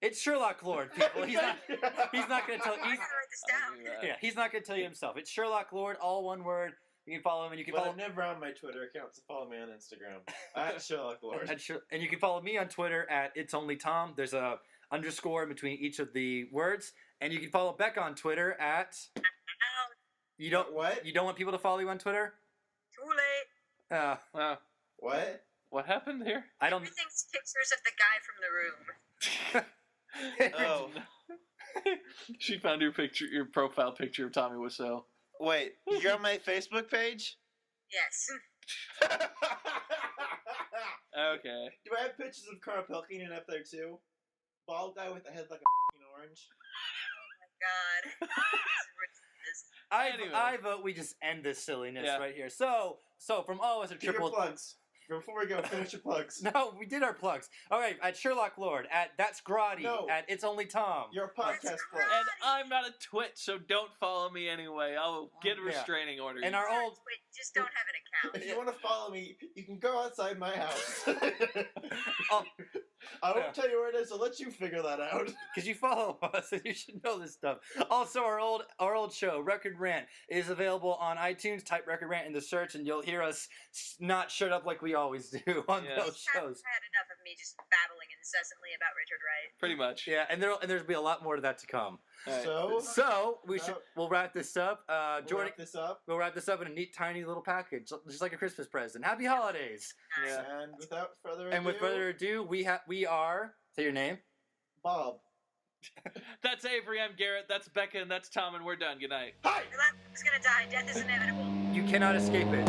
[SPEAKER 1] It's Sherlock Lord, people. He's not going to tell.
[SPEAKER 4] I gotta write this
[SPEAKER 3] I
[SPEAKER 4] down.
[SPEAKER 3] knew that.
[SPEAKER 1] Yeah, he's not going to tell you himself. It's Sherlock Lord, all one word. You can follow him, and you can
[SPEAKER 5] But
[SPEAKER 1] follow
[SPEAKER 5] I'm never on my Twitter account, so follow me on Instagram. At Sherlock Lord.
[SPEAKER 1] and you can follow me on Twitter at It's Only Tom. There's a underscore in between each of the words, and you can follow Becca on Twitter at. You don't
[SPEAKER 5] What?
[SPEAKER 1] You don't want people to follow you on Twitter?
[SPEAKER 4] Too late.
[SPEAKER 3] Wow.
[SPEAKER 5] What?
[SPEAKER 3] What happened here?
[SPEAKER 1] I don't.
[SPEAKER 4] Everything's pictures of the guy from the room.
[SPEAKER 5] Oh.
[SPEAKER 3] She found your profile picture of Tommy Wiseau.
[SPEAKER 5] Wait, you're on my Facebook page?
[SPEAKER 4] Yes.
[SPEAKER 3] Okay.
[SPEAKER 5] Do I have pictures of Carl Pilkington up there too? Bald guy with a head like a orange.
[SPEAKER 4] God.
[SPEAKER 3] Anyway.
[SPEAKER 1] I vote we just end this silliness
[SPEAKER 3] Yeah.
[SPEAKER 1] right here. So from all of us at
[SPEAKER 5] Do your
[SPEAKER 1] Triple.
[SPEAKER 5] plugs. Before we go, finish your plugs.
[SPEAKER 1] No, we did our plugs. All right, at Sherlock Lord, at That's Grotty,
[SPEAKER 5] No.
[SPEAKER 1] at It's Only Tom.
[SPEAKER 5] Your podcast plug.
[SPEAKER 3] And I'm not a twit, so don't follow me anyway. I'll get a restraining order.
[SPEAKER 1] And our old.
[SPEAKER 4] Wait, just don't have an account.
[SPEAKER 5] If you want to follow me, you can go outside my house.
[SPEAKER 1] Oh,
[SPEAKER 5] I won't tell you where it is, so let you figure that out.
[SPEAKER 1] because you follow us and you should know this stuff. Also, our old show, Record Rant, is available on iTunes. Type Record Rant in the search, and you'll hear us not shut up like we always do on
[SPEAKER 3] Yes.
[SPEAKER 1] those
[SPEAKER 4] I've
[SPEAKER 1] shows.
[SPEAKER 4] had enough of me just babbling incessantly about Richard Wright.
[SPEAKER 3] Pretty much.
[SPEAKER 1] Yeah, and there's be a lot more to that to come.
[SPEAKER 3] All right.
[SPEAKER 5] So,
[SPEAKER 1] We'll wrap this up.
[SPEAKER 5] we'll
[SPEAKER 1] Jordan,
[SPEAKER 5] wrap this up.
[SPEAKER 1] we'll wrap this up in a neat, tiny little package, just like a Christmas present. Happy holidays!
[SPEAKER 3] Yeah.
[SPEAKER 5] And without further ado,
[SPEAKER 1] And with further ado, we are. Say your name.
[SPEAKER 5] Bob.
[SPEAKER 3] That's Avery, I'm Garrett, that's Becca, and that's Tom, and we're done. Good night.
[SPEAKER 5] Hi!
[SPEAKER 4] Your left is gonna die. Death is inevitable.
[SPEAKER 1] You cannot escape it.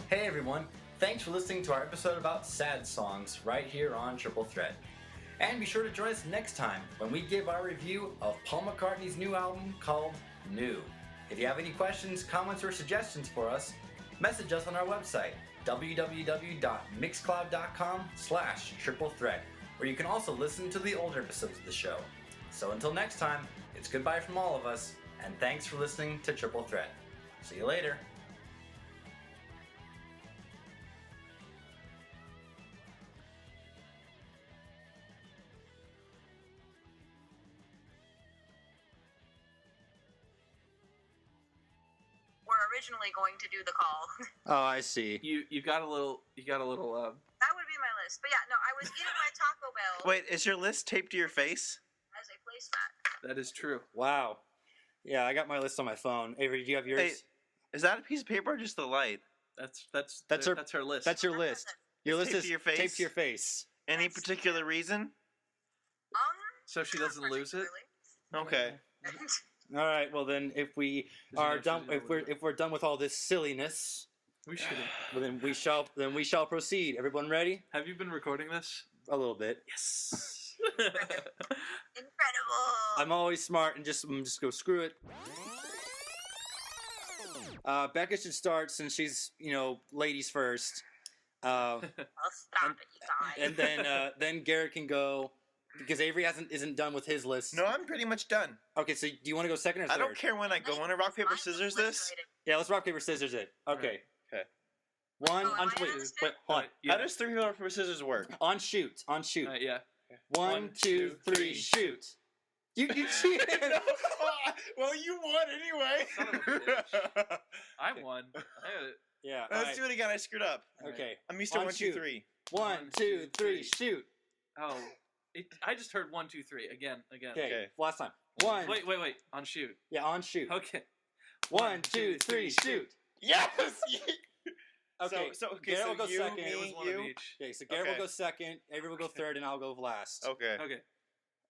[SPEAKER 1] Hey everyone, thanks for listening to our episode about sad songs right here on Triple Threat. And be sure to join us next time when we give our review of Paul McCartney's new album called New. If you have any questions, comments, or suggestions for us, message us on our website, www.mixcloud.com/triple-threat, where you can also listen to the older episodes of the show. So until next time, it's goodbye from all of us, and thanks for listening to Triple Threat. See you later.
[SPEAKER 4] We're originally going to do the call.
[SPEAKER 1] Oh, I see.
[SPEAKER 3] You got a little
[SPEAKER 4] That would be my list. But yeah, no, I was eating my Taco Bell
[SPEAKER 5] Wait, is your list taped to your face?
[SPEAKER 4] as a placemat.
[SPEAKER 3] that is true.
[SPEAKER 1] Wow. Yeah, I got my list on my phone. Avery, do you have yours?
[SPEAKER 5] Hey, is that a piece of paper or just the light?
[SPEAKER 3] That's her list.
[SPEAKER 1] That's your list. Your list
[SPEAKER 5] Taped
[SPEAKER 1] is
[SPEAKER 5] to your face?
[SPEAKER 1] taped to your face.
[SPEAKER 5] Any
[SPEAKER 4] That's-
[SPEAKER 5] particular reason?
[SPEAKER 3] So she
[SPEAKER 4] not
[SPEAKER 3] doesn't lose it?
[SPEAKER 5] Okay.
[SPEAKER 4] particularly.
[SPEAKER 1] All right. Well, then, if we
[SPEAKER 3] Does
[SPEAKER 1] are
[SPEAKER 3] it
[SPEAKER 1] done,
[SPEAKER 3] actually
[SPEAKER 1] if we're done with all this silliness,
[SPEAKER 3] We should.
[SPEAKER 1] well, then we shall proceed. Everyone ready?
[SPEAKER 3] Have you been recording this?
[SPEAKER 1] A little bit.
[SPEAKER 3] Yes.
[SPEAKER 4] Incredible.
[SPEAKER 1] I'm always smart and just go screw it. Becca should start since she's ladies first.
[SPEAKER 4] I'll stop it, you guys.
[SPEAKER 1] And then Garrett can go because Avery isn't done with his list.
[SPEAKER 5] No, I'm pretty much done.
[SPEAKER 1] Okay, so do you want to go second or third?
[SPEAKER 5] I don't care when I go. Want to rock, paper, scissors this?
[SPEAKER 1] Yeah, let's rock paper scissors it. Okay.
[SPEAKER 5] Okay.
[SPEAKER 1] One.
[SPEAKER 4] Oh, am
[SPEAKER 1] On,
[SPEAKER 4] I
[SPEAKER 1] wait,
[SPEAKER 4] on this
[SPEAKER 1] wait,
[SPEAKER 4] too?
[SPEAKER 1] hold on.
[SPEAKER 5] How does 3 rock, paper, scissors work?
[SPEAKER 1] On shoot. On shoot.
[SPEAKER 3] Yeah.
[SPEAKER 1] 1, 2, 3, shoot. You cheated.
[SPEAKER 5] Well, you won anyway.
[SPEAKER 3] Son of a bitch. I won.
[SPEAKER 1] Yeah.
[SPEAKER 5] Let's do it again. I screwed up.
[SPEAKER 1] Okay.
[SPEAKER 5] I'm used to
[SPEAKER 1] On
[SPEAKER 5] 1, 2,
[SPEAKER 1] shoot.
[SPEAKER 5] 3.
[SPEAKER 1] 1, 2, 3, shoot.
[SPEAKER 3] Oh, I just heard 1, 2, 3 again.
[SPEAKER 1] Okay.
[SPEAKER 5] Okay.
[SPEAKER 1] Last time. 1.
[SPEAKER 3] Wait. On shoot.
[SPEAKER 1] Yeah, on shoot.
[SPEAKER 3] Okay.
[SPEAKER 1] 1, 2, 3, shoot.
[SPEAKER 5] Yes.
[SPEAKER 1] Okay.
[SPEAKER 5] Okay.
[SPEAKER 1] Garrett
[SPEAKER 5] So
[SPEAKER 1] will go
[SPEAKER 5] you,
[SPEAKER 1] second.
[SPEAKER 5] me,
[SPEAKER 3] It was one of
[SPEAKER 5] you.
[SPEAKER 3] each.
[SPEAKER 1] Okay, so Garrett
[SPEAKER 5] Okay.
[SPEAKER 1] will go second, Avery will go third, and I'll go last.
[SPEAKER 5] Okay.
[SPEAKER 3] Okay.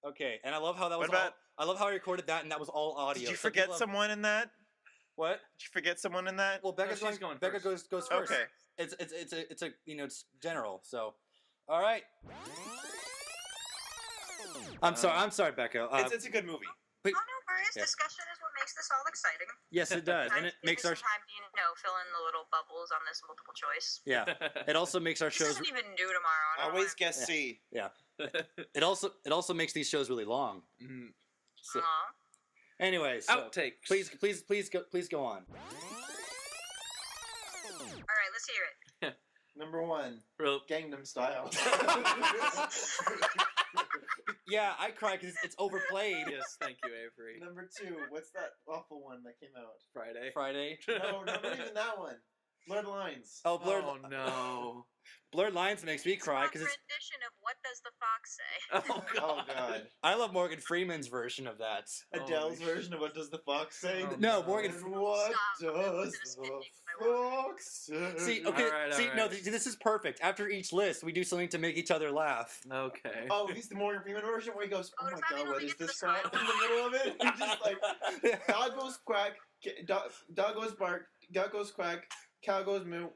[SPEAKER 1] Okay, and I love how that was
[SPEAKER 5] What about-
[SPEAKER 1] I love how I recorded that, and that was all audio.
[SPEAKER 5] Did you
[SPEAKER 1] So
[SPEAKER 5] forget
[SPEAKER 1] people have-
[SPEAKER 5] someone in that?
[SPEAKER 1] What?
[SPEAKER 5] Did you forget someone in that?
[SPEAKER 1] Well, Becca's
[SPEAKER 3] she's going
[SPEAKER 1] Becca
[SPEAKER 3] first.
[SPEAKER 1] goes first.
[SPEAKER 5] Okay.
[SPEAKER 1] It's it's general. So, all right. I'm sorry, Becca.
[SPEAKER 5] It's a good movie.
[SPEAKER 4] Oh, no worries.
[SPEAKER 1] Yeah.
[SPEAKER 4] Discussion is what makes this all exciting.
[SPEAKER 1] Yes, it does, and it makes our
[SPEAKER 4] some time to, fill in the little bubbles on this multiple choice.
[SPEAKER 1] It also makes our
[SPEAKER 4] This
[SPEAKER 1] shows.
[SPEAKER 4] isn't even due tomorrow. I don't
[SPEAKER 5] Always
[SPEAKER 4] wanna...
[SPEAKER 5] guess C.
[SPEAKER 1] It also makes these shows really long. So,
[SPEAKER 4] Aw.
[SPEAKER 1] anyway, so
[SPEAKER 3] Outtakes.
[SPEAKER 1] please go on.
[SPEAKER 4] All right, let's hear it.
[SPEAKER 2] Number 1,
[SPEAKER 3] Real-
[SPEAKER 2] Gangnam Style.
[SPEAKER 1] Yeah, I cry because it's overplayed.
[SPEAKER 3] Yes, thank you, Avery.
[SPEAKER 2] Number 2, what's that awful one that came out?
[SPEAKER 3] Friday.
[SPEAKER 1] Friday.
[SPEAKER 2] No, not even that one. Blurred Lines.
[SPEAKER 1] Oh, Blurred.
[SPEAKER 3] Oh no.
[SPEAKER 1] Blurred Lines makes me cry
[SPEAKER 4] It's
[SPEAKER 1] because
[SPEAKER 4] a rendition of What Does the Fox Say?
[SPEAKER 3] Oh
[SPEAKER 2] Oh
[SPEAKER 3] god.
[SPEAKER 2] God.
[SPEAKER 1] I love Morgan Freeman's version of that.
[SPEAKER 2] Adele's
[SPEAKER 3] Holy
[SPEAKER 2] version of What Does the Fox Say?
[SPEAKER 3] Oh,
[SPEAKER 1] No,
[SPEAKER 3] no.
[SPEAKER 1] Morgan.
[SPEAKER 2] What
[SPEAKER 4] Stop.
[SPEAKER 2] does
[SPEAKER 4] It's
[SPEAKER 2] the
[SPEAKER 4] gonna spit me with my
[SPEAKER 2] fox say?
[SPEAKER 1] See, okay,
[SPEAKER 3] All
[SPEAKER 1] no,
[SPEAKER 3] right.
[SPEAKER 1] this is perfect. After each list, we do something to make each other laugh.
[SPEAKER 3] Okay.
[SPEAKER 2] Oh, he's the Morgan Freeman version where he goes,
[SPEAKER 4] Oh,
[SPEAKER 2] "Oh
[SPEAKER 4] does
[SPEAKER 2] my
[SPEAKER 4] that mean
[SPEAKER 2] God, what
[SPEAKER 4] when we
[SPEAKER 2] is
[SPEAKER 4] get to
[SPEAKER 2] this
[SPEAKER 4] the
[SPEAKER 2] crap?"
[SPEAKER 4] song?
[SPEAKER 2] In the middle of it, he's just like, dog goes quack, dog goes bark, dog goes quack, cow goes moo.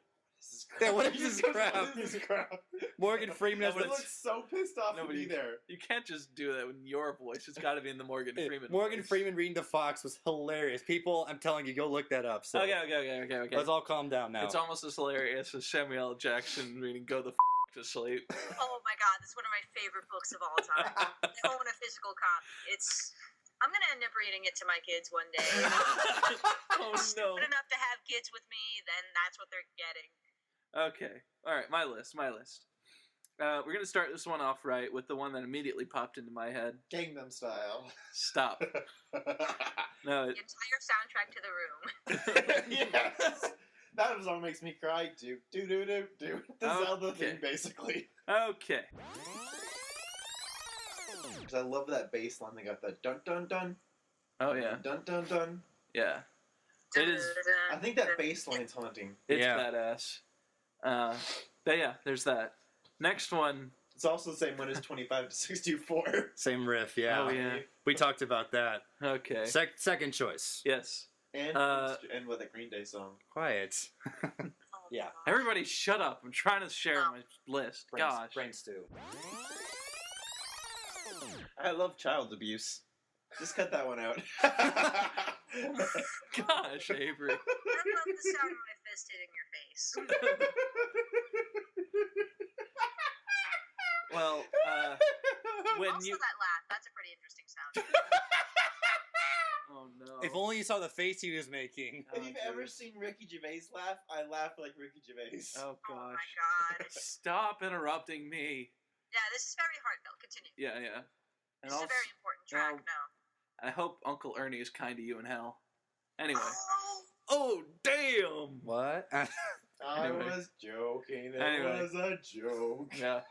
[SPEAKER 1] Yeah, what is this crap?
[SPEAKER 2] What is this crap?
[SPEAKER 1] Morgan Freeman has
[SPEAKER 2] He
[SPEAKER 1] that.
[SPEAKER 2] looks so pissed off to be there.
[SPEAKER 3] You can't just do that in your voice. It's got to be in the Morgan Freeman.
[SPEAKER 1] Morgan
[SPEAKER 3] voice.
[SPEAKER 1] Freeman reading the Fox was hilarious. People, I'm telling you, go look that up. So
[SPEAKER 3] Okay.
[SPEAKER 1] let's all calm down now.
[SPEAKER 3] It's almost as hilarious as Samuel L. Jackson reading "Go the to sleep."
[SPEAKER 4] Oh my God, this is one of my favorite books of all time. I own a physical copy. I'm gonna end up reading it to my kids one day.
[SPEAKER 3] Oh no.
[SPEAKER 4] Good enough to have kids with me, then that's what they're getting.
[SPEAKER 3] Okay. All right. My list. We're gonna start this one off right with the one that immediately popped into my head.
[SPEAKER 2] Gangnam Style.
[SPEAKER 3] Stop. No.
[SPEAKER 4] The entire soundtrack to The Room.
[SPEAKER 2] Yes. That song makes me cry. Do. The Zelda thing, basically.
[SPEAKER 3] Okay.
[SPEAKER 2] Because I love that bass line. They got that dun dun dun.
[SPEAKER 3] Oh yeah.
[SPEAKER 2] Dun dun dun.
[SPEAKER 3] Yeah. It is.
[SPEAKER 2] I think that bass line's haunting.
[SPEAKER 3] It's
[SPEAKER 1] Yeah.
[SPEAKER 3] badass. But yeah, there's that. Next one.
[SPEAKER 2] It's also the same one as 25 to 64.
[SPEAKER 1] Same riff, yeah.
[SPEAKER 3] Oh yeah.
[SPEAKER 1] We talked about that.
[SPEAKER 3] Okay.
[SPEAKER 1] Second choice.
[SPEAKER 3] Yes.
[SPEAKER 2] And with a Green Day song.
[SPEAKER 1] Quiet.
[SPEAKER 4] Oh,
[SPEAKER 1] Yeah.
[SPEAKER 4] God.
[SPEAKER 3] Everybody, shut up! I'm trying to share my list. Gosh.
[SPEAKER 1] Brain stew.
[SPEAKER 5] I love child abuse.
[SPEAKER 2] Just cut that one out.
[SPEAKER 3] Gosh, Avery.
[SPEAKER 4] I love the sound of my fist hitting your face.
[SPEAKER 3] Well, when
[SPEAKER 4] Also,
[SPEAKER 3] you.
[SPEAKER 4] that laugh. That's a pretty interesting sound.
[SPEAKER 3] Oh no.
[SPEAKER 1] If only you saw the face he was making.
[SPEAKER 2] If you've ever seen Ricky Gervais laugh, I laugh like Ricky Gervais.
[SPEAKER 3] Oh
[SPEAKER 4] Oh my
[SPEAKER 3] gosh.
[SPEAKER 4] God.
[SPEAKER 3] Stop interrupting me.
[SPEAKER 4] Yeah, this is very heartfelt. Continue.
[SPEAKER 3] Yeah. And
[SPEAKER 4] This is a very important track now.
[SPEAKER 3] I hope Uncle Ernie is kind to you in hell. Anyway.
[SPEAKER 4] Oh,
[SPEAKER 3] Oh damn.
[SPEAKER 1] What?
[SPEAKER 2] I
[SPEAKER 3] Anyway.
[SPEAKER 2] was joking. It
[SPEAKER 3] Anyway.
[SPEAKER 2] was a joke.
[SPEAKER 3] Yeah.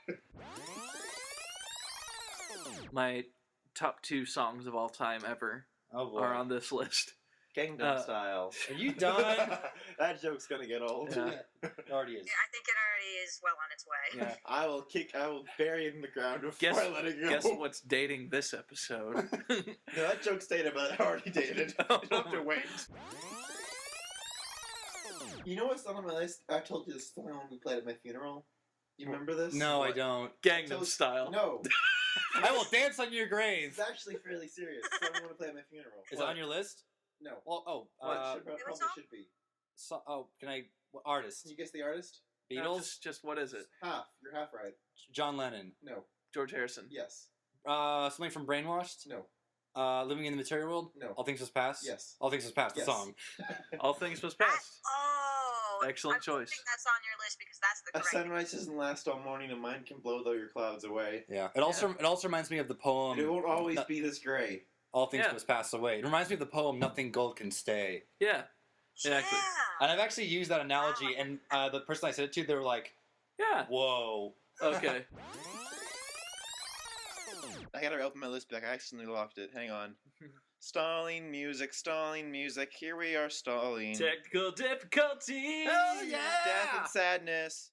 [SPEAKER 3] My top 2 songs of all time ever
[SPEAKER 1] Oh boy.
[SPEAKER 3] are on this list.
[SPEAKER 2] Gangnam Style.
[SPEAKER 1] Are you done?
[SPEAKER 2] That joke's gonna get old.
[SPEAKER 3] Yeah.
[SPEAKER 1] It already is.
[SPEAKER 4] yeah, I think it already is well on its way.
[SPEAKER 3] Yeah.
[SPEAKER 2] I will bury it in the ground before
[SPEAKER 3] Guess-
[SPEAKER 2] I let it go.
[SPEAKER 3] Guess what's dating this episode?
[SPEAKER 2] No, that joke's dated, but I already dated. You don't have to wait. You know what's on my list? I told you this story when we played at my funeral. You remember this?
[SPEAKER 1] No, I
[SPEAKER 2] What?
[SPEAKER 1] don't.
[SPEAKER 3] Gangnam Style.
[SPEAKER 2] No.
[SPEAKER 1] I will dance on your grave.
[SPEAKER 2] It's actually fairly serious. It's something I want to play at my funeral.
[SPEAKER 1] Is it on your list?
[SPEAKER 2] No.
[SPEAKER 1] Well,
[SPEAKER 2] Probably
[SPEAKER 4] song?
[SPEAKER 2] should be.
[SPEAKER 1] can I? What artist?
[SPEAKER 2] Can you guess the artist?
[SPEAKER 3] No,
[SPEAKER 1] Beatles.
[SPEAKER 3] just what is it?
[SPEAKER 2] Half. You're half right.
[SPEAKER 1] John Lennon.
[SPEAKER 2] No.
[SPEAKER 3] George Harrison.
[SPEAKER 2] Yes.
[SPEAKER 1] Something from Brainwashed.
[SPEAKER 2] No.
[SPEAKER 1] Living in the Material World.
[SPEAKER 2] No.
[SPEAKER 1] All Things Must Pass.
[SPEAKER 2] Yes.
[SPEAKER 1] All Things Must Pass.
[SPEAKER 2] Yes.
[SPEAKER 1] The song.
[SPEAKER 3] All Things Must Pass.
[SPEAKER 4] Oh,
[SPEAKER 3] Excellent
[SPEAKER 4] I'm
[SPEAKER 3] choice.
[SPEAKER 4] hoping that's on your list because that's the
[SPEAKER 2] A
[SPEAKER 4] correct.
[SPEAKER 2] sunrise doesn't last all morning, and mine can blow though your clouds away.
[SPEAKER 1] Yeah. It also reminds me of the poem.
[SPEAKER 2] It won't always be this gray.
[SPEAKER 1] All Things
[SPEAKER 3] Yeah.
[SPEAKER 1] Must Pass Away. It reminds me of the poem Nothing Gold Can Stay.
[SPEAKER 3] Yeah.
[SPEAKER 4] Yeah.
[SPEAKER 3] Exactly.
[SPEAKER 1] And I've actually used that analogy, and the person I said it to, they were like,
[SPEAKER 3] Yeah.
[SPEAKER 1] "Whoa."
[SPEAKER 3] Okay.
[SPEAKER 5] I gotta open my list back. I accidentally locked it. Hang on. Stalling music. Here we are stalling.
[SPEAKER 3] Technical difficulties.
[SPEAKER 1] Hell yeah!
[SPEAKER 5] Death and sadness.